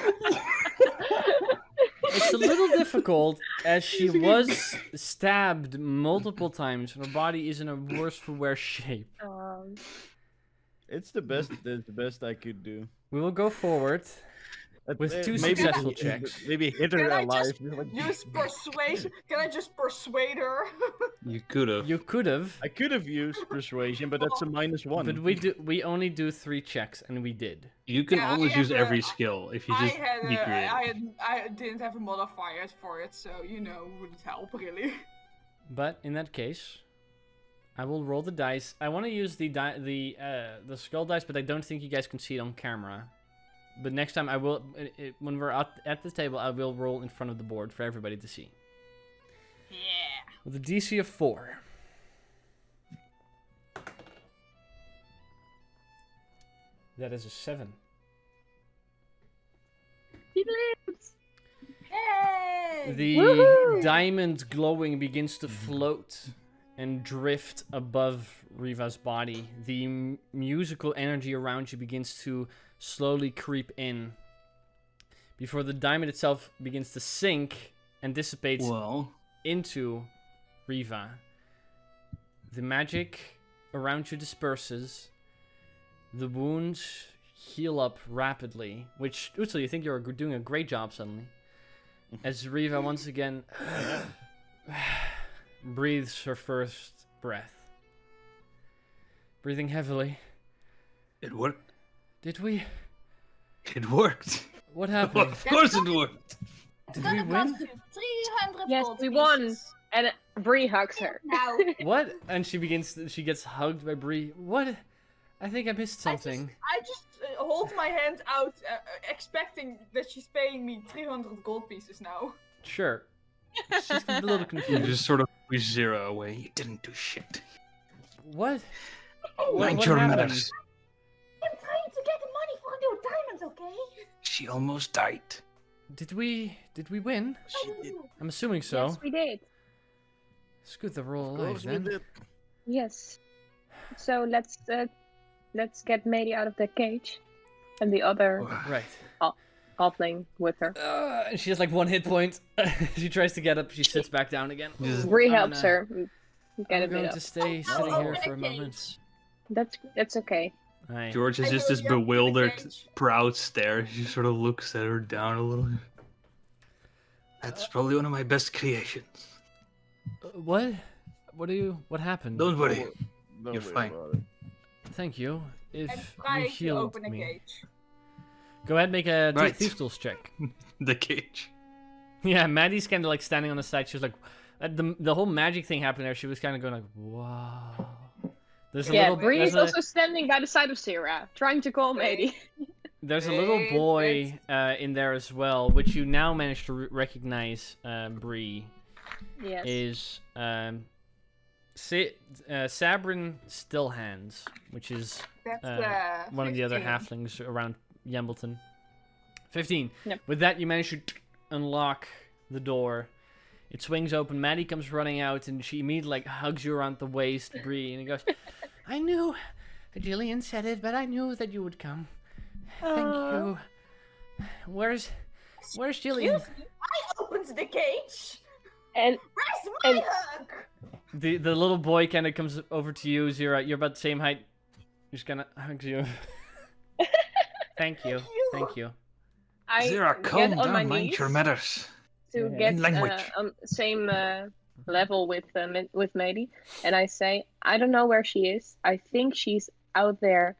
It's a little difficult as she was stabbed multiple times and her body is in a worse for wear shape.
it's the best. That's the best I could do.
We will go forward with 2
Maybe
successful checks.
Maybe hit her
Can I
alive.
just use persuasion? Can I just persuade her?
You could have.
You could have,
I could have used persuasion, but that's a -1.
but we only do 3 checks and we did.
You can
Yeah, I
always
have
use
a-
every skill if you just be creative.
I didn't have a modifier for it, so wouldn't help really.
But in that case, I will roll the dice. I want to use the skull dice, but I don't think you guys can see it on camera. But next time I will, when we're at the table, I will roll in front of the board for everybody to see.
Yeah.
With a DC of 4. That is a 7.
He lives.
Hey.
The
Woohoo!
diamond glowing begins to float and drift above Riva's body. The musical energy around you begins to slowly creep in before the diamond itself begins to sink and dissipates
Well,
into Riva. The magic around you disperses. The wounds heal up rapidly, which, Utsel, you think you're doing a great job suddenly. As Riva once again breathes her first breath. Breathing heavily.
it worked.
Did we?
It worked.
What happened?
Of course it worked.
Did we win?
300
Yes,
gold
we won.
pieces.
And Bree hugs her.
Now,
What? And she gets hugged by Bree. What? I think I missed something.
I just hold my hand out, expecting that she's paying me 300 gold pieces now.
Sure. She's a little
You
confused.
just sort of push Zero away. You didn't do shit.
What?
Mind
what
your
happened?
manners.
I'm trying to get the money for new diamonds, okay?
She almost died.
Did we win?
She did.
I'm assuming so.
Yes, we did.
It's good that we're all
Of
alive
course we
then.
did.
Yes. So let's get Mady out of the cage, and the other
Right.
halfling with her.
And she has like 1 hit point. She tries to get up. She sits back down again.
Just-
Bree
I'm
helps
gonna-
her get a
I'm
bit
going
up.
to stay sitting here for a moment.
That's okay.
Right.
George has
I
just
know
this
you're in the
bewildered,
cage.
proud stare. She sort of looks at her down a little. That's probably one of my best creations.
What? What happened?
Don't worry.
Don't
You're
worry
fine.
about it.
Thank you.
I'm
If you
trying to
healed
open a
me.
cage.
Go ahead and make a
Right.
thief tools check.
The cage.
Yeah, Maddie's kind of like standing on the side. She was like, the whole magic thing happened there. She was kind of going like, wow. There's a
Yeah,
little
Bree
there's
is
a,
also standing by the side of Sarah, trying to call Mady.
there's a little
Wait,
boy in there as well, which you now manage to recognize. Bree
Yes.
is Sabrin Stillhands, which is
That's
one of the other
15.
halflings around Yambleton. 15.
Yep.
With that, you manage to unlock the door. It swings open. Maddie comes running out, and she immediately like hugs you around the waist, Bree, and he goes, "I knew, Jillian said it, but I knew that you would come. Thank you. Where's Jillian?"
Excuse me, I opened the cage.
And
Where's my
And-
hug?
The little boy kind of comes over to you. You're about the same height. He's gonna hug you. Thank you. Thank you.
I
Zira,
get
calm
on my
down, mind
knees
your manners.
to
Yeah.
get
In language.
on same level with Mady, and I say, I don't know where she is. I think she's out there,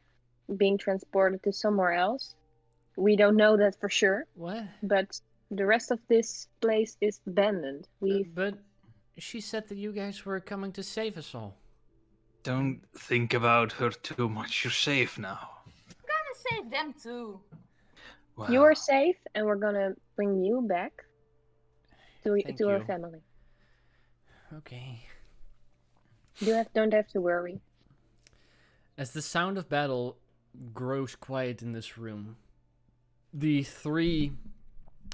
being transported to somewhere else. We don't know that for sure,
What?
but the rest of this place is abandoned.
But she said that you guys were coming to save us all.
Don't think about her too much. You're safe now.
Gonna save them too.
Wow.
You are safe, and we're gonna bring you back to
Thank
our
you.
family.
Okay.
You don't have to worry.
As the sound of battle grows quiet in this room, the 3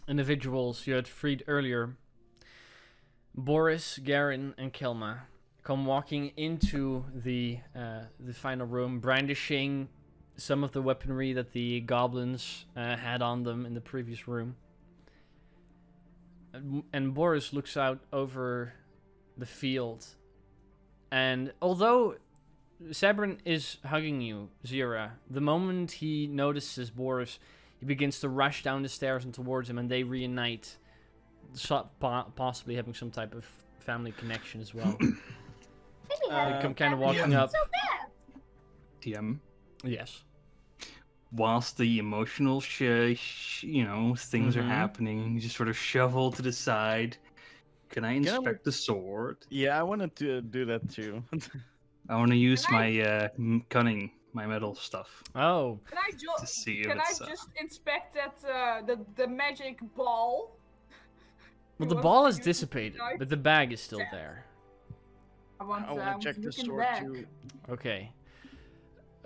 individuals you had freed earlier, Boris, Garen, and Kelma, come walking into the final room, brandishing some of the weaponry that the goblins had on them in the previous room. And Boris looks out over the field, and although Sabrin is hugging you, Zira, the moment he notices Boris, he begins to rush down the stairs and towards him, and they reunite, possibly having some type of family connection as well. They come kind of walking up.
TM.
Yes.
Whilst the emotional things are
Mhm.
happening, you just sort of shovel to the side. Can I
I
inspect the sword?
Yeah, I wanted to do that too.
I want to use my cunning, my metal stuff,
Oh,
Can I,
to see if
can I
it's.
just inspect that the magic ball?
well,
Who
the
wants
ball
to
is
use the
dissipated,
knife?
but the bag is still
Yeah.
there.
I want
I want to check
to
the
look in
sword
back.
too.
Okay.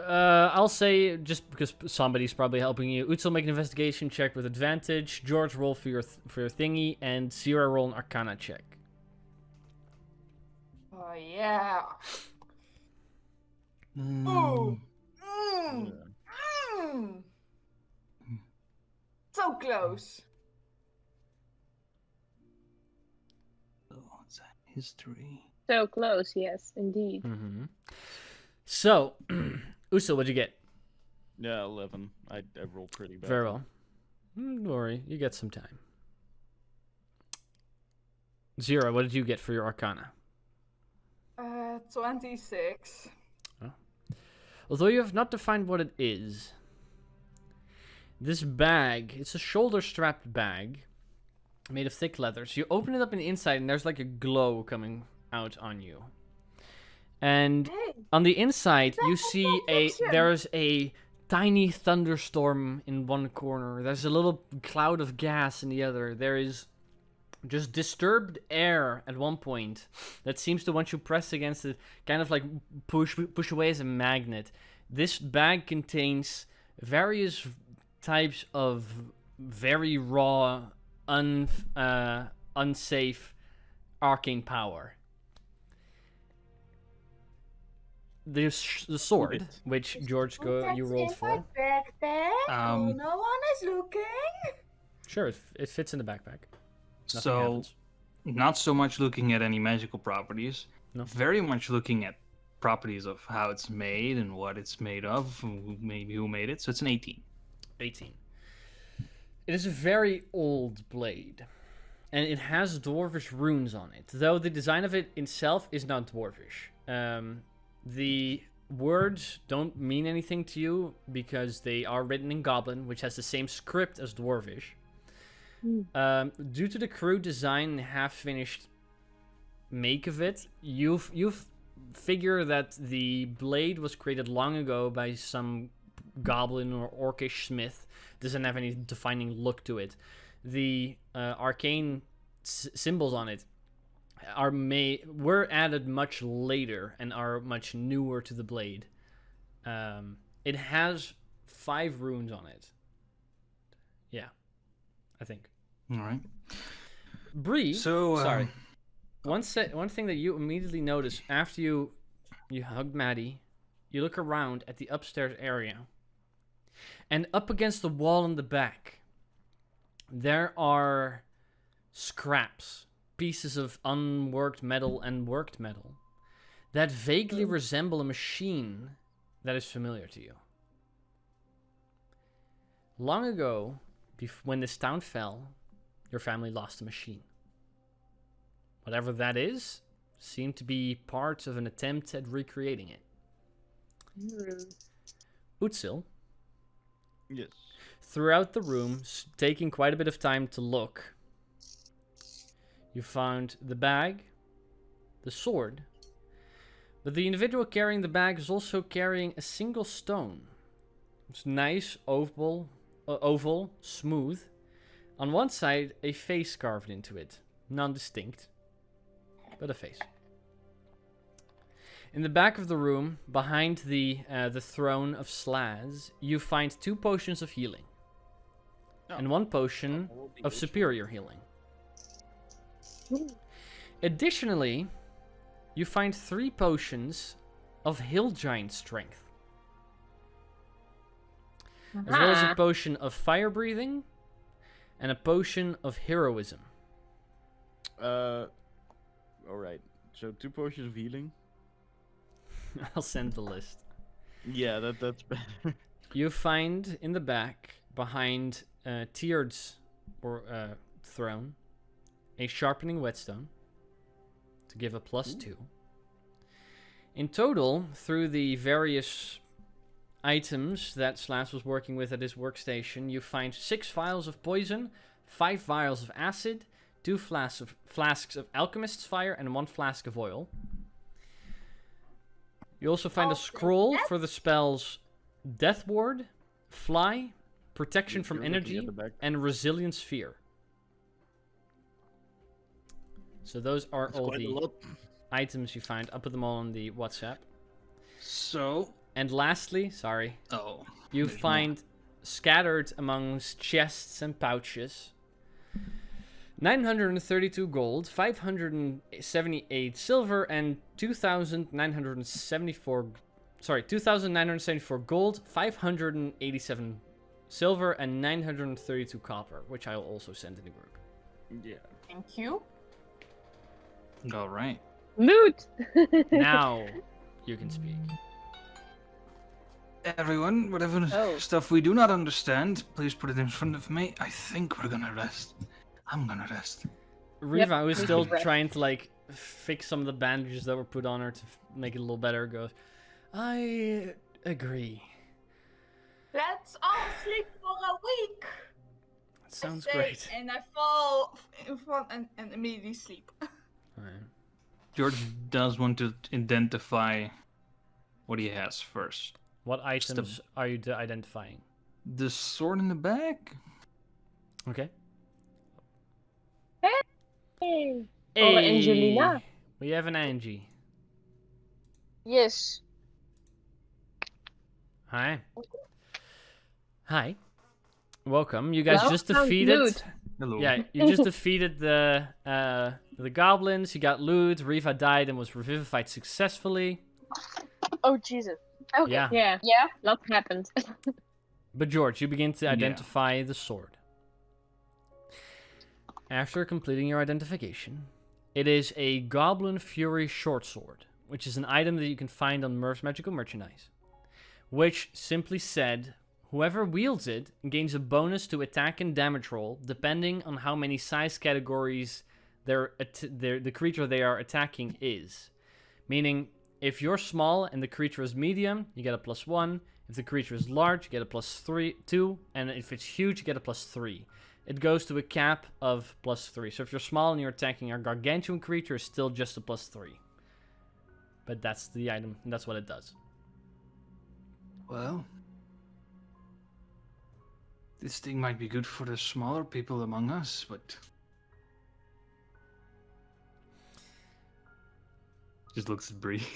I'll say, just because somebody's probably helping you, Utsil make an investigation check with advantage, George roll for your thingy, and Zira roll an arcana check.
Oh yeah.
Mm,
Ooh.
Yeah.
Mm. So close.
oh, what's that? History.
So close, yes, indeed.
Mm-hmm. So, Utsil, what'd you get?
Yeah, 11. I rolled pretty bad.
Very well. Don't worry, you get some time. Zira, what did you get for your arcana?
26.
Although you have not defined what it is, this bag, it's a shoulder-strapped bag made of thick leather. So you open it up on the inside, and there's like a glow coming out on you. And
Hey,
on the inside, you
That's
see
fiction.
there's a tiny thunderstorm in one corner. There's a little cloud of gas in the other. There is just disturbed air at one point that seems to, once you press against it, kind of like push away as a magnet. This bag contains various types of very raw, unsafe arcane power. The sword, which George you rolled for.
Backpack.
Um,
no one is looking.
Sure, it fits in the backpack. Nothing
So,
happens.
not so much looking at any magical properties,
No.
very much looking at properties of how it's made and what it's made of, maybe who made it. So it's an 18.
18. It is a very old blade, and it has dwarvish runes on it, though the design of it itself is not dwarvish. The words don't mean anything to you because they are written in Goblin, which has the same script as dwarvish. Due to the crude design and half-finished make of it, you've figure that the blade was created long ago by some goblin or orcish smith. Doesn't have any defining look to it. The arcane symbols on it were added much later and are much newer to the blade. It has 5 runes on it. Yeah, I think.
All right.
Bree,
So,
sorry. One thing that you immediately notice after you hug Maddie, you look around at the upstairs area, and up against the wall in the back, there are scraps, pieces of unworked metal and worked metal, that vaguely resemble a machine that is familiar to you. Long ago, when this town fell, your family lost a machine. Whatever that is, seemed to be part of an attempt at recreating it. Utsil,
Yes.
throughout the room, taking quite a bit of time to look, you found the bag, the sword, but the individual carrying the bag is also carrying a single stone. It's nice, oval, smooth. On one side, a face carved into it, non-distinct, but a face. In the back of the room, behind the throne of Slaz, you find 2 potions of healing. And 1 potion of superior healing. Additionally, you find 3 potions of hill giant strength. As well as a potion of fire breathing and a potion of heroism.
Alright. So 2 potions of healing.
I'll send the list.
Yeah, that's better.
You find in the back, behind Tyrd's throne, a sharpening whetstone to give a +2. In total, through the various items that Slaz was working with at his workstation, you find 6 vials of poison, 5 vials of acid, 2 flasks of alchemist's fire, and 1 flask of oil. You also find a scroll for the spells Death Ward, Fly, Protection from Energy, and Resilient Sphere. So those are all the items you find. I'll put them all on the WhatsApp.
So...
And lastly, you find scattered amongst chests and pouches 932 gold, 578 silver, and 2,974 gold, 587 silver, and 932 copper, which I will also send in the group.
Yeah.
Thank you.
All right.
Loot!
Now you can speak.
Everyone, whatever stuff we do not understand, please put it in front of me. I think we're gonna rest. I'm gonna rest.
Riva, who's still trying to like fix some of the bandages that were put on her to make it a little better, goes, I agree.
Let's all sleep for a week.
That sounds
I say,
great.
And I fall in front and immediately sleep.
Alright.
George does want to identify what he has first.
What items are you identifying?
The sword in the back?
Okay.
Hey.
Hey,
Angelina.
We have an Angie.
Yes.
Hi. Hi. Welcome. You guys
Well,
just defeated.
loot.
Hello.
Yeah, you just defeated the goblins. You got loot. Riva died and was revivified successfully.
Oh, Jesus. Okay.
Yeah.
Yeah. Lots happened.
But George, you begin to identify the sword. After completing your identification, it is a Goblin Fury short sword, which is an item that you can find on Murph's Magical Merchandise. Which, simply said, whoever wields it gains a bonus to attack and damage roll, depending on how many size categories the creature they are attacking is. Meaning, if you're small and the creature is medium, you get a +1. If the creature is large, you get a +2. And if it's huge, you get a +3. It goes to a cap of +3. So if you're small and you're attacking a gargantuan creature, it's still just a +3. But that's the item, and that's what it does.
Well, this thing might be good for the smaller people among us, but... Just looks at Bree.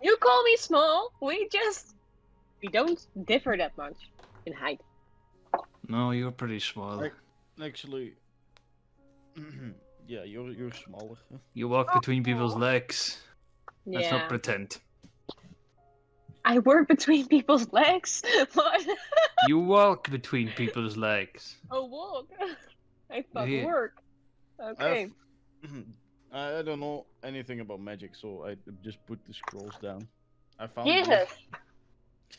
You call me small. We don't differ that much in height.
No, you're pretty small.
Actually, yeah, you're smaller.
You walk between people's legs. Let's not pretend.
I work between people's legs. What?
You walk between people's legs.
Oh, walk. I thought
Yeah.
work. Okay.
I don't know anything about magic, so I just put the scrolls down. I found
Jesus.
this.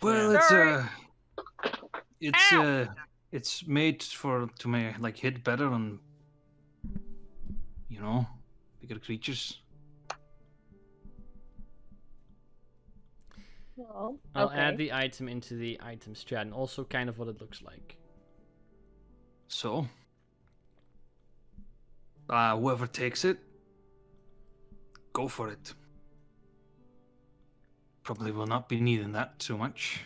Well,
Sorry.
It's made to like hit better on, bigger creatures.
Well,
I'll
okay.
add the item into the items chat and also kind of what it looks like.
So, whoever takes it, go for it. Probably will not be needing that too much.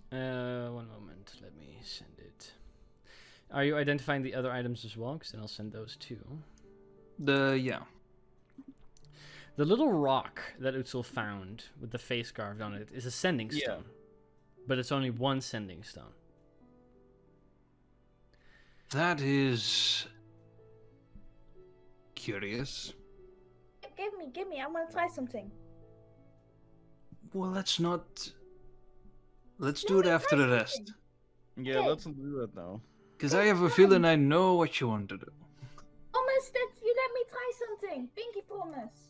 1 moment, let me send it. Are you identifying the other items as well? Because then I'll send those too.
Yeah.
The little rock that Utsul found with the face carved on it is a sending stone. But it's only one sending stone.
That is curious.
Give me. I want to try something.
Well, let's do it after the rest.
Yeah,
Okay.
let's not do that now.
Because I have a feeling I know what you want to do.
Promise that you let me try something. Pinky promise.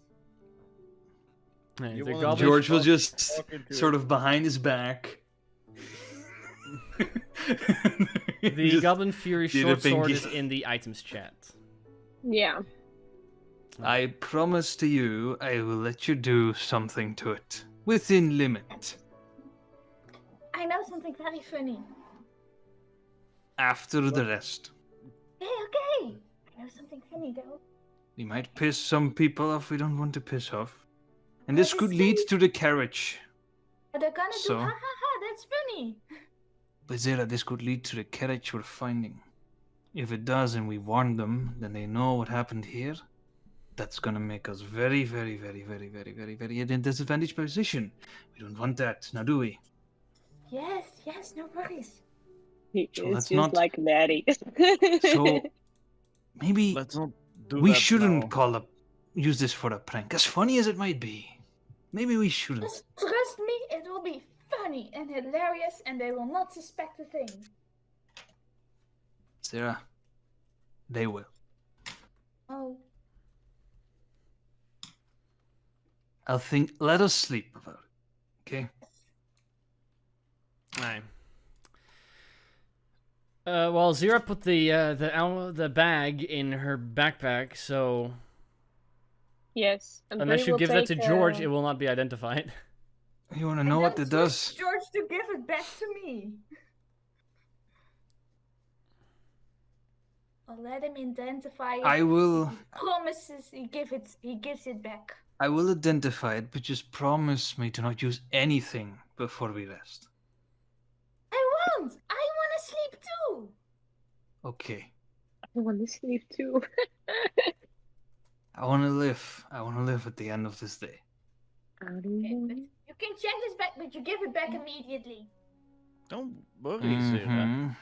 Hey,
You
the
wanna
goblin,
George will
talk-
just
talk into
sort
it.
of behind his back.
the Goblin Fury
do the
short sword
pinky.
is in the items chat.
Yeah.
I promise to you, I will let you do something to it. Within limit.
I know something very funny.
After the rest.
Okay. I know something funny though.
We might piss some people off we don't want to piss off. And
Oh,
this could lead to the carriage.
But they're gonna
So?
do ha ha ha. That's funny.
But Zera, this could lead to the carriage we're finding. If it does and we warn them, then they know what happened here. That's gonna make us very, very, very, very, very, very, very in a disadvantaged position. We don't want that, now do we?
Yes. No worries.
He
So
is
let's
just
not-
like Maddie.
So maybe
Let's not do
we
that
shouldn't
now.
use this for a prank, as funny as it might be. Maybe we shouldn't.
Just trust me, it will be funny and hilarious, and they will not suspect a thing.
Sarah, they will.
Oh.
Let us sleep about it, okay?
Right. Well, Zira put the bag in her backpack, so
Yes. And
unless
Bree
you
will
give that to
take,
George, it will not be identified.
You wanna
And
know what
then
it does?
twist George to give it back to me. I'll let him identify it.
I will
Promises he gives it back.
identify it, but just promise me to not use anything before we rest.
I won't! I wanna sleep too!
Okay.
I want to sleep too.
I wanna live. I wanna live at the end of this day.
How do you
Okay,
know?
but you can check this back, but you give it back immediately.
Don't worry, Sarah.
Mhm.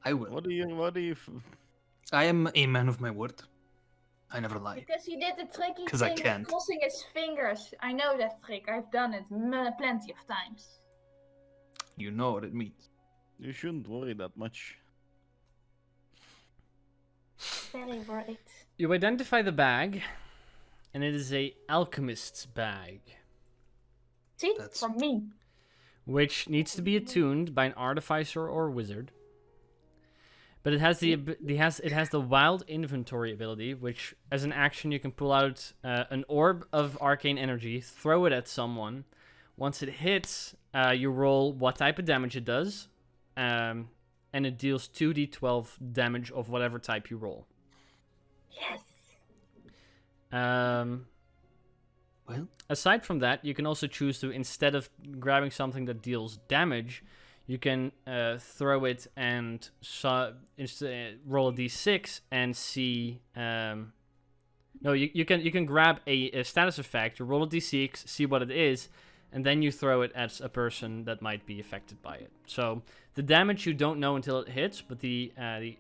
I will.
What do you?
I am a man of my word. I never lie.
Because he did the tricky
'Cause I
thing of
can't.
crossing his fingers. I know that trick. I've done it plenty of times.
You know what it means.
You shouldn't worry that much.
Very worried.
You identify the bag, and it is a alchemist's bag,
See?
That's-
For me.
which needs to be attuned by an artificer or wizard. But it has the wild inventory ability, which as an action you can pull out an orb of arcane energy, throw it at someone. Once it hits, you roll what type of damage it does, and it deals 2d12 damage of whatever type you roll.
Yes.
Well,
Aside from that, you can also choose to, instead of grabbing something that deals damage, you can throw it and roll a d6 and see. No, you can grab a status effect. You roll a d6, see what it is, and then you throw it at a person that might be affected by it. So the damage you don't know until it hits, but the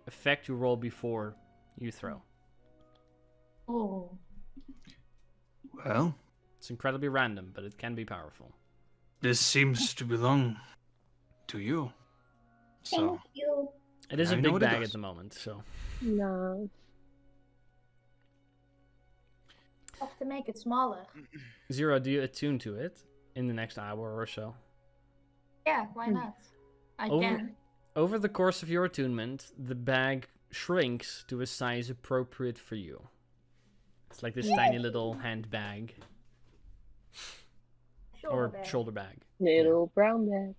effect you roll before you throw.
Oh.
well,
It's incredibly random, but it can be powerful.
this seems to belong to you. So,
Thank you.
It is
Now
a
you know
big
what it
bag
does.
at the moment, so.
No.
Have to make it smaller.
Zero, do you attune to it in the next hour or so?
Yeah, why not? I
Over-
can.
Over the course of your attunement, the bag shrinks to a size appropriate for you. It's like this tiny little handbag or
bag.
shoulder bag.
Little brown bag.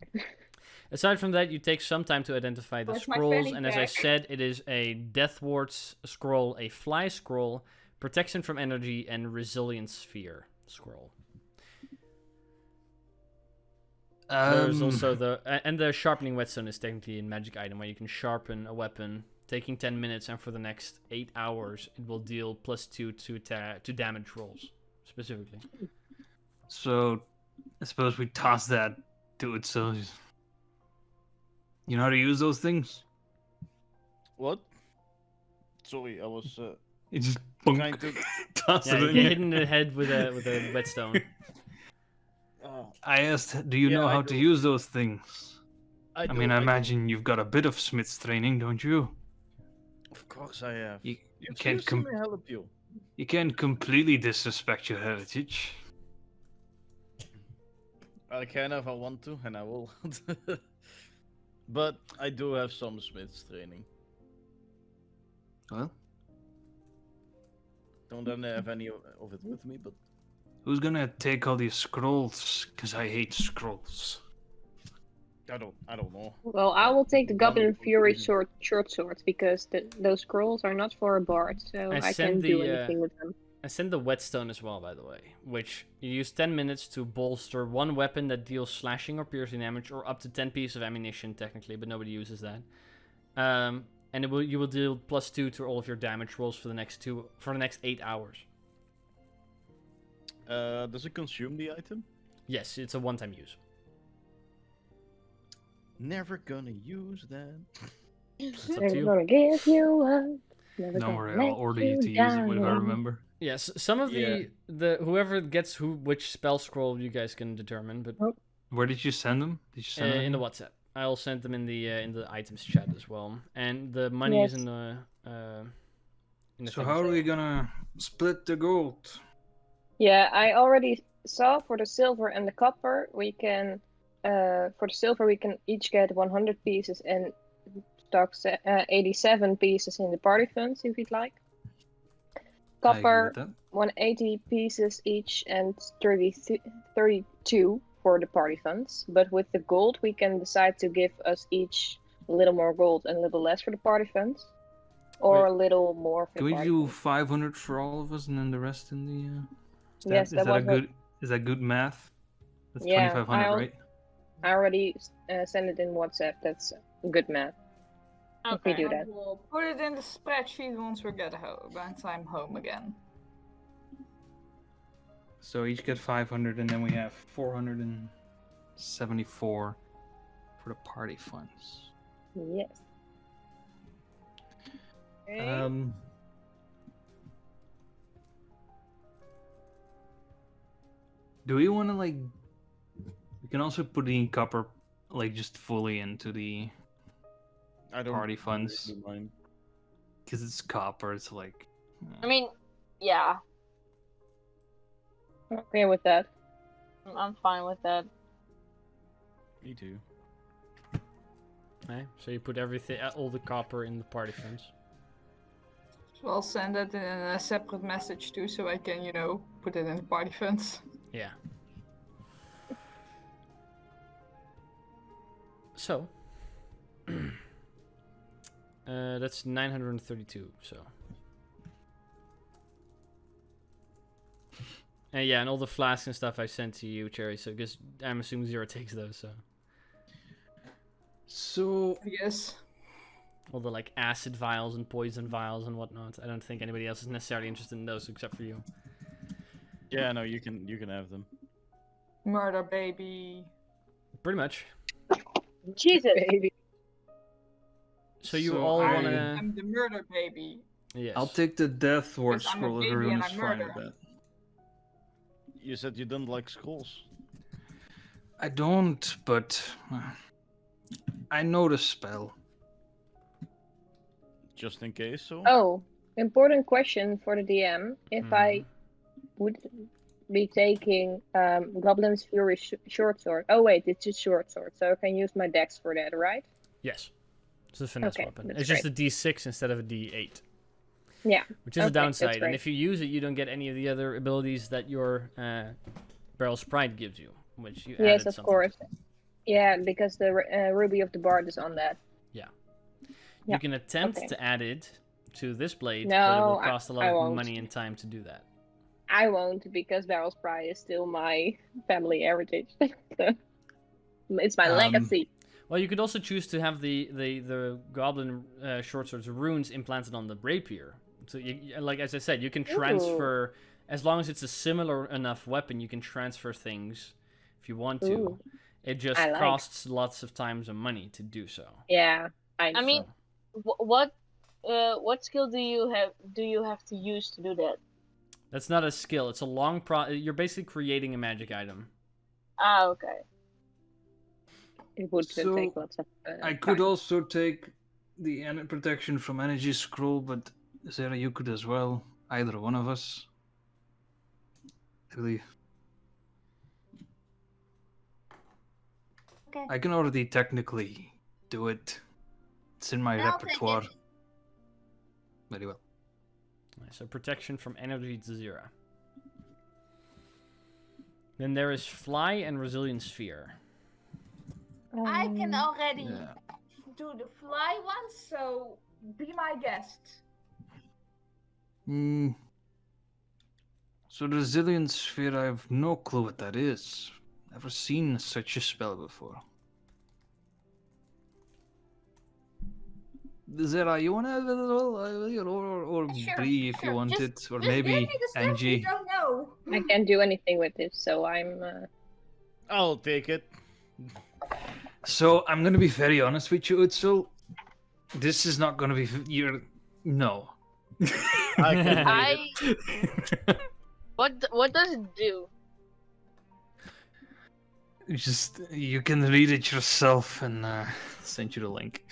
Aside from that, you take some time to identify the
Where's my
scrolls,
fanny
and as I
pack?
said, it is a Death Ward's scroll, a Fly scroll, Protection from Energy, and Resilience Sphere scroll. There's also the Sharpening Whetstone is technically a magic item where you can sharpen a weapon, taking 10 minutes, and for the next 8 hours, it will deal +2 to damage rolls, specifically.
So, I suppose we toss that to it. So, you know how to use those things?
What? Sorry, I was
You just
trying to.
toss
Yeah,
it
you
in.
get hit in the head with a whetstone.
I asked, do you
Yeah,
know
I
how to
do.
use those things? I
do,
mean, I
do.
imagine you've got a bit of smith's training, don't you?
Of course I have.
You
You
can't
see me help you.
You can't completely disrespect your heritage.
I can if I want to, and I will. But I do have some Smith's training.
Well,
Don't have any of it with me, but
who's gonna take all these scrolls? Because I hate scrolls.
I don't know.
Well, I will take the
Probably
Goblin Fury
wouldn't.
short swords because those scrolls are not for a bard, so
I
I
send
can do
the,
anything with them.
I send the whetstone as well, by the way, which you use 10 minutes to bolster one weapon that deals slashing or piercing damage, or up to 10 pieces of ammunition, technically, but nobody uses that. And you will deal +2 to all of your damage rolls for the next 8 hours.
Does it consume the item?
Yes, it's a one-time use.
Never gonna use that.
It's up to
Never
you.
gonna give you up. Never
Don't
gonna
worry,
let
I'll order you to use it if I
down.
remember.
Yes, some of the whoever gets which spell scroll you guys can determine, but
Where did you send them? Did you send them
in the WhatsApp. I'll send them in the items chat as well, and the money is in the. In the
So
thing
how
as
are
well.
we gonna split the gold?
Yeah, I already saw for the silver and the copper, we can, for the silver, we can each get 100 pieces and stock 87 pieces in the party funds, if you'd like.
I agree
Copper,
with that.
180 pieces each and 32 for the party funds. But with the gold, we can decide to give us each a little more gold and a little less for the party funds. Or
Wait.
a little more for
Can
the
we
party
do
funds.
500 for all of us and then the rest in the?
Yes, that was what-
Is that good math? That's
Yeah,
2,500, right?
I already sent it in WhatsApp. That's good math. If we do
I
that.
will put it in the spreadsheet once once I'm home again.
So each get 500, and then we have 474 for the party funds.
Yes.
Do we want to like? We can also put the copper like just fully into the
I don't
party funds
really mind.
because it's copper. It's like.
I mean, yeah,
I'm okay with that.
I'm fine with that.
Me too.
Okay, so you put everything, all the copper in the party funds.
So I'll send that in a separate message too, so I can, put it in the party funds.
Yeah. So, that's 932. So, and yeah, and all the flasks and stuff I sent to you, Cherry. So, because I'm assuming Zero takes those.
So
I guess.
All the like acid vials and poison vials and whatnot. I don't think anybody else is necessarily interested in those except for you.
Yeah, no, you can have them.
Murder baby.
Pretty much.
Jesus, baby.
So you
So
all
I-
wanna?
I'm the murder baby.
Yes.
I'll take the Death Ward
Because I'm a
scroll if
baby
everyone
and
is
I
fine with
murder.
that.
You said you don't like scrolls.
I don't, but I know the spell.
Just in case, so.
Oh, important question for the DM. If I would be taking Goblin's Fury short sword. Oh wait, it's a short sword, so I can use my dex for that, right?
Yes. It's a finesse
Okay,
weapon.
that's
It's just a D6 instead of a D8.
Yeah.
Which is a
Okay, that's
downside. And
great.
if you use it, you don't get any of the other abilities that your Barrel Sprite gives you, which you
Yes,
added
of
something
course.
to.
Yeah, because the Ruby of the Bard is on that.
Yeah.
Yeah,
You can attempt
okay.
to add it to this blade, but it
No,
will cost a lot
I
of
won't.
money and time to do that.
I won't, because Barrel Spry is still my family heritage. It's my legacy.
Well, you could also choose to have the goblin short swords runes implanted on the rapier. So, like as I said, you can transfer as long as it's a similar enough weapon. You can transfer things if you want to.
Ooh.
It just
I like.
costs lots of times and money to do so.
Yeah, I
mean, what skill do you have to use to do that?
That's not a skill. It's a long You're basically creating a magic item.
Ah, okay.
it would
So,
take lots of
I could
time.
also take the protection from energy scroll, but Sarah, you could as well. Either one of us. I believe.
Okay.
I can already technically do it. It's in my
I'll take
repertoire.
it.
Very well.
So protection from energy to 0. Then there is Fly and Resilient Sphere.
I can already
Yeah.
do the fly one, so be my guest.
So the Resilient Sphere, I have no clue what that is. Never seen such a spell before. Zera, you wanna have it as well? Or
Sure,
Bree if you
sure.
want
Just-
it, or
Just
maybe
give me the stuff
Angie.
you don't know.
I can't do anything with it, so I'm.
I'll take it.
So I'm gonna be very honest with you, Utsul. This is not gonna be your no.
I can
I
read it.
what does it do?
Just you can read it yourself and send you the link.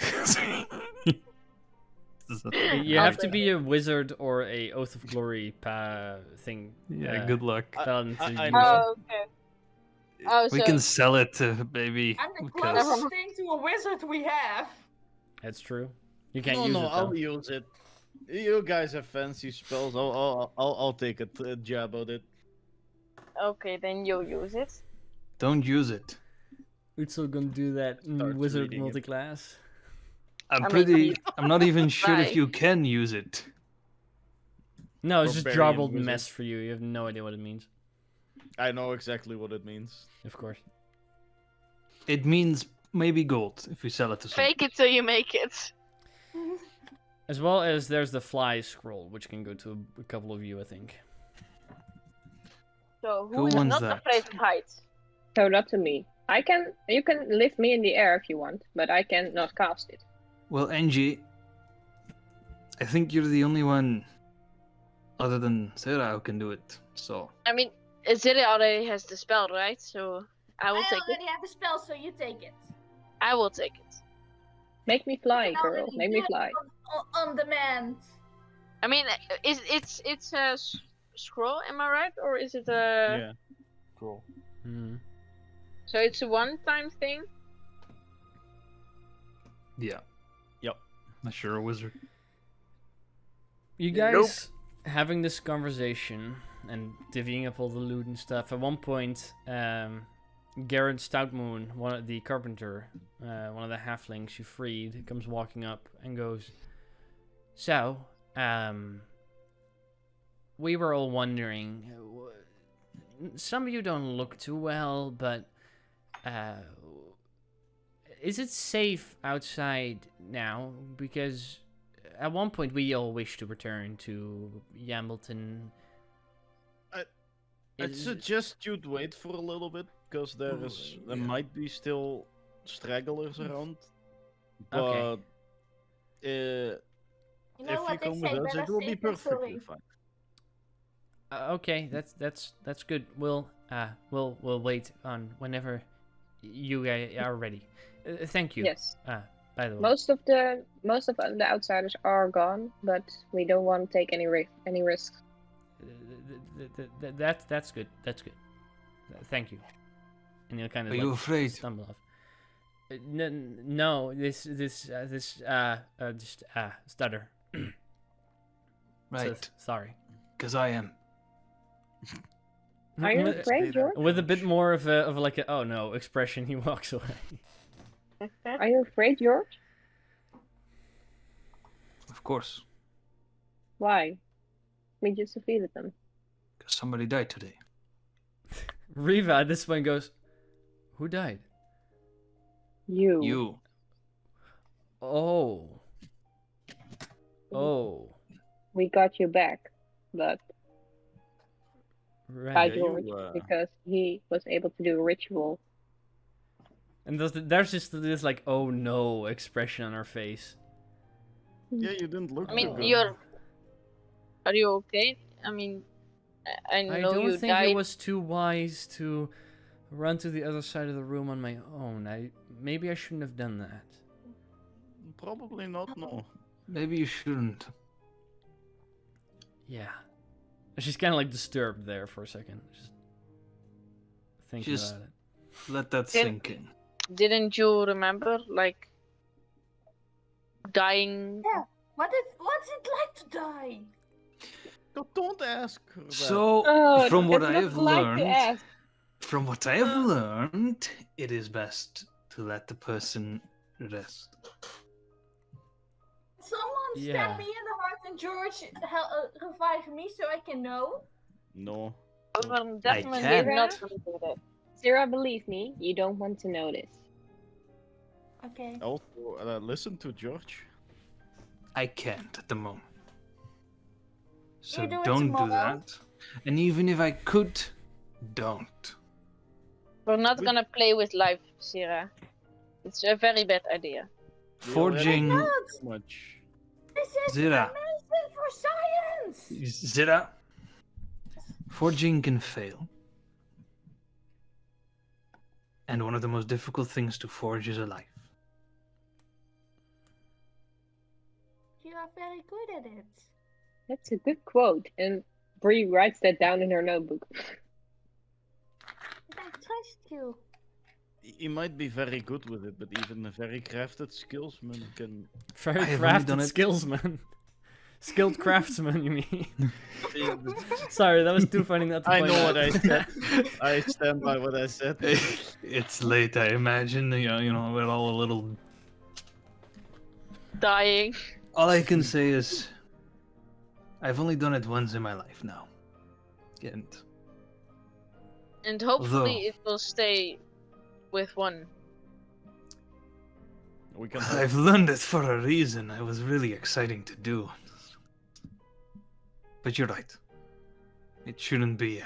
You have to be a wizard or a Oath of Glory thing.
Yeah, good luck.
Talent to
I
use
know.
it.
Oh, okay. Oh,
We
so
can sell it, baby.
I'm the
because-
closest thing to a wizard we have.
That's true. You can't
No,
use
no,
it though.
I'll use it. You guys have fancy spells. I'll take a jab at it.
okay, then you'll use it.
Don't use it.
Utsil gonna do that
Start
wizard
reading it.
multiclass.
I'm
I
pretty.
mean,
I'm not even sure if
right.
you can use it.
No, it's just
Barbarian
jarbled
wizard.
mess for you. You have no idea what it means.
I know exactly what it means.
Of course.
It means maybe gold if you sell it to someone.
Fake it till you make it.
As well as there's the fly scroll, which can go to a couple of you, I think.
So
Who
who is
wants
not
that?
afraid of heights?
So not to me. You can lift me in the air if you want, but I can not cast it.
Well, Angie, I think you're the only one, other than Sarah, who can do it. So
I mean, Zilli already has the spell, right? So I will take it.
already have a spell, so you take it.
I will take it.
Make me fly,
You can
girl.
already
Make
do
me
it
fly.
On demand.
I mean, it's a scroll, am I right? Or is it a?
Yeah. Cool.
Hmm.
So it's a one-time thing.
yeah.
Yep.
Not sure a wizard.
You guys having this conversation and divvying up all the loot and stuff. At one point, Garrett Stoutmoon, the carpenter, one of the halflings you freed, comes walking up and goes, "So, we were all wondering. Some of you don't look too well, but is it safe outside now? Because at one point we all wish to return to Yambleton."
I'd suggest you'd wait for a little bit, because there
yeah.
might be still stragglers around. But
Okay.
You know
if
what
you
they
come
say,
with us,
better
it will be
safe than
perfectly
sorry.
fine.
Okay, that's good. We'll wait on whenever you guys are ready. Thank you.
Yes.
By the way.
Most of the outsiders are gone, but we don't want to take any risks.
That's good. That's good. Thank you. And he'll kind of
Are you afraid?
stumble off. No, this stutter.
Right.
So, sorry.
Because I am.
Are you afraid, George?
With a bit more of like a oh no expression, he walks away.
Are you afraid, George?
Of course.
Why? We just defeated them.
Because somebody died today.
Riva at this point goes, "Who died?"
You.
Oh. Oh.
We got you back, but by
Right.
George, because he was able to do a ritual.
And there's just this like oh no expression on her face.
Yeah, you didn't look.
I mean,
too good.
you're. Are you okay? I mean, I know
I don't
you
think
died.
it was too wise to run to the other side of the room on my own. Maybe I shouldn't have done that.
Probably not. No.
Maybe you shouldn't.
Yeah. She's kind of like disturbed there for a second. Just thinking
Just-
about it.
Let that sink in.
Didn't you remember, like, dying?
Yeah. What's it like to die?
Don't ask her that.
So,
Oh,
from what
it's
I
not
have
polite to
learned,
ask.
it is best to let the person rest.
Someone
Yeah.
stab me in the heart and George revive me so I can know.
No.
I'm definitely
can.
not gonna do that.
Sarah, believe me, you don't want to know this.
Okay.
Also, listen to George.
I can't at the moment. So
You do it
don't do
tomorrow.
that. And even if I could, don't.
We're not gonna play with life, Sarah. It's a very bad idea.
Forging
Too much.
This is
Zira.
amazing for science!
Zira. Forging can fail. And one of the most difficult things to forge is a life.
You are very good at it.
That's a good quote, and Bree writes that down in her notebook.
I trust you.
He might be very good with it, but even a very crafted skillsman can.
Very
I have only done
crafted
it-
skillsman. Skilled craftsman, you mean? Sorry, that was too funny not to
I
point
know
out.
what I said. I stand by what I said.
It's late, I imagine. You know, we're all a little.
Dying.
All I can say is, I've only done it once in my life now. And
And hopefully
Although-
it will stay with one.
We can.
I've learned it for a reason. It was really exciting to do. But you're right. It shouldn't be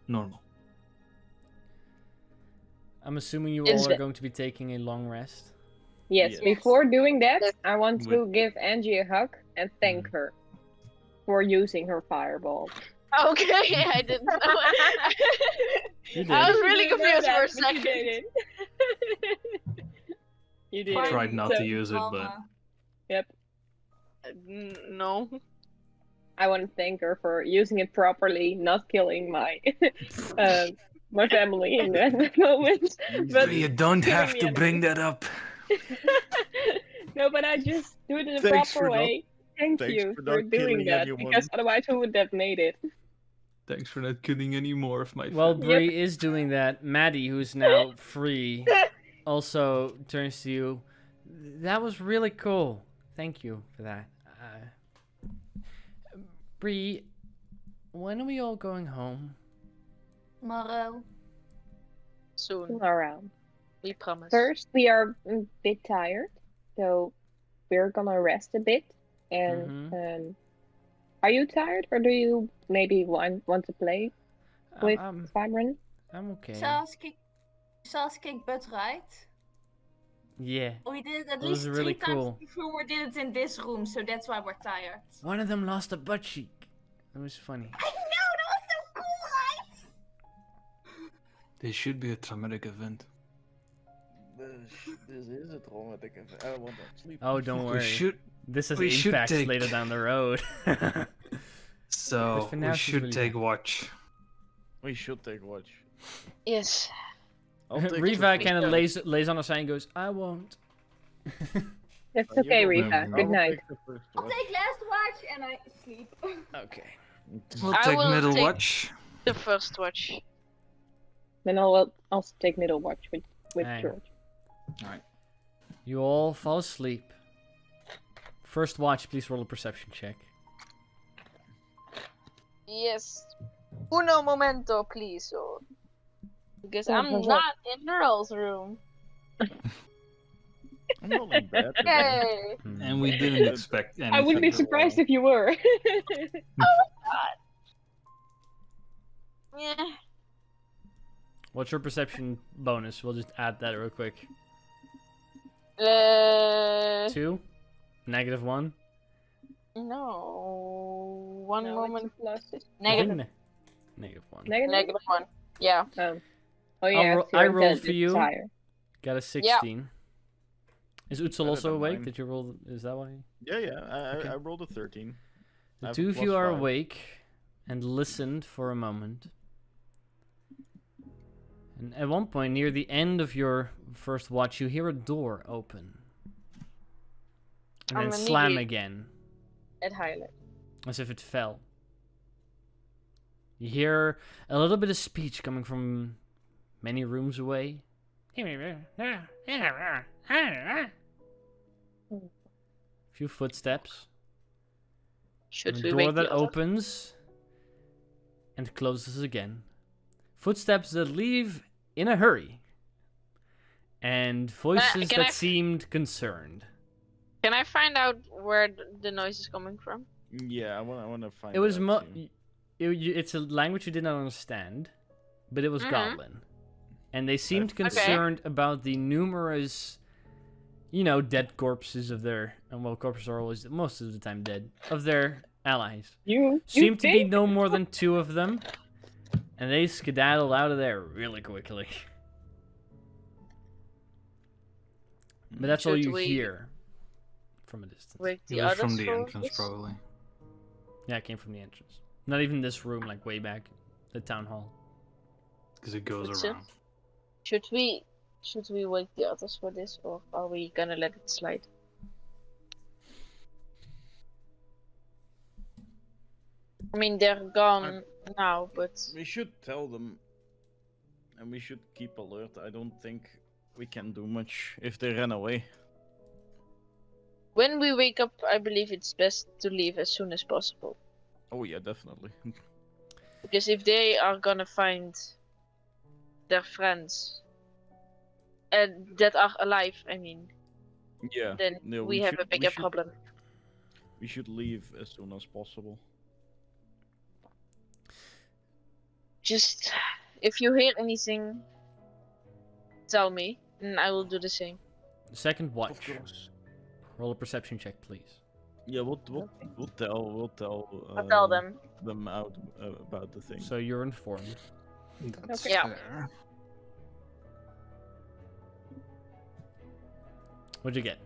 normal.
I'm assuming you
Is
all are
it-
going to be taking a long rest.
Yes,
Yes.
before doing that,
Yes.
I want to give Angie a hug and thank
Mm.
her for using her fireball.
Okay, I didn't know.
You did.
I was really
You didn't know
confused for a
that, but you
second.
did it. You did it.
Tried not
So-
to use it, but
Yep.
No.
I want to thank her for using it properly, not killing my my family in that moment. But
you don't
killing
have
the
to
enemy.
bring that up.
No, but I just do it in a
Thanks
proper
for not-
way. Thanks
thanks
you
for
for
not
doing
killing
that,
anyone.
because otherwise who would have made it?
Thanks for not killing any more of my
Well,
family.
Bree is doing that. Maddie, who's now free, also turns to you. That was really cool. Thank you for that. Bree, when are we all going home?
Tomorrow.
Soon.
Tomorrow.
We promise.
First, we are a bit tired, so we're gonna rest a bit. And are you tired, or do you maybe want to play with Simon?
I'm okay.
Zelfs kick butt, right?
Yeah.
We did it at
That
least
was really
3 times
cool.
before we did it in this room, so that's why we're tired.
One of them lost a butt cheek. That was funny.
I know, that was so cool, right?
This should be a traumatic event.
This is a traumatic event. I want to sleep.
Oh, don't worry.
We should.
This has
we should
impacts
take-
later down the road.
So
for now,
we
she's
should
really
take
happy.
watch.
We should take watch.
Yes.
I'll take
Riva
the
kind of
first
lays on her side and goes, I won't.
It's
You
okay,
go
Riva.
first.
Good
I'll
night.
take the first
I'll
watch.
take last watch and I sleep.
Okay.
We'll
I
take
will
middle
take-
watch.
The first watch.
Then I'll also take middle watch with
Aye.
George.
You all fall asleep. First watch, please roll a perception check.
Yes. Uno momento, please. Or... Because
Yeah,
I'm
how's
not in Earl's room.
I'm rolling bad today.
Yay!
Hmm.
And we didn't expect anything.
I wouldn't be surprised if you were.
Yeah.
What's your perception bonus? We'll just add that real quick. 2? -1?
No. One
No,
moment.
it's plus.
Negative.
-1.
Negative?
-1. Yeah.
Oh yeah,
ro-
it's your
I rolled
intelligence
for you.
higher.
Got a 16. Is Utzel
Better
also
than
awake?
mine.
Did you roll? Is that why?
Yeah. I rolled a 13. I
The
have
two
a
of you are
+5.
awake and listened for a moment. And at one point, near the end of your first watch, you hear a door open. And
I'm
then slam
immediately-
again,
At highlight.
as if it fell. You hear a little bit of speech coming from many rooms away. Few footsteps.
Should
And
we
a door
wake
that
the others?
opens and closes again. Footsteps that leave in a hurry. And voices
can I
that
f-
seemed concerned.
Can I find out where the noise is coming from?
Yeah, I want to find
It was
out too.
it's a language you did not understand, but it was
Mhm.
Goblin. And they seemed
Okay.
concerned about the numerous, dead corpses of their, and well, corpses are always, most of the time dead, of their allies.
You
Seem to be
think?
no more than 2 of them, and they skedaddle out of there really quickly. But that's all
Should
you
we
hear from a distance.
Wake the
It was
others
from the
for
entrance,
this?
probably.
Yeah, it came from the entrance. Not even this room, like way back, the town hall.
Because it goes
That's it.
around.
Should we wake the others for this, or are we gonna let it slide? I mean, they're gone now, but
We should tell them, and we should keep alert. I don't think we can do much if they ran away.
when we wake up, I believe it's best to leave as soon as possible.
Oh yeah, definitely.
Because if they are gonna find their friends and that are alive, I mean,
Yeah.
then
no,
we have a bigger
should,
problem.
We should leave as soon as possible.
Just if you hear anything, tell me, and I will do the same.
Second
Of
watch.
course.
Roll a perception check, please.
Yeah, we'll tell.
I'll tell them.
them out about the thing.
So you're informed.
That's
Okay. Yeah.
fair.
What'd you get?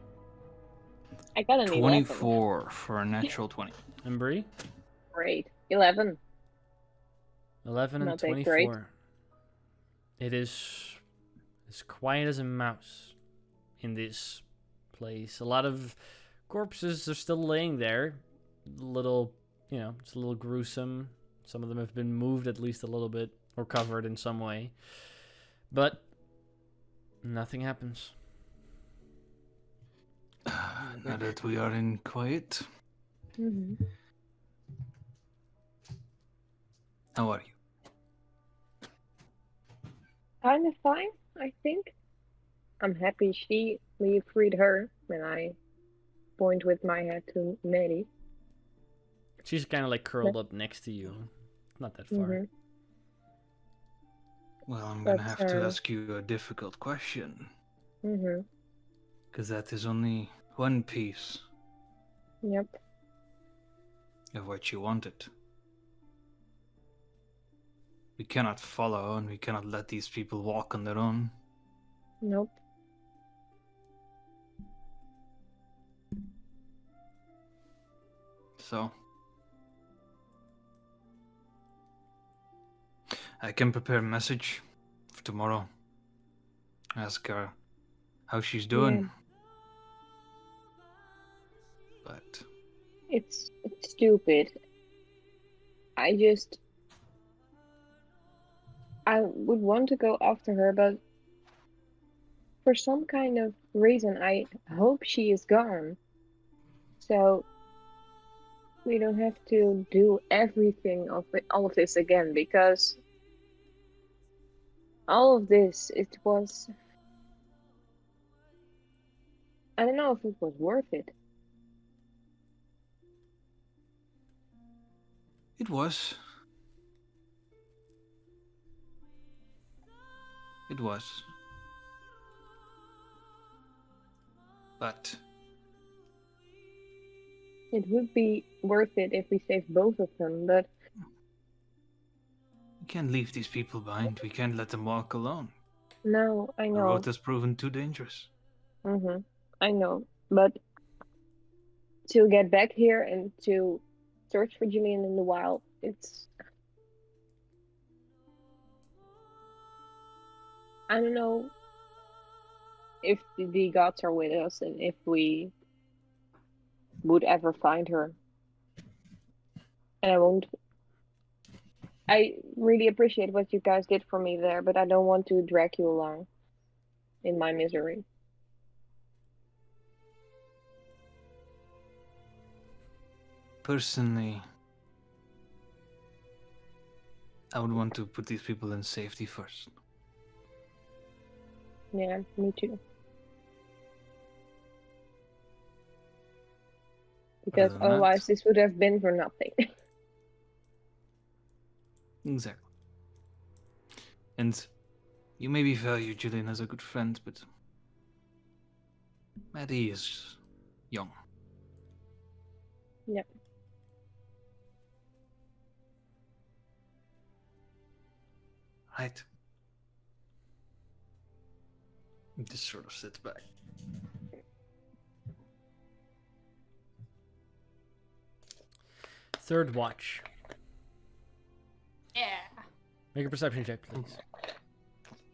I got an 11.
24 for a natural 20.
And Bree?
Great. 11.
11 and
Not that
24.
great.
It is as quiet as a mouse in this place. A lot of corpses are still laying there. Little, it's a little gruesome. Some of them have been moved at least a little bit or covered in some way. But nothing happens.
Now that we are in quiet,
Mm-hmm.
how are you?
Kind of fine, I think. I'm happy we freed her when I point with my head to Maddie.
She's kind of like curled up next to you. Not that far.
Mhm.
Well, I'm gonna
But,
have to ask you a difficult question.
Mm-hmm.
Because that is only one piece
Yep.
of what you wanted. We cannot follow and we cannot let these people walk on their own.
Nope.
So, I can prepare a message for tomorrow. Ask her how she's doing. But
It's stupid. I would want to go after her, but for some kind of reason, I hope she is gone. So we don't have to do everything of it, all of this again, because all of this, it was. I don't know if it was worth it.
it was. It was. But
It would be worth it if we saved both of them, but
we can't leave these people behind. We can't let them walk alone.
no, I
The
know.
road has proven too dangerous.
I know, but to get back here and to search for Jillian in the wild, it's. I don't know if the gods are with us and if we would ever find her. And I won't. I really appreciate what you guys did for me there, but I don't want to drag you along in my misery.
Personally, I would want to put these people in safety first.
Yeah, me too. Because
Other than
otherwise,
that-
this would have been for nothing.
Exactly. And you maybe value Jillian as a good friend, but Maddie is young.
Yep.
Right. Just sort of sits back.
Third watch.
Yeah.
Make a perception check, please.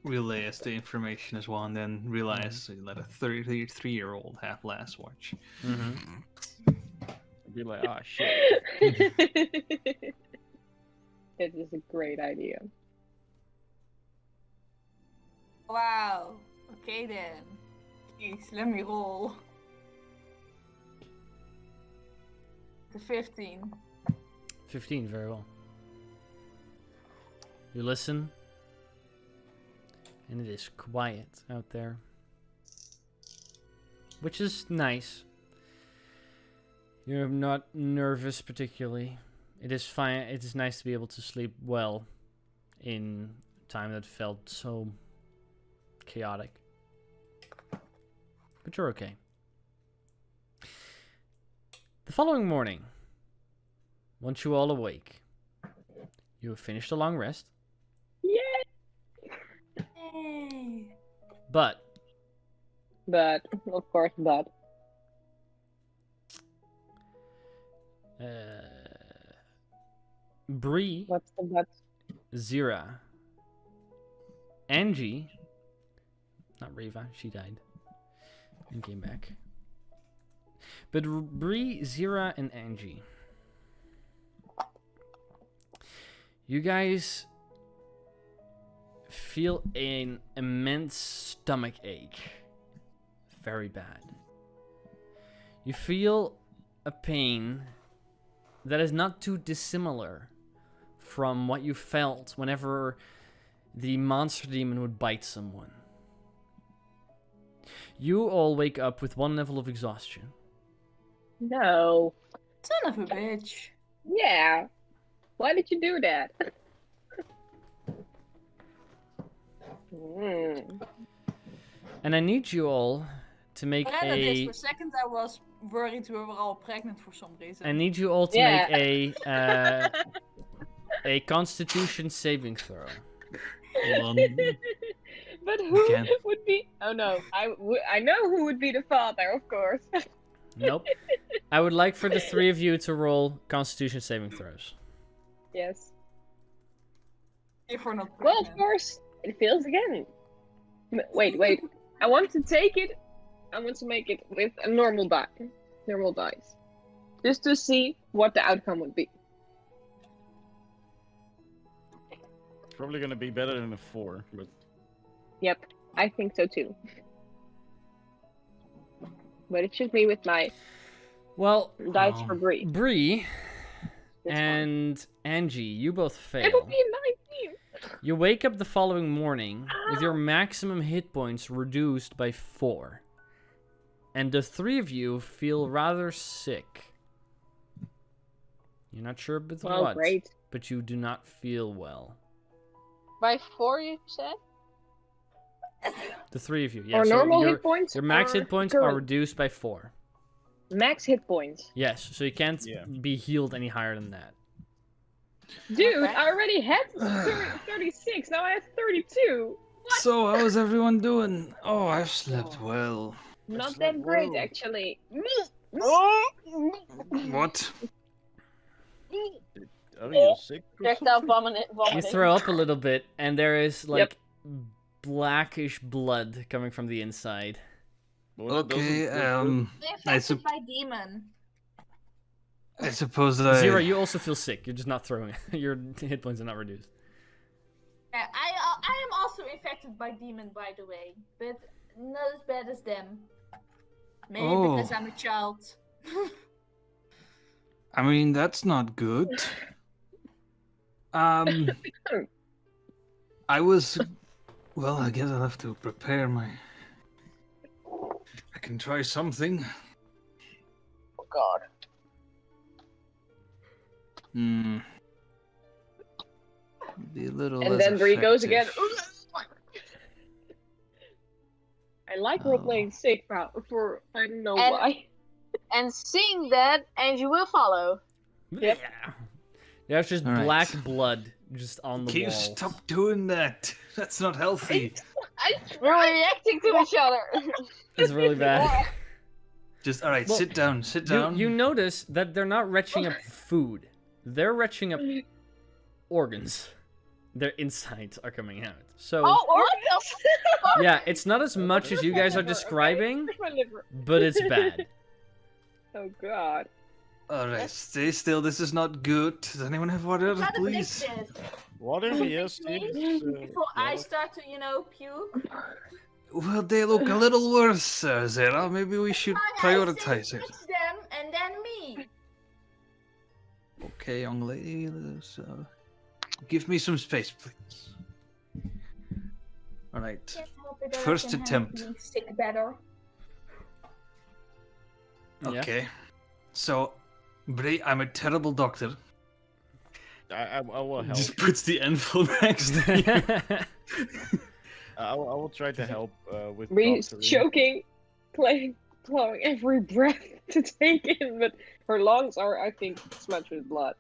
Relay us the information as well, and then realize that a 33-year-old have last watch.
Be like, oh shit.
It is a great idea.
Wow. Okay then. Jeez, let me roll. The 15.
15, very well. You listen, and it is quiet out there, which is nice. You're not nervous particularly. It is fine. It is nice to be able to sleep well in time that felt so chaotic. But you're okay. The following morning, once you all awake, you have finished a long rest.
Hey.
But, of course, but.
Bree,
What's the but?
Zira, Angie, not Reva, she died and came back. But Bree, Zira, and Angie, you guys feel an immense stomach ache. Very bad. You feel a pain that is not too dissimilar from what you felt whenever the monster demon would bite someone. You all wake up with one level of exhaustion.
No.
Son of a bitch.
Yeah. Why did you do that?
And I need you all to make
For a
a...
second I was worried we were all pregnant for some reason.
I need you all to
Yeah.
make a Constitution saving throw.
But who
Again.
would be? Oh no, I know who would be the father, of course.
Nope. I would like for the three of you to roll Constitution saving throws.
Yes.
If we're not
Well,
pregnant.
of course, it fails again. Wait. I want to take it. I want to make it with a normal dice, just to see what the outcome would be.
It's probably gonna be better than a 4, but
Yep, I think so too. But it should be with my
Well,
dice for Bree.
Bree
This one.
and Angie, you both
It would
fail.
be a 19.
You wake up the following morning with your maximum hit points reduced by 4. And the 3 of you feel rather sick. You're not sure with
Well,
what,
great.
but you do not feel well.
By 4, you said?
The 3 of you, yeah.
Or
so
normal
your,
hit points.
Your max
or
hit points are
current?
reduced by 4.
Max hit points.
Yes, so you can't
Yeah.
be healed any higher than that.
Dude,
Okay.
I already had 36. Now I have 32.
So, how's everyone doing? Oh, I've slept well.
Not
It's
that
not
great,
well.
actually.
What?
are you sick? or
Checked out
something?
You
vomiting.
throw up a little bit, and there is
Yep.
like blackish blood coming from the inside.
Well, that
Okay,
doesn't look
Infected by demon.
I suppose I...
Zero, you also feel sick. You're just not throwing. Your hit points are not reduced.
Yeah, I am also infected by demon, by the way, but not as bad as them. Maybe
Oh.
because I'm a child.
I mean, that's not good. I was... Well, I guess I'll have to prepare my... I can try something.
Oh god.
Be a little
And
less
then Bree goes again.
effective.
I like role-playing sick for I don't know
And-
why.
And seeing that, Angie will follow.
Yep.
Yeah. There's just
All right.
black blood just on the
Can you
walls.
stop doing that? That's not healthy.
We're reacting to each other.
It's really bad.
Just, alright,
Well,
sit down, sit down.
You notice that they're not retching up food. They're retching up organs. Their insides are coming out. So,
Oh, what else?
yeah, it's not as much as you guys are describing,
Where's my liver?
but it's bad.
Oh god.
Alright, stay still, this is not good. Does anyone have water,
Gotta
please?
fix this.
Water, yes. yes,
Before I
water.
start to, puke.
Well, they look a little worse, Zera. Maybe we should prioritize it.
Fix them and then me.
Okay, young lady, give me some space, please. Alright.
Can't help it that I
First
can
attempt.
handle sick better.
Yeah.
Okay. So, Bray, I'm a terrible doctor.
I will help.
Just puts the envelope next to you.
I will try to help with.
Bree's
doctoring.
choking, clawing every breath to take in, but her lungs are, I think, smudged with blood.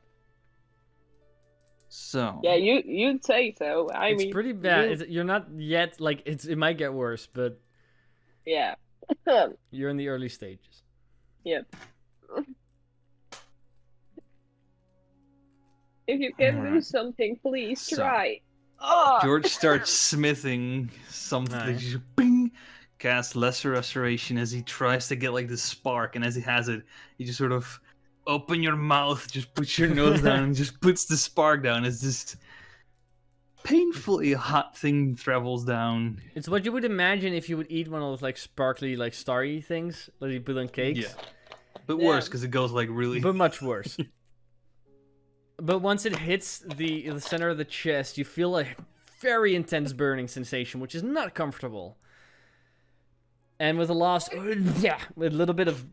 So.
Yeah, you'd say so. I
It's
mean,
pretty bad.
you-
You're not yet, like, it might get worse, but
yeah.
you're in the early stages.
Yep. If you can do
Alright.
something, please
So-
try.
George starts smithing something.
Nice.
Just bing! Cast Lesser Restoration as he tries to get like this spark, and as he has it, you just sort of open your mouth, just put your nose down, and just puts the spark down as this painfully hot thing travels down.
It's what you would imagine if you would eat one of those, like, sparkly, like, starry things that you put on cakes.
Yeah. But
Yeah.
worse, because it goes like really.
But much worse. But once it hits the center of the chest, you feel a very intense burning sensation, which is not comfortable. And with a lost, yeah, with a little bit of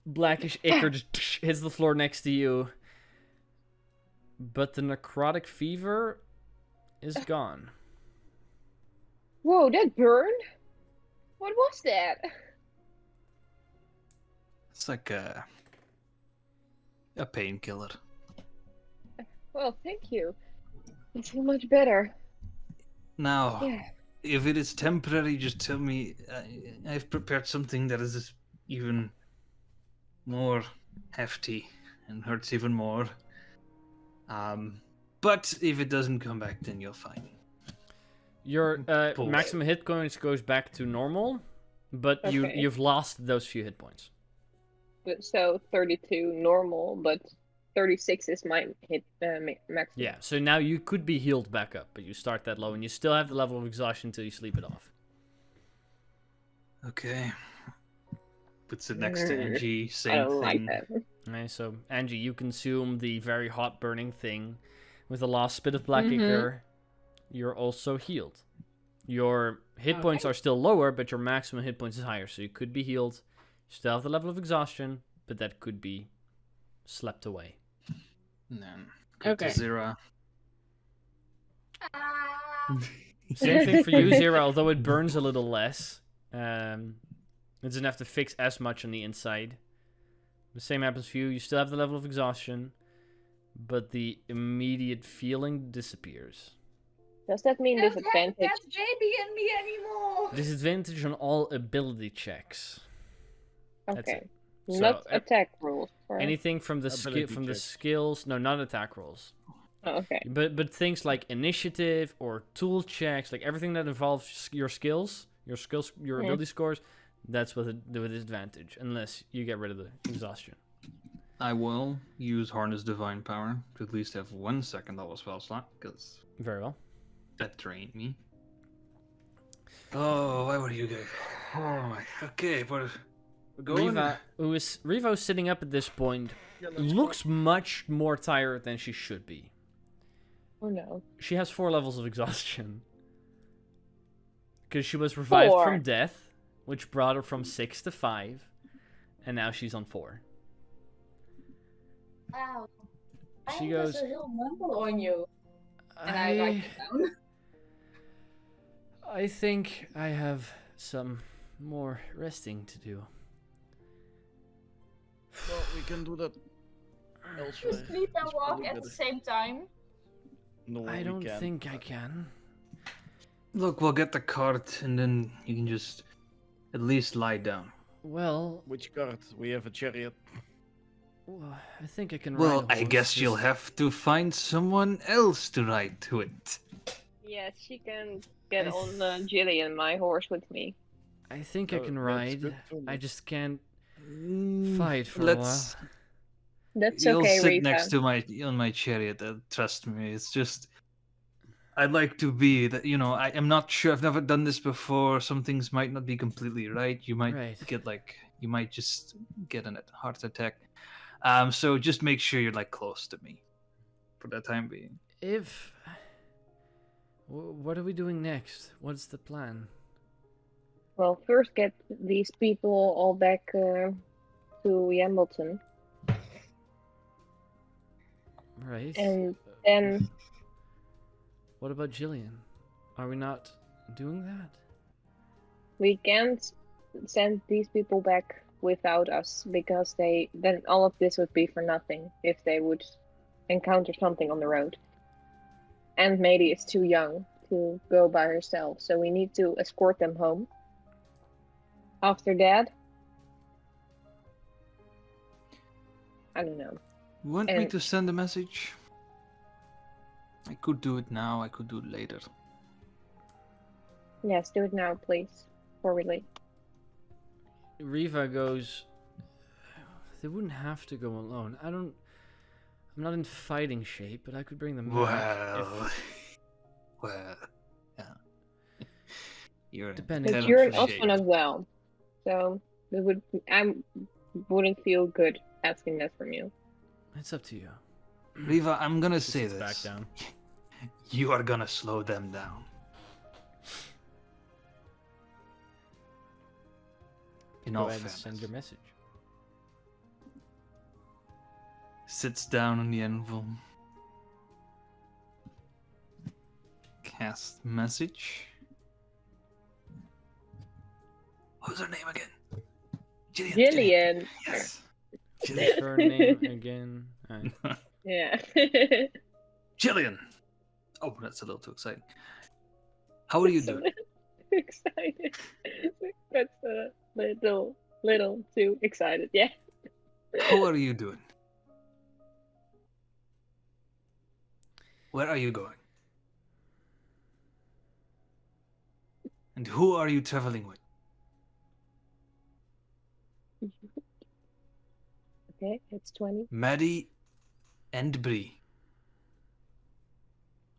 blackish ichor just hits the floor next to you. But the necrotic fever is gone.
Whoa, that burned? What was that?
It's like a painkiller.
Well, thank you. I feel much better.
Now,
Yeah.
if it is temporary, just tell me. I've prepared something that is even more hefty and hurts even more. But if it doesn't come back, then you'll find me.
Your
Pulse.
maximum hit points goes back to normal, but
Okay.
you've lost those few hit points.
So 32 normal, but 36 is my hit maximum.
Yeah, so now you could be healed back up, but you start that low, and you still have the level of exhaustion until you sleep it off.
Okay. Puts it next to
Mm,
Angie,
I
same
don't like
thing.
that.
Okay, so Angie, you consume the very hot burning thing with the last spit of black
Mhm.
ichor. You're also healed. Your hit
Okay.
points are still lower, but your maximum hit points is higher, so you could be healed. You still have the level of exhaustion, but that could be slept away.
And then go
Okay.
to Zira.
Same thing for you, Zira, although it burns a little less. It doesn't have to fix as much on the inside. The same happens for you. You still have the level of exhaustion, but the immediate feeling disappears.
Does that mean
I don't have
disadvantage?
that baby in me anymore.
Disadvantage on all ability checks. That's
Okay.
it. So,
Not attack rules. Or...
Anything from the
Ability
from the
checks.
skills, no, not attack rolls.
Oh, okay.
But things like initiative or tool checks, like everything that involves your skills, your
Yeah.
ability scores, that's with a disadvantage, unless you get rid of the exhaustion.
I will use Harness Divine Power to at least have 1 second level spell slot, because
Very well.
that drained me. Oh, why would you go? Oh my. Okay, but we're going.
Riva sitting up at this point, looks much more tired than she should be.
Oh no.
She has 4 levels of exhaustion. Because she was revived
4.
from death, which brought her from 6 to 5, and now she's on 4.
Wow.
She
I
goes,
was a real mumble on you. And I write it down.
I think I have some more resting to do.
Well, we can do that
You
elsewhere.
sleep and
It's
walk
probably
at the
better.
same time.
No,
I
we
don't
can't.
think I can.
Look, we'll get the cart, and then you can just at least lie down.
Well,
Which cart? We have a chariot.
I think I can
Well,
ride a
I
horse,
guess you'll
just-
have to find someone else to ride to it.
Yes, she can get
I
on Jillian, my horse, with me.
I think I
Oh,
can
that's
ride.
good for me.
I just can't
Mm,
fight for a
Let's.
while.
That's
You'll
okay,
sit
Riva.
next to my chariot. Trust me, it's just. I'd like to be that. I am not sure. I've never done this before. Some things might not be completely right. You might
Right.
You might just get a heart attack. So just make sure you're close to me, for the time being.
What are we doing next? What's the plan?
Well, first get these people all back to Yambleton,
Right.
and then
What about Jillian? Are we not doing that?
we can't send these people back without us, because then all of this would be for nothing if they would encounter something on the road. And Mady is too young to go by herself, so we need to escort them home. After that, I don't know.
Want me
And-
to send a message? I could do it now. I could do it later.
Yes, do it now, please, before we leave.
Riva goes, they wouldn't have to go alone. I'm not in fighting shape, but I could bring them back.
Well, yeah. You're
Depending
But
on
you're
shape.
also not well, so I wouldn't feel good asking that from you.
It's up to you.
Riva, I'm gonna
She
say
sits
this.
back down.
You are gonna slow them down. In
Go
all
ahead and
fairness.
send your message.
Sits down on the anvil. Cast message. What's her name again?
Jillian.
Yes.
What's her name again? Alright.
Yeah.
Jillian. Oh, that's a little too exciting. How are you doing?
Excited. That's a little too excited. Yeah.
How are you doing? Where are you going? And who are you traveling with?
Okay, it's 20.
Maddie and Bree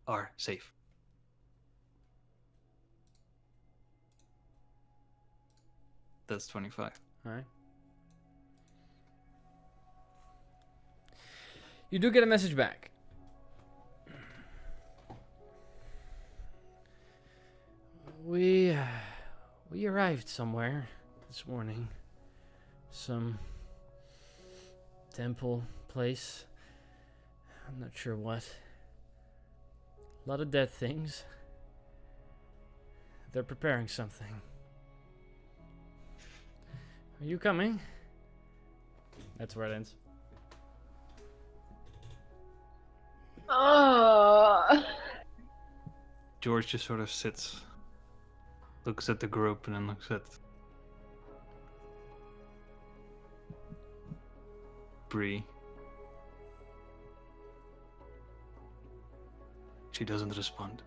are safe. That's 25.
Alright. You do get a message back. We arrived somewhere this morning. Some temple place. I'm not sure what. A lot of dead things. They're preparing something. Are you coming? That's where it ends.
Oh.
George just sort of sits, looks at the group, and then looks at Bree. She doesn't respond.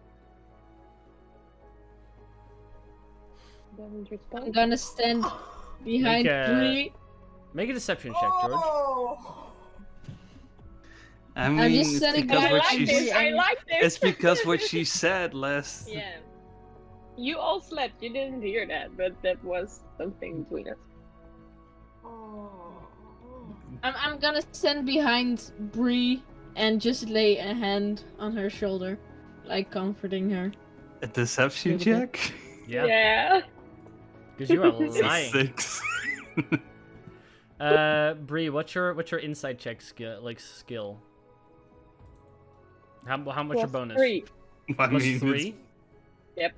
Doesn't
I'm
respond.
gonna stand behind Bree.
Make a deception check, George.
Oh.
I mean,
just
it's
setting
because
I
what
like
she
this,
I like this.
it's because what she said last.
Yeah. You all slept. You didn't hear that, but that was something between us.
I'm gonna stand behind Bree and just lay a hand on her shoulder, like comforting her.
A deception
Little bit.
check?
Yeah.
Because you are
It's a
lying.
6.
Bree, what's your insight check skill? How much your
Plus
bonus?
3.
I
Plus
mean,
3?
Yep.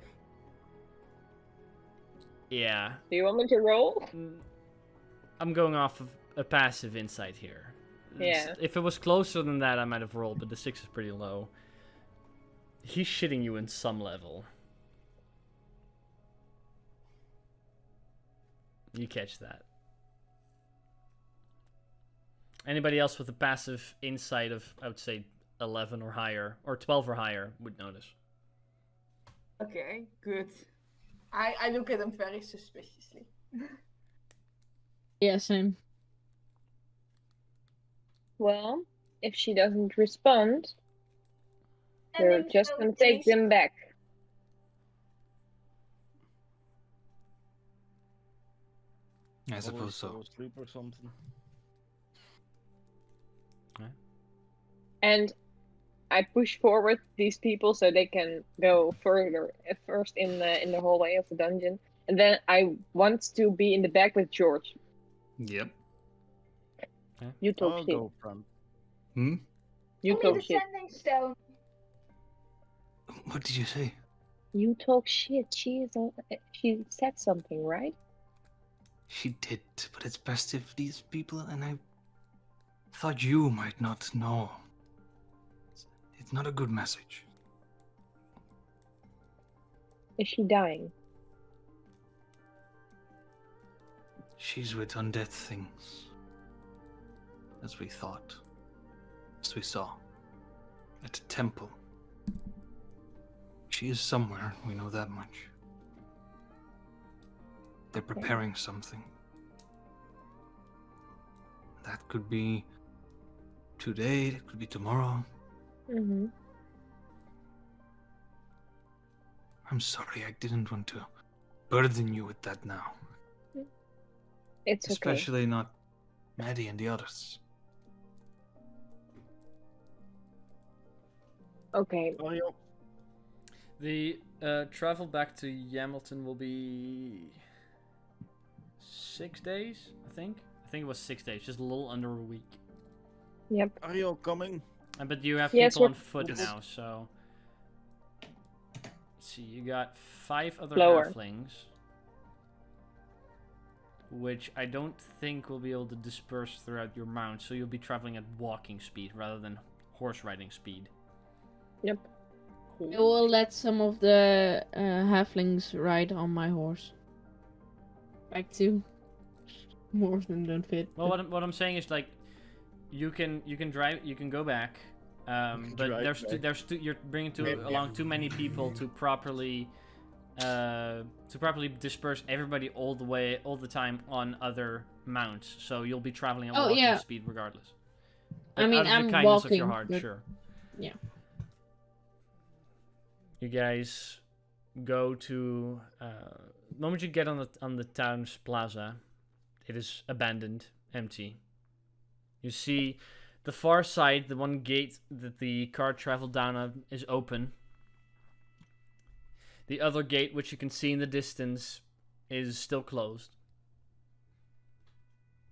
Yeah.
Do you want me to roll?
I'm going off of a passive insight here.
Yeah.
If it was closer than that, I might have rolled, but the 6 is pretty low. He's shitting you in some level. You catch that. Anybody else with a passive insight of, I would say, 11 or higher, or 12 or higher, would notice.
Okay, good. I look at him very suspiciously.
Yeah, same.
Well, if she doesn't respond,
And
we're
then
just
we
gonna take them back.
I suppose so.
Fall asleep or something.
And I push forward these people so they can go further first in the hallway of the dungeon, and then I want to be in the back with George.
Yep.
You talk
I'll
shit.
go front.
Hmm?
You
Only
talk
the
shit.
sending stone.
What did you say?
You talk shit. She said something, right?
She did, but it's best if these people, and I thought you might not know. It's not a good message.
Is she dying?
She's with undead things. As we thought. As we saw. At a temple. She is somewhere, we know that much. They're preparing something. That could be today, it could be tomorrow.
Mm-hmm.
I'm sorry, I didn't want to burden you with that now.
It's okay.
Especially not Maddie and the others.
Okay.
Ariel,
The travel back to Hamilton will be 6 days, I think. I think it was 6 days, just a little under a week.
Yep.
Ariel coming.
But you have
Yes,
people
we're-
on foot
Yes.
now, so. Let's see, you got 5 other
Slower.
halflings. Which I don't think will be able to disperse throughout your mount, so you'll be traveling at walking speed rather than horse riding speed.
Yep.
I will let some of the halflings ride on my horse. Back to more of them don't fit.
Well,
but-
what I'm saying is like, you can drive, you can go back. But
Drive back.
you're bringing
Maybe.
along too many people to properly disperse everybody all the time on other mounts. So you'll be traveling at
Oh,
walking
yeah.
speed regardless.
I
But
mean,
out of
I'm
the kindness of your
walking,
heart,
but-
sure.
Yeah.
You guys go to the moment you get on the town's plaza, it is abandoned, empty. You see the far side, the one gate that the car traveled down is open. The other gate, which you can see in the distance, is still closed.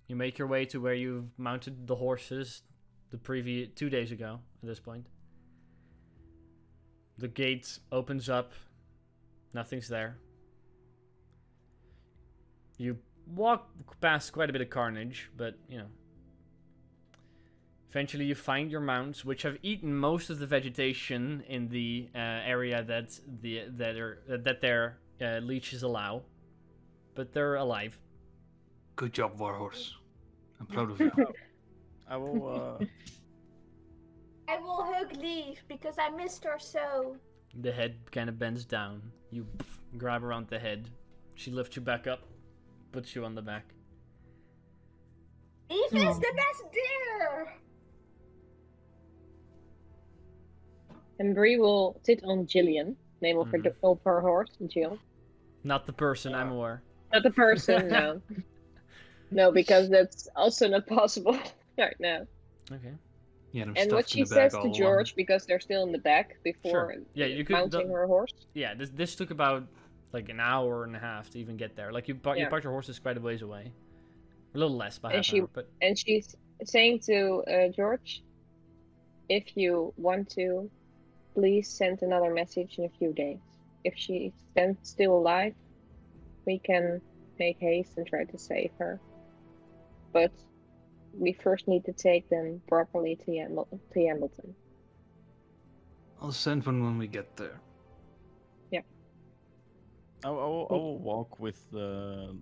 You make your way to where you've mounted the horses the previous 2 days ago at this point. The gate opens up. Nothing's there. You walk past quite a bit of carnage, but, you know. Eventually you find your mounts, which have eaten most of the vegetation in the area that their leeches allow. But they're alive.
Good job, Warhorse. I'm proud of you.
I will.
I will hug Leaf because I missed her so.
The head kind of bends down. You grab around the head. She lifts you back up, puts you on the back.
Leaf is the best dear.
And Bree will sit on Jillian, name of her horse, Jill.
Not the person, I'm aware.
Not the person, no. No, because that's also not possible right now.
Okay.
Yeah, I'm
And what
stuffed in
she
the bag
says to
all along.
George, because they're still in the back before
Sure. Yeah, you could
mounting her horse.
Yeah, this took about like an hour and a half to even get there. Like you parked your horses quite a ways away. A little less by half an hour, but
And she's saying to George, if you want to, please send another message in a few days. If she's then still alive, we can make haste and try to save her. But we first need to take them properly to Ambleton.
I'll send one when we get there.
Yeah.
I will walk with the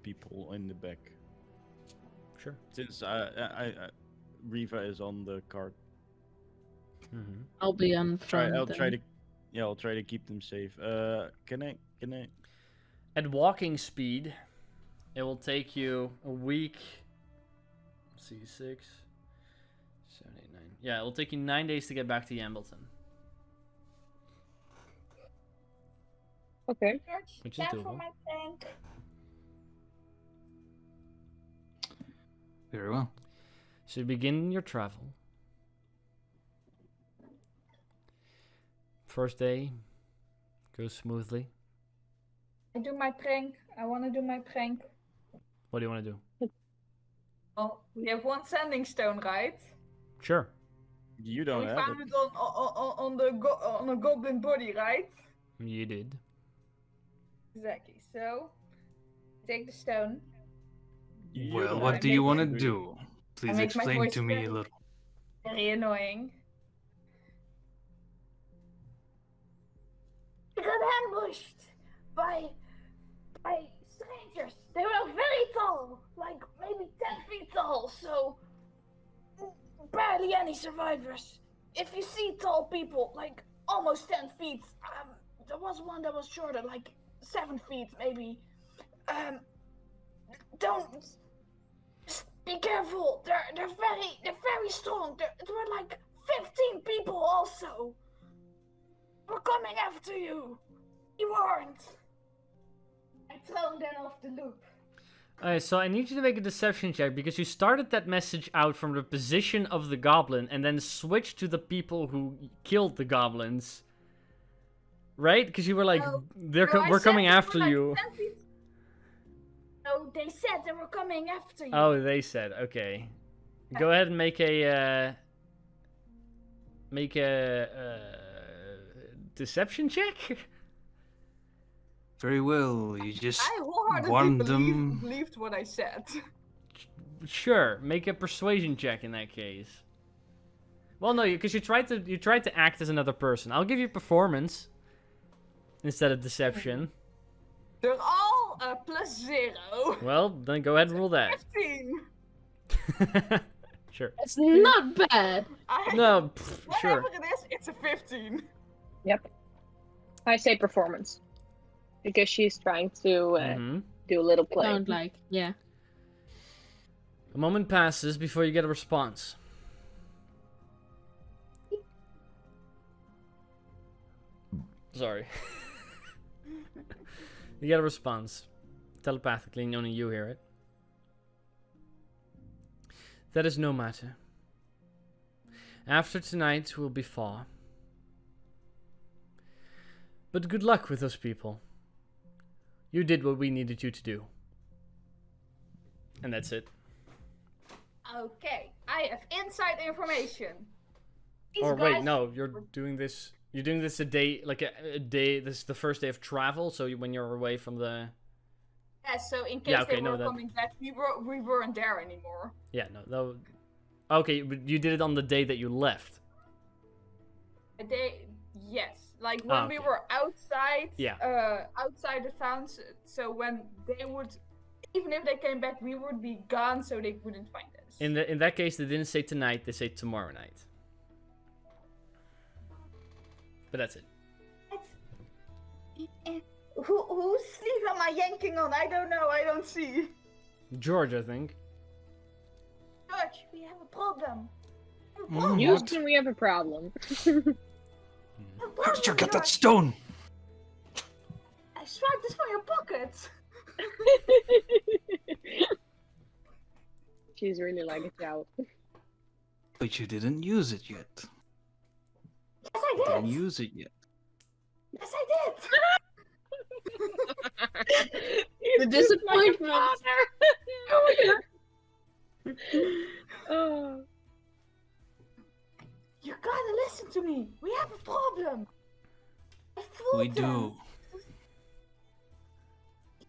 people in the back.
Sure.
Since Riva is on the cart.
Mm-hmm.
I'll be on front.
I'll try to keep them safe. Can I?
At walking speed, it will take you a week. Let's see, 6, 7, 8, 9. Yeah, it will take you 9 days to get back to Ambleton.
Okay.
Which is
Time for
doable.
my tank.
Very well.
So you begin your travel. First day goes smoothly.
I do my prank. I want to do my prank.
What do you want to do?
Oh, we have one sending stone, right?
Sure.
You don't
We
have
found
it.
it on a goblin body, right?
You did.
Exactly. So, take the stone.
You
Well,
don't
what
have
do you
it.
want to do?
I
Please
make my
explain
voice
to me
very-
a little.
Very annoying. We got ambushed by strangers. They were very tall, like maybe 10 feet tall. So barely any survivors. If you see tall people, like almost 10 feet, there was one that was shorter, like 7 feet maybe. Don't. Just be careful. They're very strong. There were like 15 people also. We're coming after you. You aren't. I thrown them off the loop.
Alright, so I need you to make a deception check because you started that message out from the position of the goblin and then switched to the people who killed the goblins. Right? Because you were like,
No,
we're coming after you.
No, they said they were coming after you.
Oh, they said, okay. Go ahead and make a deception check.
Very well, you just
I wholeheartedly
warned them.
believed what I said.
Sure, make a persuasion check in that case. Well, no, because you tried to act as another person. I'll give you performance instead of deception.
They're all +0.
Well, then go ahead and roll that.
15.
Sure.
It's not bad.
No,
Whatever
sure.
it is, it's a 15.
Yep. I say performance. Because she's trying to do a little play.
Sound like, yeah.
A moment passes before you get a response. Sorry. You get a response. Telepathically, and only you hear it. That is no matter. After tonight will be far. But good luck with those people. You did what we needed you to do. And that's it.
Okay, I have inside information.
Or wait, no, you're doing this a day, like a day, this is the first day of travel, so when you're away from the...
Yeah, so in case they were
that...
coming back, we weren't there anymore.
Yeah, no, okay, but you did it on the day that you left.
Yes, like when we were outside, outside the town, so when they would, even if they came back, we would be gone, so they wouldn't find us.
In that case, they didn't say tonight, they say tomorrow night. But that's it.
Whose sleeve am I yanking on? I don't know, I don't see.
George, I think.
George, we have a problem.
Houston, we have a problem.
Where did you get that stone?
I swiped this from your pocket.
She's really like a child.
But you didn't use it yet.
Yes, I did.
Didn't use it yet.
Yes, I did.
The disappointment.
Oh.
You gotta listen to me. We have a problem. I fooled
We
them.
do.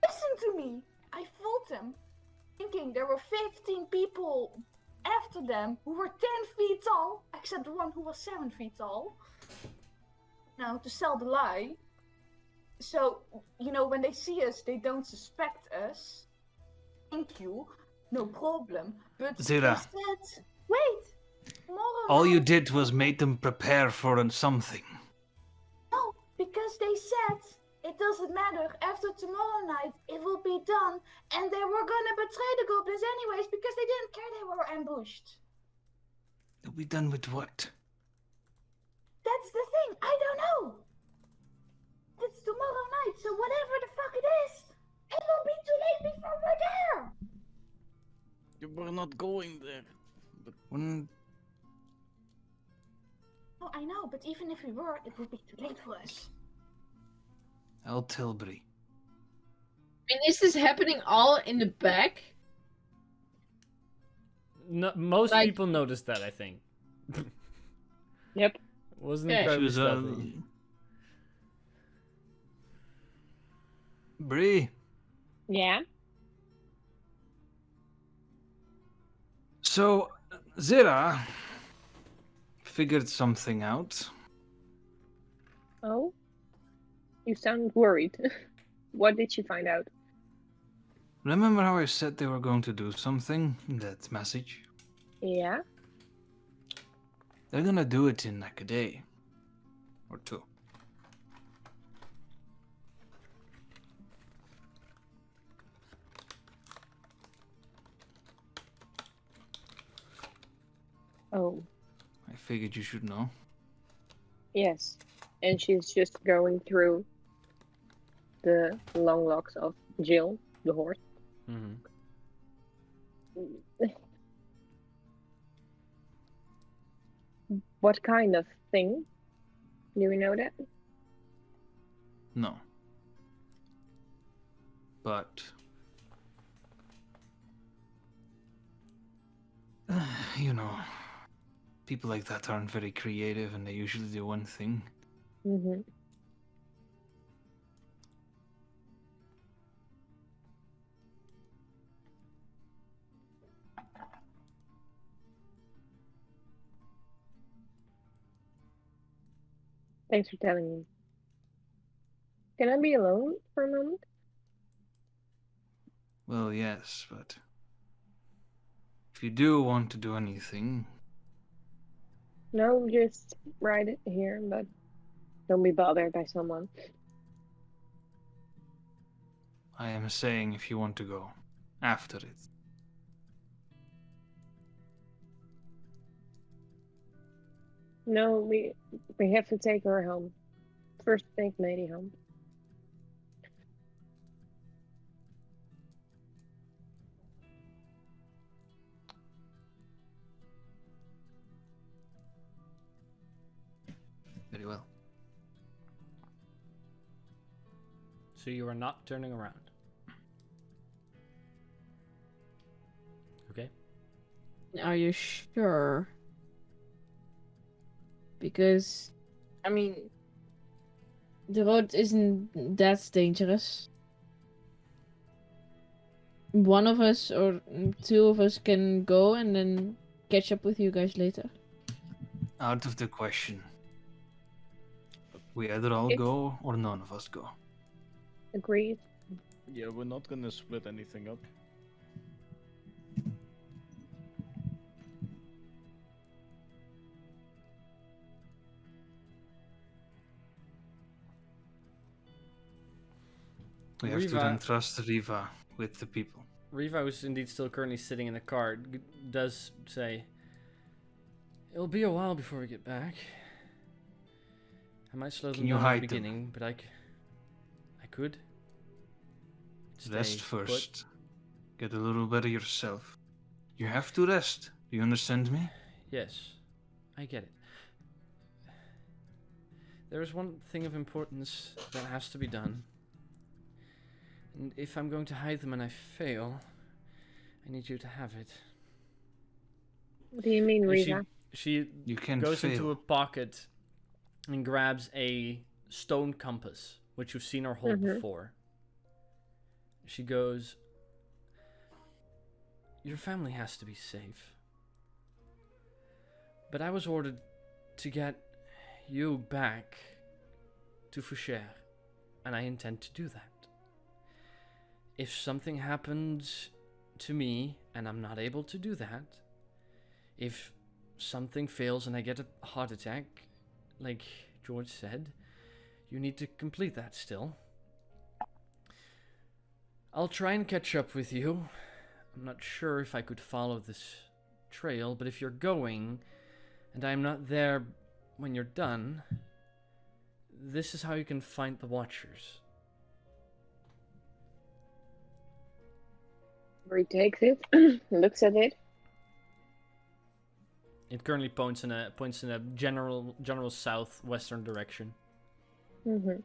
Listen to me. I fooled them, thinking there were 15 people after them who were 10 feet tall, except the one who was 7 feet tall. Now, to sell the lie. So, you know, when they see us, they don't suspect us. Thank you. No problem. But
Zira.
instead, wait. Tomorrow
All you
night-
did was make them prepare for something.
No, because they said it doesn't matter. After tomorrow night, it will be done, and they were gonna betray the goblins anyways because they didn't care they were ambushed.
It'll be done with what?
That's the thing. I don't know. It's tomorrow night, so whatever the fuck it is, it will be too late before we're there.
We're not going there. But
When
Oh, I know, but even if we were, it would be too late for us.
I'll tell Bree.
I mean, is this happening all in the back?
No, most
Like-
people noticed that, I think.
Yep.
Wasn't
Yeah.
She
incredibly
was
stealthy.
Bree.
Yeah.
So Zira figured something out.
Oh? You sound worried. What did you find out?
Remember how I said they were going to do something in that message?
Yeah.
They're gonna do it in like a day or two.
Oh.
I figured you should know.
Yes. And she's just going through the long locks of Jill, the horse.
Mhm.
What kind of thing? Do we know that?
No. But you know, people like that aren't very creative and they usually do one thing.
Mm-hmm. Thanks for telling me. Can I be alone for a moment?
Well, yes, but If you do want to do anything,
No, just write it here, but don't be bothered by someone.
I am saying if you want to go after it.
No, we have to take her home. First, take Lady home.
Very well.
So you are not turning around. Okay.
Are you sure? Because, I mean, the road isn't that dangerous. One of us or two of us can go and then catch up with you guys later.
Out of the question. We either all go or none of us go.
Agreed.
Yeah, we're not gonna split anything up.
We have to
Riva-
then trust Riva with the people.
Riva, who's indeed still currently sitting in the car, does say, "It'll be a while before we get back. I might slow them
Can you
down at the
hide them?
beginning, but I could.
Rest
Stay
first. Get a little better yourself. You have to rest. Do you understand me?
Yes, I get it. There is one thing of importance that has to be done. And if I'm going to hide them and I fail, I need you to have it."
What do you mean,
And
Riva?
she
You can't
goes
fail.
into a pocket and grabs a stone compass, which you've seen her hold before. She goes, "Your family has to be safe. But I was ordered to get you back to Foucher, and I intend to do that. If something happens to me and I'm not able to do that, if something fails and I get a heart attack, like George said, you need to complete that still. I'll try and catch up with you. I'm not sure if I could follow this trail, but if you're going and I'm not there when you're done, this is how you can find the Watchers."
He takes it, looks at it.
It currently points in a general southwestern direction.
Mm-hmm.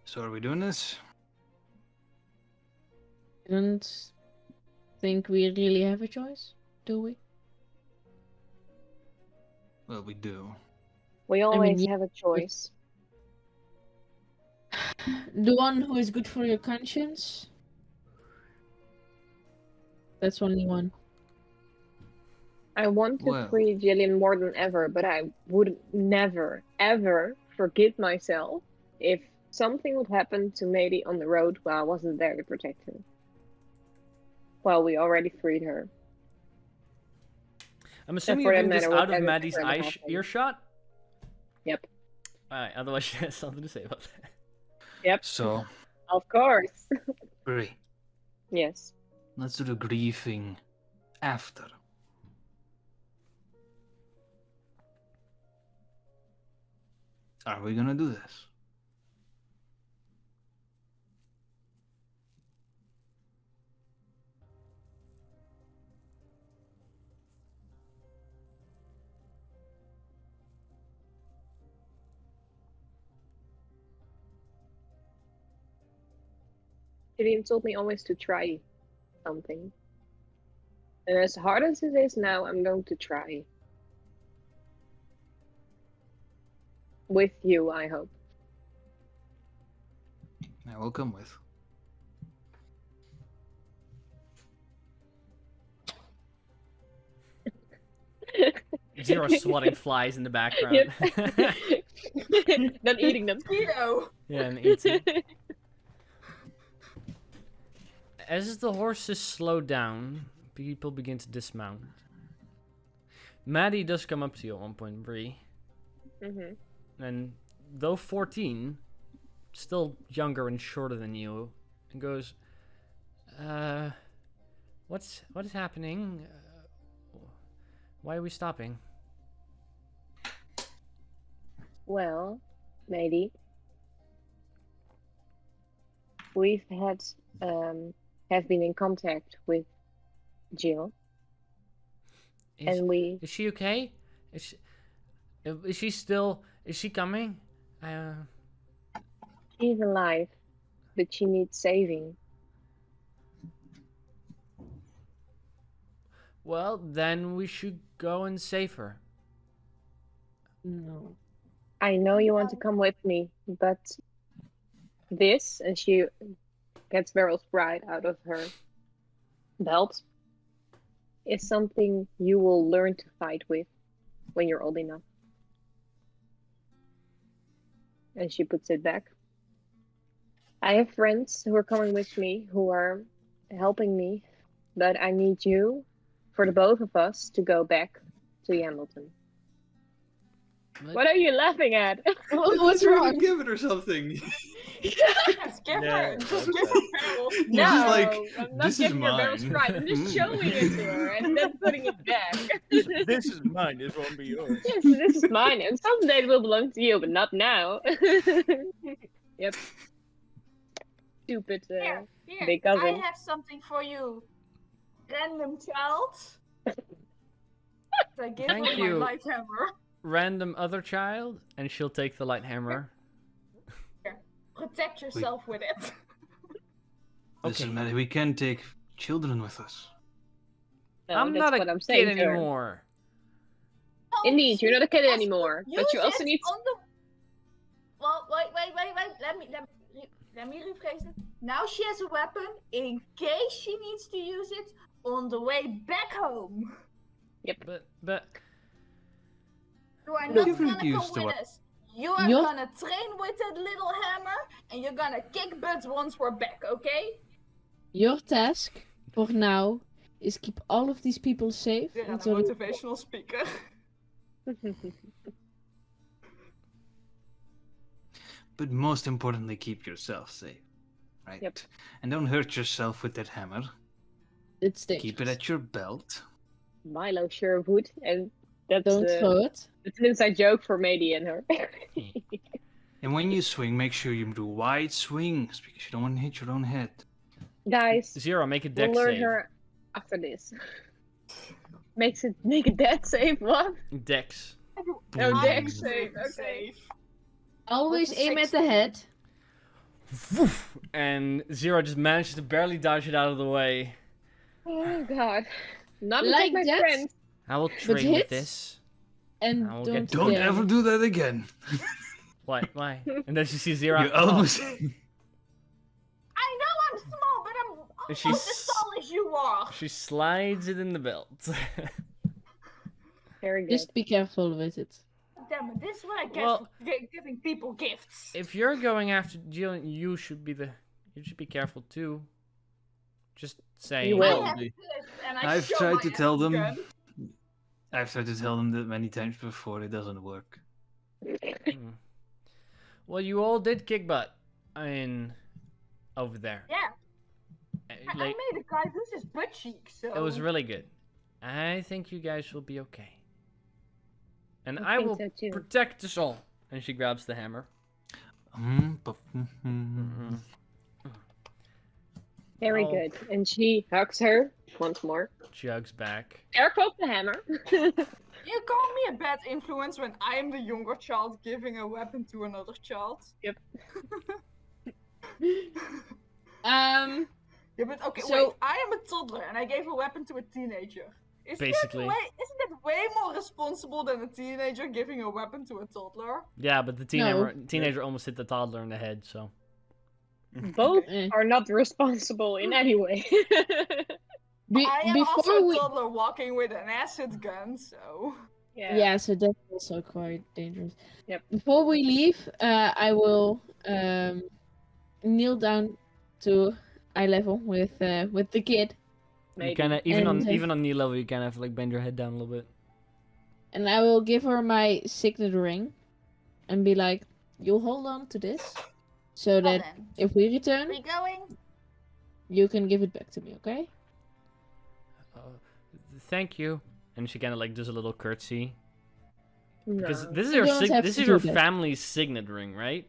So are we doing this?
I don't think we really have a choice, do we?
Well, we do.
We always
yeah,
have a choice.
The one who is good for your conscience? That's only one.
I want to
Well.
free Jillian more than ever, but I would never, ever forgive myself if something would happen to Mady on the road while I wasn't there to protect her. Well, we already freed her.
I'm assuming
for
you're
that
doing this
matter,
out of
whatever
Maddie's
ever happened.
earshot?
Yep.
Alright, otherwise she has something to say about that.
Yep.
So,
Of course.
Bri,
Yes.
let's do the grieving after. Are we gonna do this?
Jillian told me always to try something. And as hard as it is now, I'm going to try. With you, I hope.
I will come with.
Zero swatting flies in the background.
Not eating them.
Mosquito.
Yeah, and eating. As the horses slow down, people begin to dismount. Maddie does come up to you at one point, Bree. And though 14, still younger and shorter than you, and goes, what is happening? Why are we stopping?
Well, maybe we've have been in contact with Jill, and we.
Is she okay? Is she still? Is she coming?
She's alive, but she needs saving.
Well, then we should go and save her.
No.
I know you want to come with me, but this, and she gets Beryl's pride out of her belt, is something you will learn to fight with when you're old enough. And she puts it back. I have friends who are coming with me, who are helping me, but I need you, for the both of us, to go back to Hamilton. What are you laughing at?
What's wrong?
Give it or something.
Just give her Beryl.
No,
just like,
I'm not
this is
giving her Beryl's
mine.
pride. I'm just showing it to her and then putting it back.
This is mine. It won't be yours.
Yes, this is mine, and someday it will belong to you, but not now. Yep. Stupid
Here,
big cousin.
I have something for you. Random child.
I give
Thank
her
you.
my light hammer.
Random other child, and she'll take the light hammer.
Protect yourself with it.
Listen, Maddie, we can take children with us.
No,
I'm
that's
not
what
a
I'm saying
kid
to her.
anymore.
Indeed, you're not a kid
Yes,
anymore,
use
but you also
it
need.
on the... Well, wait. Let me rephrase it. Now she has a weapon in case she needs to use it on the way back home.
But
You are not
Give her
gonna
use
come
the
with
weapon.
us. You are
You're-
gonna train with that little hammer, and you're gonna kick butts once we're back, okay?
Your task for now is keep all of these people safe
Weer aan een
until
motivational speaker.
But most importantly, keep yourself safe. Right?
Yep.
And don't hurt yourself with that hammer.
it's
Keep it
dangerous.
at your belt.
Milo sure would, and that's
Don't throw it.
it's an inside joke for Mady and her.
And when you swing, make sure you do wide swings because you don't want to hit your own head.
Guys,
Zero, make a
we'll
dex
learn
save.
her after this. Make a death save, what?
Dex.
No,
Boom.
dex save, okay.
Safe.
Always
What's a
aim at the
16?
head.
Woof, and Zero just manages to barely dodge it out of the way.
Oh god. Not
Like
like my
that?
friends.
I will train with
hit?
this.
And
I'll
don't
get to
Don't
dare.
ever do that again.
Why? Why? And then she sees Zero.
You almost.
I know I'm small, but I'm almost
She's-
as tall as you are.
She slides it in the belt.
Very good.
Just be careful with it.
Damn it, this is what I get
Well-
for giving people gifts.
If you're going after Jillian, you should be careful too. Just saying.
You will.
I have this, and I
I've
show
tried
my
to tell them.
gun.
I've tried to tell them that many times before. It doesn't work.
Mm. Well, you all did kick butt in over there.
Yeah, I
Like,
made a guy lose his butt cheek, so...
it was really good. I think you guys will be okay. And I
think
will
so, too.
protect us all. And she grabs the hammer.
Very
Oh.
good. And she hugs her once more.
Jugs back.
Air quote the hammer.
You call me a bad influence when I am the younger child giving a weapon to another child.
Yep.
Yeah, but okay,
So-
wait. I am a toddler and I gave a weapon to a teenager.
Basically.
Isn't it way more responsible than a teenager giving a weapon to a toddler?
Yeah, but the teenager almost hit the toddler in the head, so.
Both
Eh.
are not responsible in any way.
I am also
Before
a
we
toddler walking with an acid gun, so...
Yeah, so that's also quite dangerous.
Yep.
Before we leave, I will kneel down to eye level with the kid,
You
Maybe.
kind of
And,
even on knee level, you kind of like bend your head down a little bit.
and I will give her my signet ring, and be like, "You'll hold on to this, so
Well
that
then,
if we return,
we going?
you can give it back to me, okay?"
Thank you. And she kind of like does a little curtsy. Because
No.
this is
You
your
don't have
this
to
is
do
your
that.
family's signet ring, right?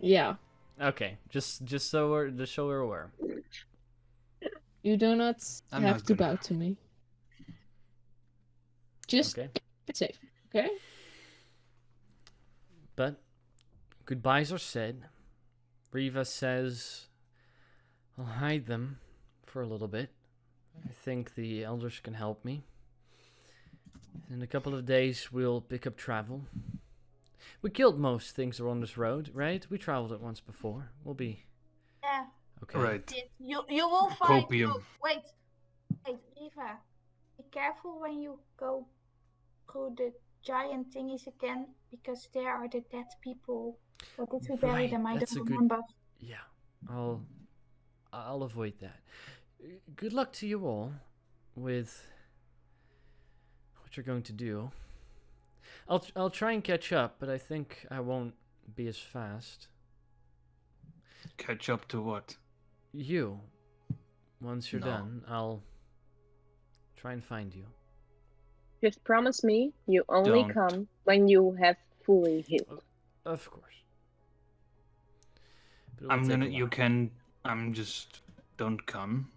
Yeah.
Okay, just so we're aware.
You do not
I'm
have
not
to
gonna-
bow to me. Just
Okay.
it's safe, okay?
But goodbyes are said. Riva says, "I'll hide them for a little bit. I think the elders can help me. In a couple of days, we'll pick up travel. We killed most things that are on this road, right? We traveled it once before. We'll be
Yeah.
okay."
Right.
You will find.
Copium.
Oh, wait, Eva. Be careful when you go through the giant thingies again, because there are the dead people. Or did we bury
Right,
them? I
that's
don't
a good-
remember.
Yeah, I'll avoid that. Good luck to you all with what you're going to do. I'll try and catch up, but I think I won't be as fast.
Catch up to what?
You, once you're
No.
done, I'll try and find you.
Just promise me you only
Don't.
come when you have fully healed.
Of course. But it will
I'm
take
gonna.
a
You
while.
can. I'm just. Don't come.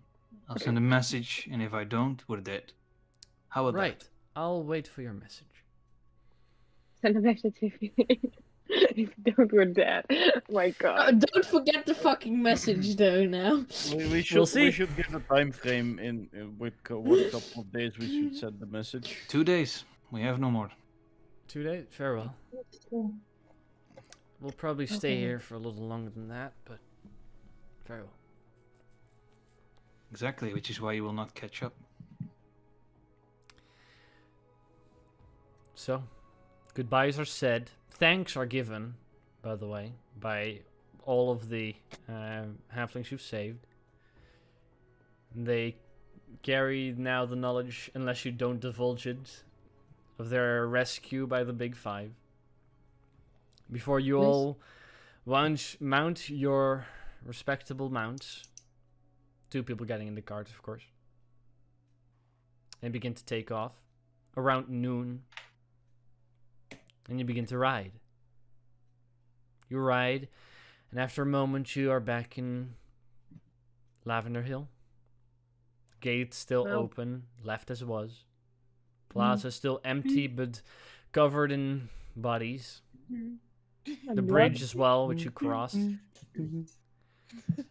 I'll send a message, and if I don't, we're dead. How about
Right. I'll wait for your message.
Send a message if you don't, we're dead. Oh my god.
Don't forget the fucking message though now.
We should
We'll see.
we should give a time frame in with what couple of days we should send the message.
that? 2 days. We have no more.
2 days? Farewell. We'll probably stay here for a little longer than that, but farewell.
Exactly, which is why you will not catch up.
So, goodbyes are said. Thanks are given, by the way, by all of the halflings you've saved. They carry now the knowledge, unless you don't divulge it, of their rescue by the Big Five. Before you
Nice.
all mount your respectable mounts, 2 people getting in the cart, of course, and begin to take off around noon. And you begin to ride. You ride, and after a moment, you are back in Lavender Hill. Gate still
Wow.
open, left as was. Plaza still empty, but covered in bodies. The bridge as well, which you crossed.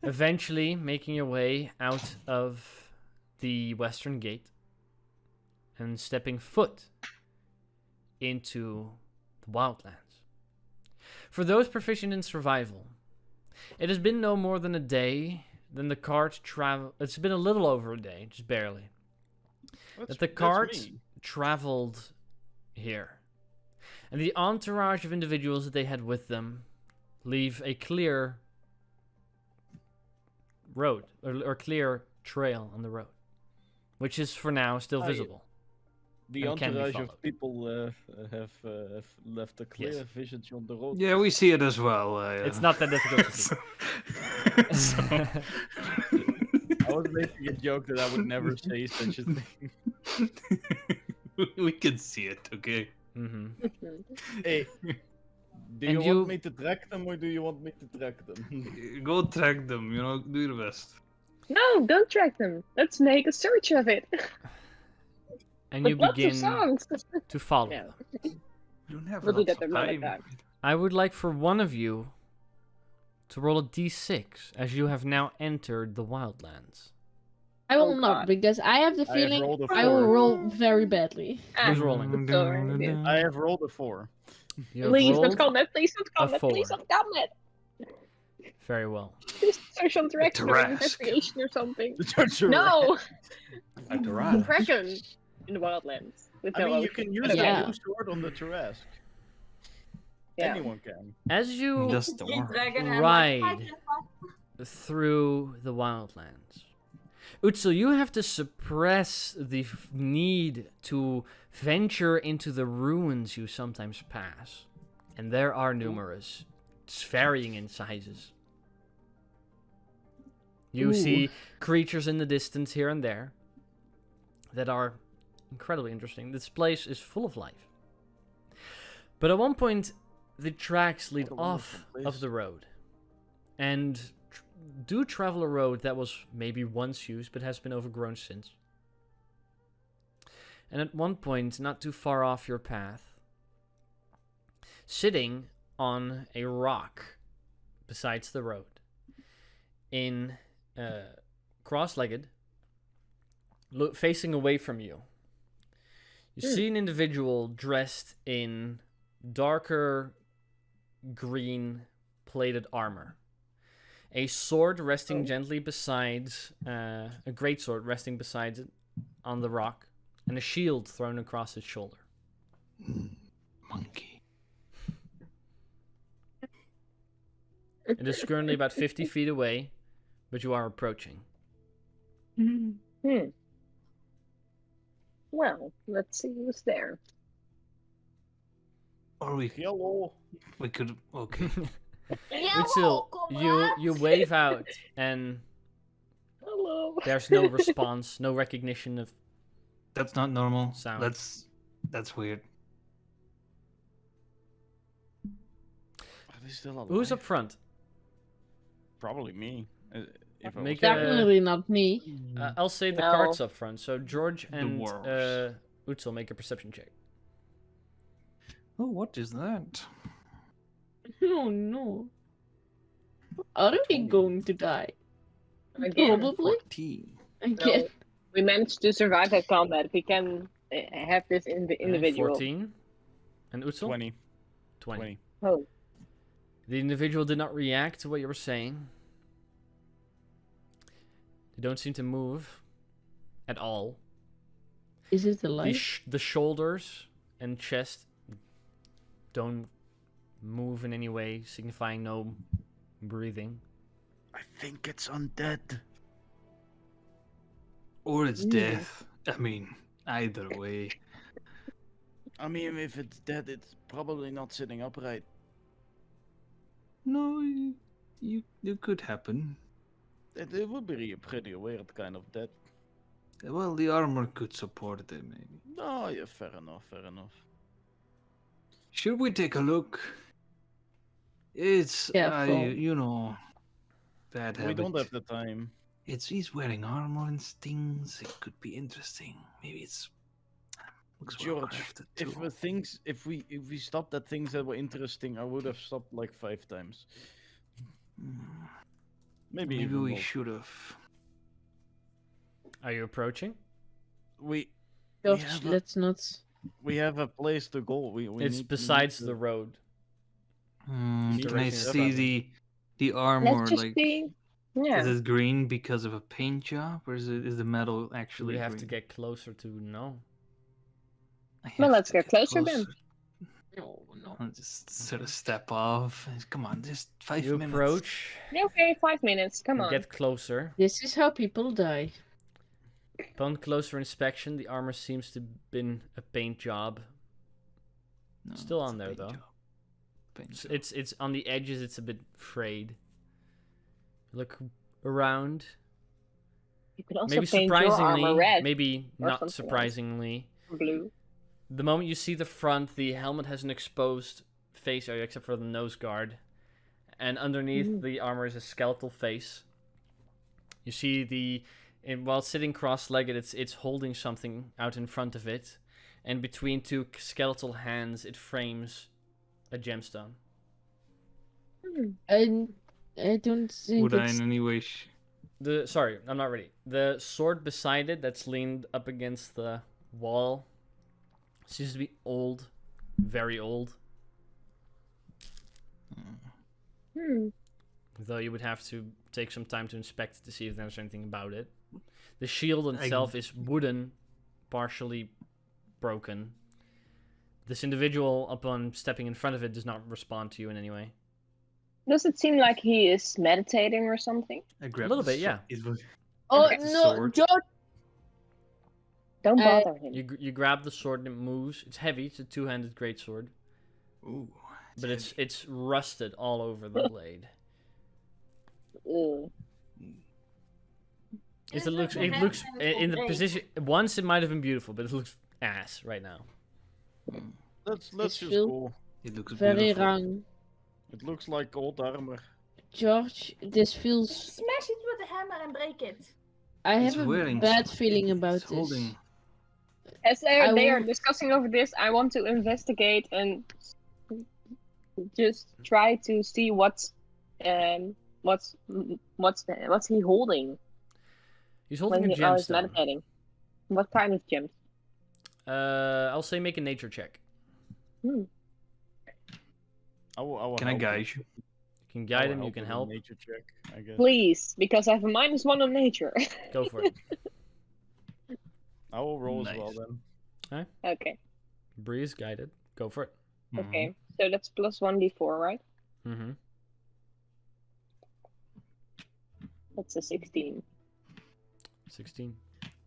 Eventually, making your way out of the western gate and stepping foot into the wildlands. For those proficient in survival, it has been no more than a day. Then the cart travel. It's been a little over a day, just barely. That the cart traveled here, and the entourage of individuals that they had with them leave a clear road or clear trail on the road, which is for now still visible.
The
and can be
entourage
followed.
of people have left a clear
Yes.
vision on the road.
Yeah, we see it as well.
It's not that difficult to see.
I was making a joke that I would never say such a thing.
We can see it, okay?
Mm-hmm.
Hey, do
And
you want me to track them or do you want me to track them?
Go track them, do your best.
No, don't track them. Let's make a search of it.
And
With
you
lots of
begin
songs.
to follow
Yeah.
them.
You don't have
We'll do
lots
that
of
another
time.
time.
I would like for one of you to roll a d6, as you have now entered the wildlands.
I will
Oh,
not,
God.
because I have the
I have
feeling
rolled a
I will
4.
roll very badly.
Who's rolling?
Sorry.
I have rolled a 4.
You have
Please
rolled
don't comment. Please don't comment. Please
4.
don't comment.
Very well.
Just social direction or
Tarrasque.
investigation or something.
The church are
No,
At the rat.
dragon in the wildlands. with
I
no
mean, you
ocean.
can use
But
Yeah.
the blue sword on the Tarrasque.
Yeah.
Anyone can.
As you
That's the
Green
worm.
dragon and
Ride.
like, hi, Grandpa.
through the wildlands, Utsul, you have to suppress the need to venture into the ruins you sometimes pass. And there are numerous. It's varying in sizes. You see creatures in the distance here and there that are incredibly interesting. This place is full of life. But at one point, the tracks lead
What a wonderful
off
place.
of the road. And do travel a road that was maybe once used, but has been overgrown since. And at one point, not too far off your path, sitting on a rock besides the road, cross-legged, facing away from you, you see an individual dressed in darker green plated armor. A sword resting gently beside, a great sword resting beside it on the rock, and a shield thrown across his shoulder.
Monkey.
It is currently about 50 feet away, but you are approaching.
Well, let's see who's there.
Or we
Hello.
could okay.
Utsil, you wave out, and
Hello.
there's no response, no recognition of
That's not normal.
sound.
That's weird.
Are they still alive?
Who's up front?
Probably me. If I
Make
was-
a-
Definitely not me.
I'll say the
No.
cards up front. So George
The
and
worms.
Utsil make a perception check.
Oh, what is that?
Oh no. Are we going to die?
Again.
Probably.
14.
Again.
No, we managed to survive that combat. We can have this individual.
14. And Utsil?
20.
20.
20.
Oh,
The individual did not react to what you were saying. They don't seem to move at all.
Is it
The,
alive?
the shoulders and chest don't move in any way, signifying no breathing.
I think it's undead.
Or it's death. I mean, either way.
I mean, if it's dead, it's probably not sitting upright.
No, you could happen.
It would be a pretty weird kind of dead.
Well, the armor could support it, maybe.
Oh, yeah, fair enough, fair enough.
Should we take a look? It's
Careful.
you know, bad
We
habit.
don't have the time.
He's wearing armor and stings. It could be interesting. Maybe it's looks well
George,
crafted
if we stopped at things that were interesting, I would have stopped like 5 times. Maybe even
we
more.
should have.
Are you approaching?
We
Gosh,
have a-
let's not.
we have a place to go.
It's besides the road.
Can I
Direction is
see
fine.
the armor?
let's just
Like,
see. Yeah.
is it green because of a paint job, or is the metal
You
actually?
would have to
green?
get closer to know.
I
Well,
have
let's
to
get closer then.
No, no.
I'll just sort of step off. Come on, just 5
You
minutes.
approach,
Okay, 5 minutes. Come
you
on.
get closer.
This is how people die.
Upon closer inspection, the armor seems to have been a paint job.
No,
Still
it's
on
a
there,
paint
though.
job. Paint job.
It's on the edges. It's a bit frayed. Look around.
You could also
Maybe
paint your armor
surprisingly,
red
maybe
or
not
something else.
surprisingly.
or blue.
The moment you see the front, the helmet has an exposed face area except for the nose guard, and underneath the armor is a skeletal face. You see while sitting cross-legged, it's holding something out in front of it, and between two skeletal hands, it frames a gemstone.
I don't think
Would I
it's...
in any way?
Sorry, I'm not ready. The sword beside it, that's leaned up against the wall, seems to be old, very old. Though you would have to take some time to inspect it to see if there's anything about it. The shield itself is wooden, partially broken. This individual, upon stepping in front of it, does not respond to you in any way.
Does it seem like he is meditating or something?
I grabbed
little
the
bit, yeah.
It was
Oh
Okay.
the
no,
sword.
George!
Don't
Uh,
bother him.
You grab the sword and it moves. It's heavy. It's a two-handed greatsword,
Ooh,
but it's rusted all over the blade.
Ugh.
It looks in the position. Once it might have been beautiful, but it looks ass right now.
Let's
It
just
feels
go.
It looks
very
beautiful.
wrong.
It looks like old armor.
George, this feels.
Smash it with a hammer and break it.
I
It's
have a
wearing
bad
something.
feeling about
It's
this.
holding.
As they are
will-
discussing over this, I want to investigate and just try to see what's he holding
He's
when
holding a
he is
gemstone.
meditating. What kind of gems?
I'll say make a nature check.
I will
Can I
help
guide
him.
you?
You can guide him. You
with
can
a
help.
Nature check, I guess.
Please, because I have a -1 on nature.
Go for it.
I will roll as well
Nice.
then.
Okay,
Bree is guided. Go for it.
okay. So that's +1d4, right?
Mm-hmm.
That's a 16.
16.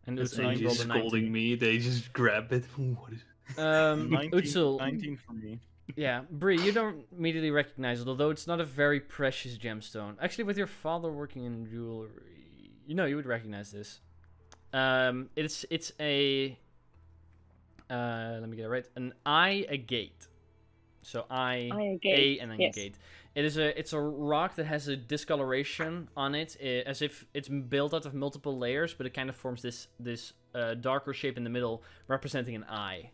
And
It's
Utsul, you rolled a
scolding
19.
me. They just grab it. What is?
19,
Utsul,
19 for me.
yeah, Bree, you don't immediately recognize it, although it's not a very precious gemstone. Actually, with your father working in jewelry, you would recognize this. It's a let me get it right. An eye agate. So
Eye
A
agate,
and then
yes.
gate. It's a rock that has a discoloration on it, as if it's built out of multiple layers, but it kind of forms this darker shape in the middle, representing an eye.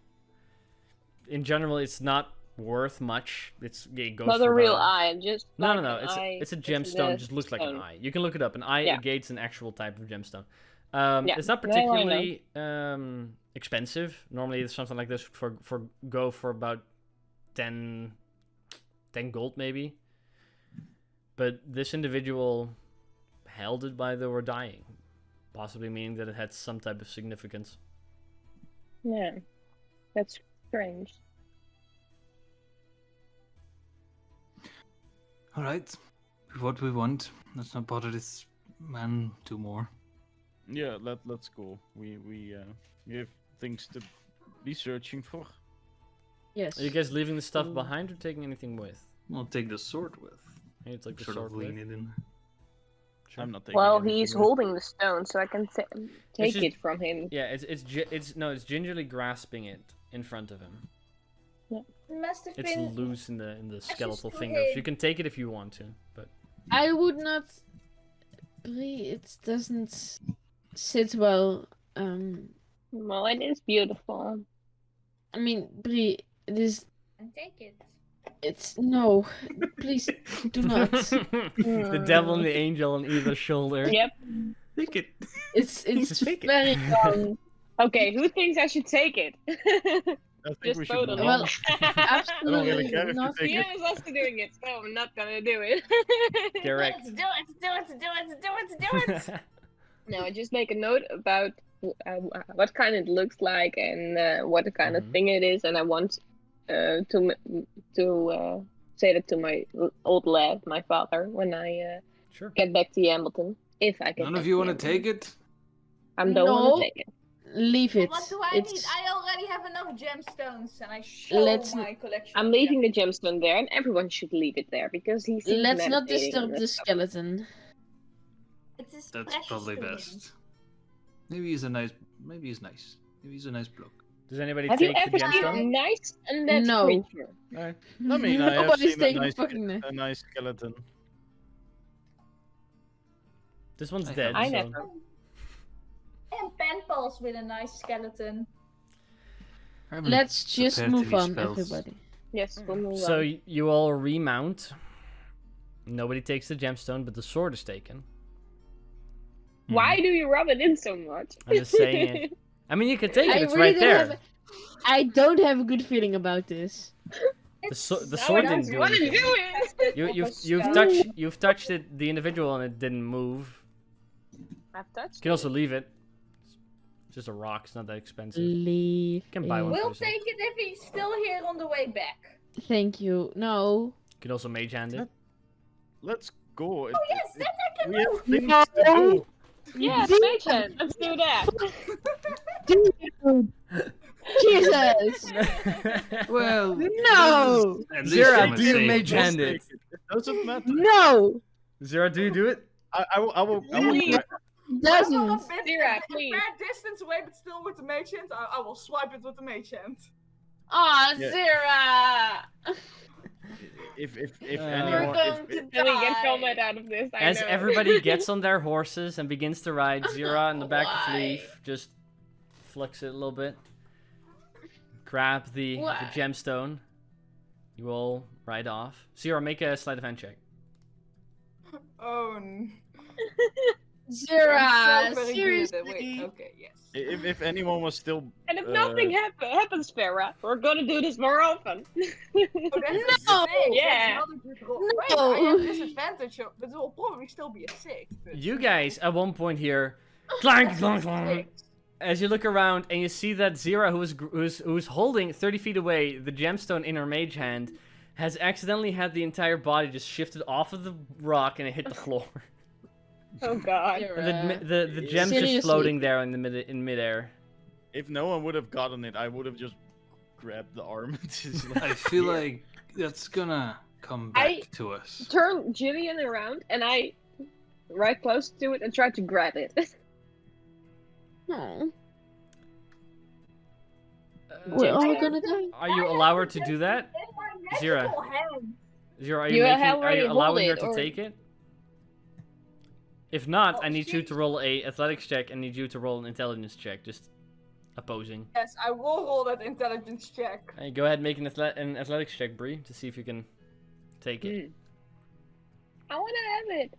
In general, it's not worth much. It goes
Not
for
a real
about-
eye, just
No,
like
no, no.
an eye.
It's a
with
gemstone.
a
Just looks like an
stone.
eye. You can look it up. An eye
Yeah.
agate's an actual type of gemstone.
Yeah,
It's not
no, I know.
particularly expensive. Normally, something like this go for about 10 gold maybe. But this individual held it while they were dying, possibly meaning that it had some type of significance.
Yeah, that's strange.
All right. What we want. Let's not bother this man two more.
Yeah, let's go. We have things to be searching for.
Yes.
Are you guys leaving the stuff
Mm.
behind or taking anything with?
I'll take the sword with.
Maybe it's like the
Sort
sword
of lean
with.
it in.
Sure.
I'm not taking
Well,
anything
he's
with.
holding the stone, so I can take
just-
it from him.
Yeah, it's gingerly grasping it in front of him.
It must have
It's
been.
loose in the skeletal
too
fingers.
him.
You can take it if you want to, but
I would not. Bree, it doesn't sit well.
Well, it is beautiful.
I mean, Bree, it is.
And take it.
It's no. Please do not.
The devil and the angel on either shoulder.
Yep.
Take it.
It's
Take it.
very wrong.
Okay, who thinks I should take it?
I think
Just
we should
vote
move
on
on.
Well,
I don't really
absolutely
care if you
not.
take
He
it.
is also doing it, so I'm not gonna do it.
Correct.
Let's do it. Do it. Do it. Do it. Do it.
No, I just make a note about what kind it looks like and what kind of
Mhm.
thing it is, and I want to say that to my old lad, my father, when I
Sure.
get back to Yambleton. If I get
None
back
of you
to
want to
Yambleton.
take it?
I don't want
No.
to take it.
Leave it.
What do I need?
It's.
I already have enough gemstones, and I show
Let's
my collection.
I'm
of
leaving the gemstone there, and everyone should leave it there because he's.
Let's not disturb the skeleton.
It is
That's
precious
probably
to him.
best. Maybe he's nice. Maybe he's nice bloke.
Does anybody
Have you
take the
ever seen a
gemstone?
nice undead
No.
creature?
I mean, I have
Nobody's
seen
taking fucking.
a nice skeleton.
This one's
I
dead.
I
so-
never.
And pen pals with a nice skeleton.
I haven't
Let's just
prepared
move
any
on,
spells.
everybody.
Yes, we'll move
So
on.
you all remount. Nobody takes the gemstone, but the sword is taken.
Why do you rub it in so much?
I'm just saying it. I mean, you can take it.
I
It's
really
right
don't
there.
have. I don't have a good feeling about this.
The sword
I
didn't do
want to do
anything.
it.
You've touched the individual and it didn't move.
I've touched
You can also leave it. It's just a rock. It's not that expensive.
Leave.
You can buy one for
We'll
yourself.
take it if he's still here on the way back.
Thank you. No.
You can also mage hand it.
Let's go.
Oh yes, that I can
We have
do.
things to do.
Yeah, mage hand. Let's do that.
Dude. Jesus.
Well,
No.
at least
Zira,
I'm
do you
safe.
mage hand it?
It doesn't matter.
No.
Zira, do you do it?
I will.
Please.
Doesn't.
I'm a bit
Zira,
a
please.
fair distance away, but still with the mage hand. I will swipe it with the mage hand.
Aw,
Yeah.
Zira!
If
We're
anyone,
going to
Let me get
die.
comment out of this. I
As
know.
everybody gets on their horses and begins to ride, Zira in the back of
Why?
Leaf just flicks it a little bit. Grab the
Why?
gemstone. You all ride off. Zira, make a sleight of hand check.
Oh. I'm
Zira,
so very good at it.
seriously.
Wait, okay, yes.
if anyone was still,
And if nothing happens, Farah, we're gonna do this more often.
Oh, that's
No!
a 6.
Yeah.
That's not a good roll.
No!
Wait, I have disadvantage, but it will probably still be a 6. But
You guys, at one point here, clank, clank, clank. As you look around and you see that Zira, who's holding 30 feet away the gemstone in her mage hand, has accidentally had the entire body just shifted off of the rock and it hit the floor.
Oh god.
And the gem's
Seriously.
just floating there in midair.
if no one would have gotten it, I would have just grabbed the arm. And just like,
I feel
here.
like that's gonna come back to us.
Turn Jillian around and I right close to it and try to grab it.
No.
Uh,
We're all gonna die.
Are you allow her to do that? Zira.
Magical hand.
Zira, are
You
you,
already
allowing her
hold
to
it, or-
take it? If not,
Oh,
I need you
shit.
to roll a athletics check and need you to roll an intelligence check. Just opposing.
Yes, I will roll that intelligence check.
Hey, go ahead and make an athletics check, Bree, to see if you can take it.
I wanna have it.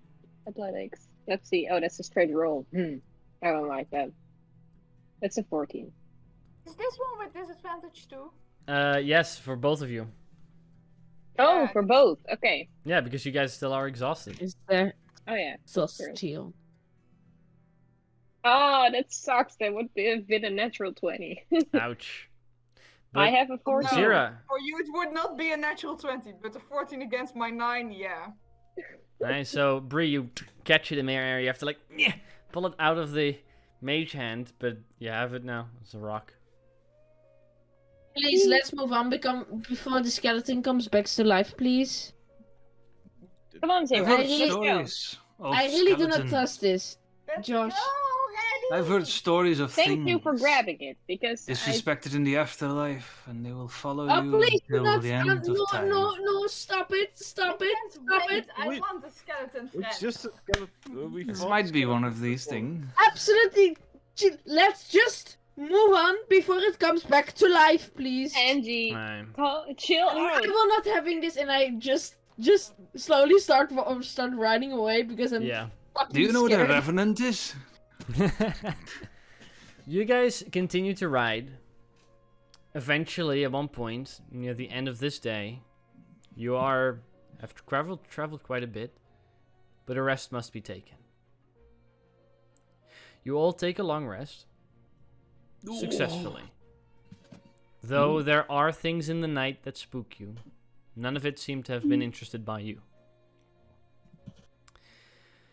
Athletics. Let's see. Oh, that's a straight roll. I don't like that. That's a 14.
Is this one with disadvantage too?
Yes, for both of you.
Oh,
Yeah.
for both. Okay.
Yeah, because you guys still are exhausted.
Is there
Oh yeah.
Celestial?
Oh, that sucks. That would have been a natural 20.
Ouch.
I
But
have a 14.
Zira,
For you, it would not be a natural 20, but a 14 against my 9, yeah.
nice. So Bree, you catch it in midair. You have to pull it out of the mage hand, but you have it now. It's a rock.
Please, let's move on before the skeleton comes back to life, please.
Come on,
I've
Zira.
heard
really-
stories of
I really do not
skeleton-
trust this.
Let's
Josh.
go, Ready?
I've heard stories of
Thank
things
you for grabbing it, because
disrespected in the afterlife, and they will follow
Oh,
you
please do
until
not.
the end of
No,
time.
no, stop it, stop it,
Can't
stop
wait,
it.
I
Wait.
want a skeleton friend.
It's just we
This
fought
might be one of
skeletons
these
before.
things.
Absolutely. Let's just move on before it comes back to life, please.
Angie,
Right.
chill
I
out.
will not having this, and I just slowly start riding away because I'm
Yeah.
fucking
Do you know what a
scared.
revenant is?
You guys continue to ride. Eventually, at one point, near the end of this day, you have traveled quite a bit, but a rest must be taken. You all take a long rest, successfully. Though there are things in the night that spook you, none of it seemed to have been interested by you.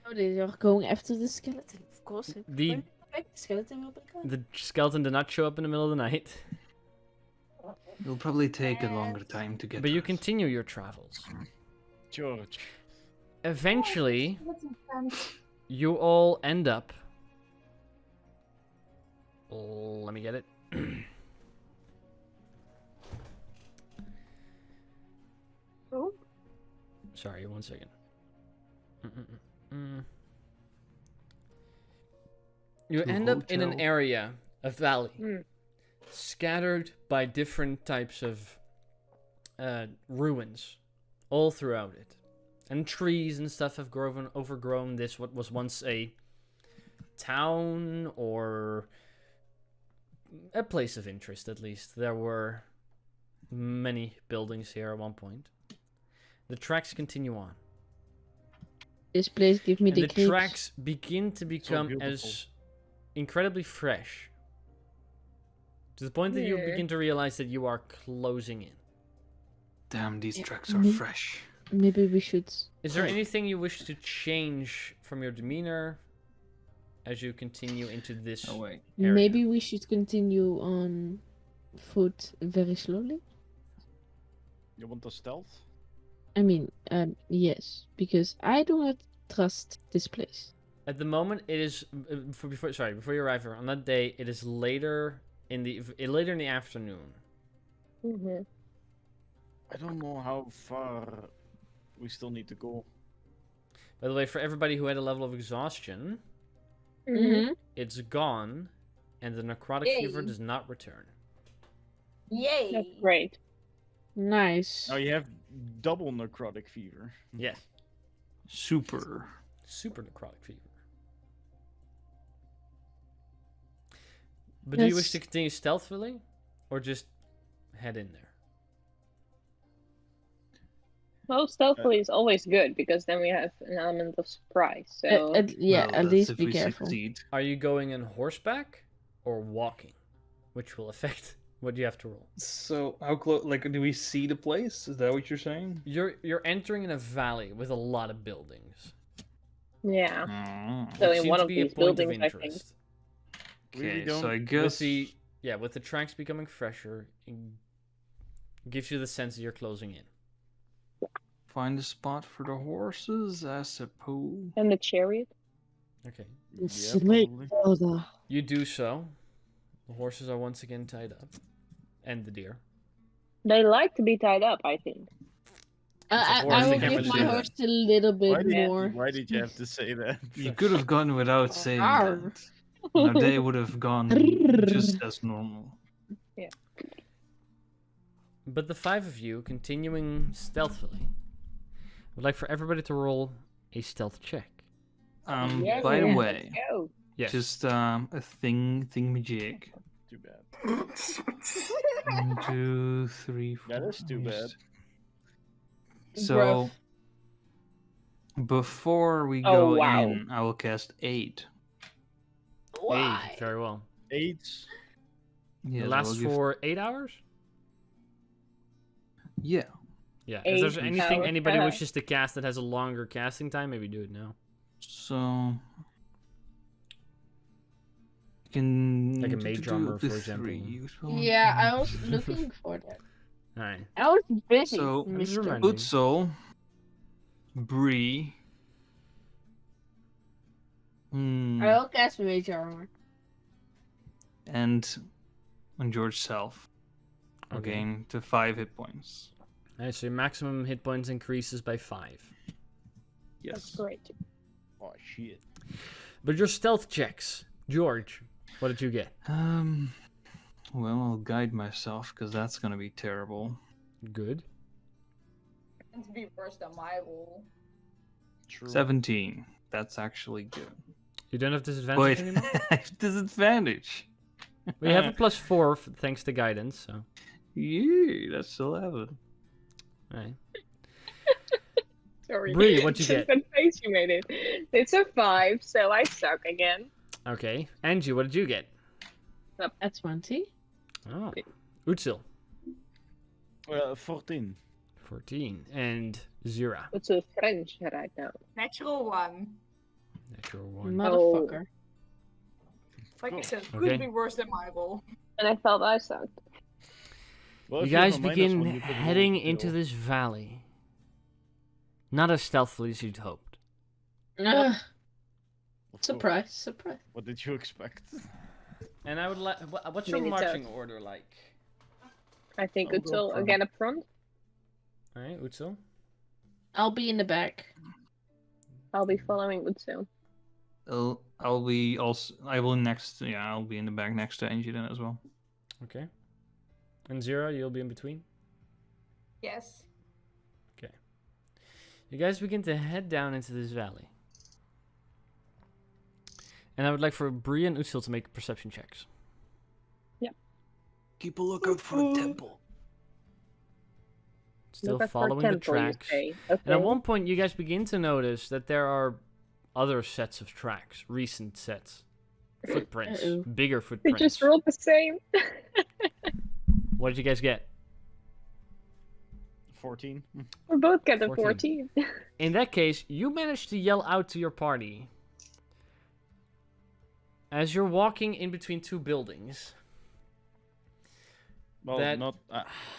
Oh, they are going after the skeleton, of course.
The
The skeleton will be gone.
the skeleton did not show up in the middle of the night,
It'll probably take a longer time to get
but you
to us.
continue your travels.
George.
Eventually, you all end up. Let me get it.
Oh.
Sorry, 1 second. You
To
end up in an
hotel.
area, a valley,
Mm.
scattered by different types of ruins all throughout it. And trees and stuff have overgrown this, what was once a town or a place of interest, at least. There were many buildings here at one point. The tracks continue on.
This place gives me
And
the
the
creeps.
tracks begin to become
beautiful.
as incredibly fresh To the point that you begin to realize that you are closing in.
Damn, these
Yeah,
tracks are
me-
fresh.
Maybe we should.
Is there anything you wish to change from your demeanor as you continue into this
Oh wait.
area?
Maybe we should continue on foot very slowly.
You want the stealth?
I mean, yes, because I do not trust this place.
At the moment, it is before you arrive here on that day. It is later in the afternoon.
Mm-hmm.
I don't know how far we still need to go.
By the way, for everybody who had a level of exhaustion,
Mm-hmm.
it's gone, and the necrotic
Yay.
fever does not return.
Yay!
That's great.
Nice.
Now you have double necrotic fever.
Yeah,
Super.
super necrotic fever. But do you wish
Yes.
to continue stealthily, or just head in there?
Well, stealthily is always good because then we have an element of surprise. So
Yeah,
Well,
at
that's
least
if
be
we
careful.
succeed.
Are you going on horseback or walking, which will affect what you have to roll?
So how close? Like, do we see the place? Is that what you're saying?
You're entering in a valley with a lot of buildings.
yeah.
Mm.
So
which
in
seem
one
to
of
be a
these
point of
buildings, I think.
interest.
Really
Okay, so I
don't-
guess
With the tracks becoming fresher, it gives you the sense that you're closing in.
find a spot for the horses, I suppose.
And the chariot.
Okay.
Yeah,
Snake
probably.
powder.
You do so. The horses are once again tied up. And the deer.
They like to be tied up, I think.
a horse,
I
they
will
can't
give
really
my
do that.
horse a little bit more.
Why did you have to say that?
You could have gone without saying
Arr.
that. Now they would have gone just as normal.
But the five of you, continuing stealthily, would like for everybody to roll a stealth check.
Yeah,
By the
yeah,
way,
let's go.
Yes.
just a thingamajig.
Too bad.
1, 2, 3, 4.
That is too bad.
So
Gruff.
before we
Oh,
go
wow.
in, I will cast 8.
Why?
8. Very well.
8.
Yes,
It
I
lasts
will give-
for 8 hours?
Yeah.
Yeah.
8
If there's anything
hours.
anybody wishes to cast that has a longer casting time, maybe do it now.
So you can
Like a mage armor,
the
for example.
3 useful.
Yeah, I was looking for that.
Alright.
I was busy.
So,
just
Mr.
remind me.
Utsul, Bree.
I will cast mage armor.
And George Self are
Okay.
gained to 5 hit points.
Alright, so your maximum hit points increases by 5.
That's
Yes.
great.
Oh shit.
But your stealth checks, George, what did you get?
Well, I'll guide myself because that's gonna be terrible.
Good.
And to be worse than my roll.
True.
17. That's actually good.
You don't have disadvantage
Wait,
anymore?
I have disadvantage.
We have a plus 4 thanks to guidance, so.
Yeah, that's 11.
Alright.
Sorry.
Bree, what'd you
Just
get?
that face you made it. It's a 5, so I suck again.
Okay. Angie, what did you get?
At 20.
Oh. Utsil,
14.
14. And Zira,
It's a French right now.
Natural 1.
natural 1.
Motherfucker.
Like I said,
Okay.
could be worse than my roll.
And I felt I sucked.
Well,
You
if have
guys
a minus
begin
one, you could roll
heading
still.
into this valley. Not as stealthily as you'd hoped.
Ugh,
Of course.
surprise, surprise.
What did you expect?
And I would like. What's your
Maybe so.
marching order like?
I think
I'll
it's
go
all
front.
again up front.
Alright, Utsil.
I'll be in the back.
I'll be following Utsu.
I'll be also. I will next. Yeah, I'll be in the back next to Angie then as well.
Okay. And Zira, you'll be in between.
Yes.
You guys begin to head down into this valley. And I would like for Bree and Utsil to make perception checks.
Keep a lookout for the temple.
Still
Look out for a
following the
temple, you
tracks.
say.
And at
Okay.
one point, you guys begin to notice that there are other sets of tracks, recent sets. Footprints.
Uh-oh.
Bigger
We
footprints.
just rolled the same.
What did you guys get?
14.
We both get a
14.
14.
In that case, you manage to yell out to your party. As you're walking in between two buildings.
Well,
That-
not.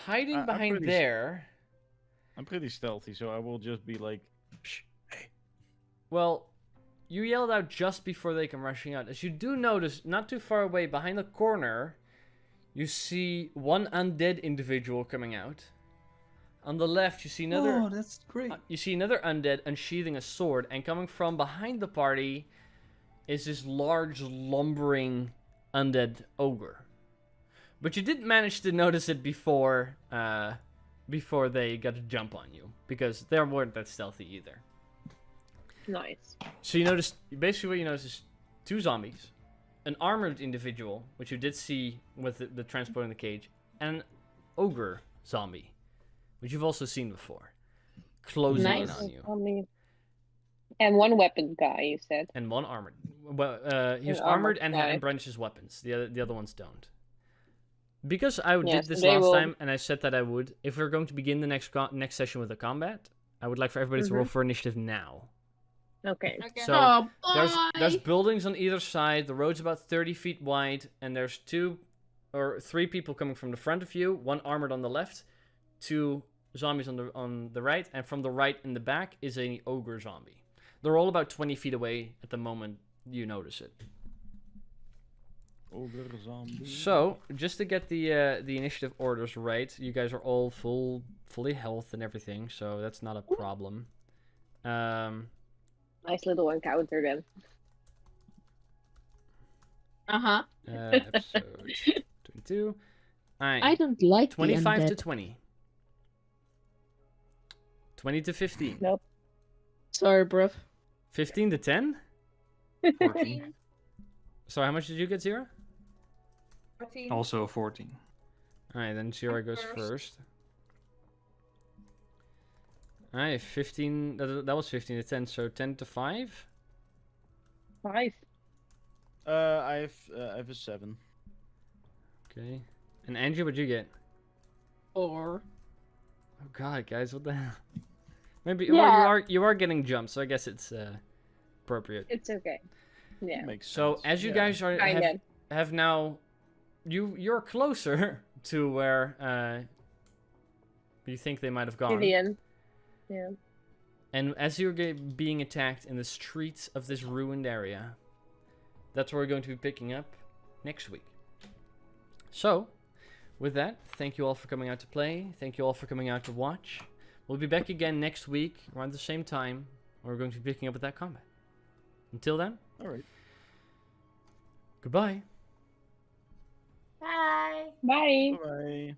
Hiding
I'm
behind
pretty
there.
I'm pretty stealthy, so I will just be like, Psh, hey.
Well, you yelled out just before they come rushing out. As you do notice, not too far away, behind the corner, you see one undead individual coming out. On the left, you see another.
Oh, that's great.
You see another undead unsheathing a sword, and coming from behind the party is this large, lumbering undead ogre. But you did manage to notice it before they got a jump on you, because they weren't that stealthy either.
Nice.
So you notice, basically what you notice is two zombies, an armored individual, which you did see with the transport in the cage, and an ogre zombie, which you've also seen before, closing in
Nice.
on you.
And one weapon guy, you said.
And one armored. Well, he was
An
armored
armored
and
guy.
brandishes weapons. The other ones don't. Because I
Yeah,
did
so
this
they
last
will-
time, and I said that I would, if we're going to begin the next session with a combat, I would like for everybody to roll for initiative now.
Okay.
Okay.
So
Oh,
there's
boy.
buildings on either side. The road's about 30 feet wide, and there's 2 or 3 people coming from the front of you. One armored on the left, 2 zombies on the right, and from the right in the back is a ogre zombie. They're all about 20 feet away at the moment you notice it.
Ogre zombie.
So, just to get the initiative orders right, you guys are all fully health and everything, so that's not a problem.
Nice little encounter then.
Uh-huh.
Episode 22. Alright.
I don't like the
25 to
undead.
20. 20 to 15.
Nope.
Sorry, bruv.
15 to 10?
14.
So how much did you get, Zero?
14.
Also a 14.
Alright, then Zero goes first. Alright, 15. That was 15 to 10, so 10 to 5?
5.
I have a 7.
Okay. And Angie, what'd you get?
4.
Oh god, guys, what the hell? Maybe
Yeah.
well, you are getting jumped, so I guess it's appropriate.
It's okay. Yeah.
Makes
So
sense.
as you
Yeah.
guys are
Kinda.
have now, you're closer to where you think they might have gone.
Jillian. Yeah.
And as you're being attacked in the streets of this ruined area, that's where we're going to be picking up next week. So, with that, thank you all for coming out to play. Thank you all for coming out to watch. We'll be back again next week around the same time. Where we're going to be picking up with that combat. Until then,
Alright.
goodbye.
Bye.
Bye.
Bye.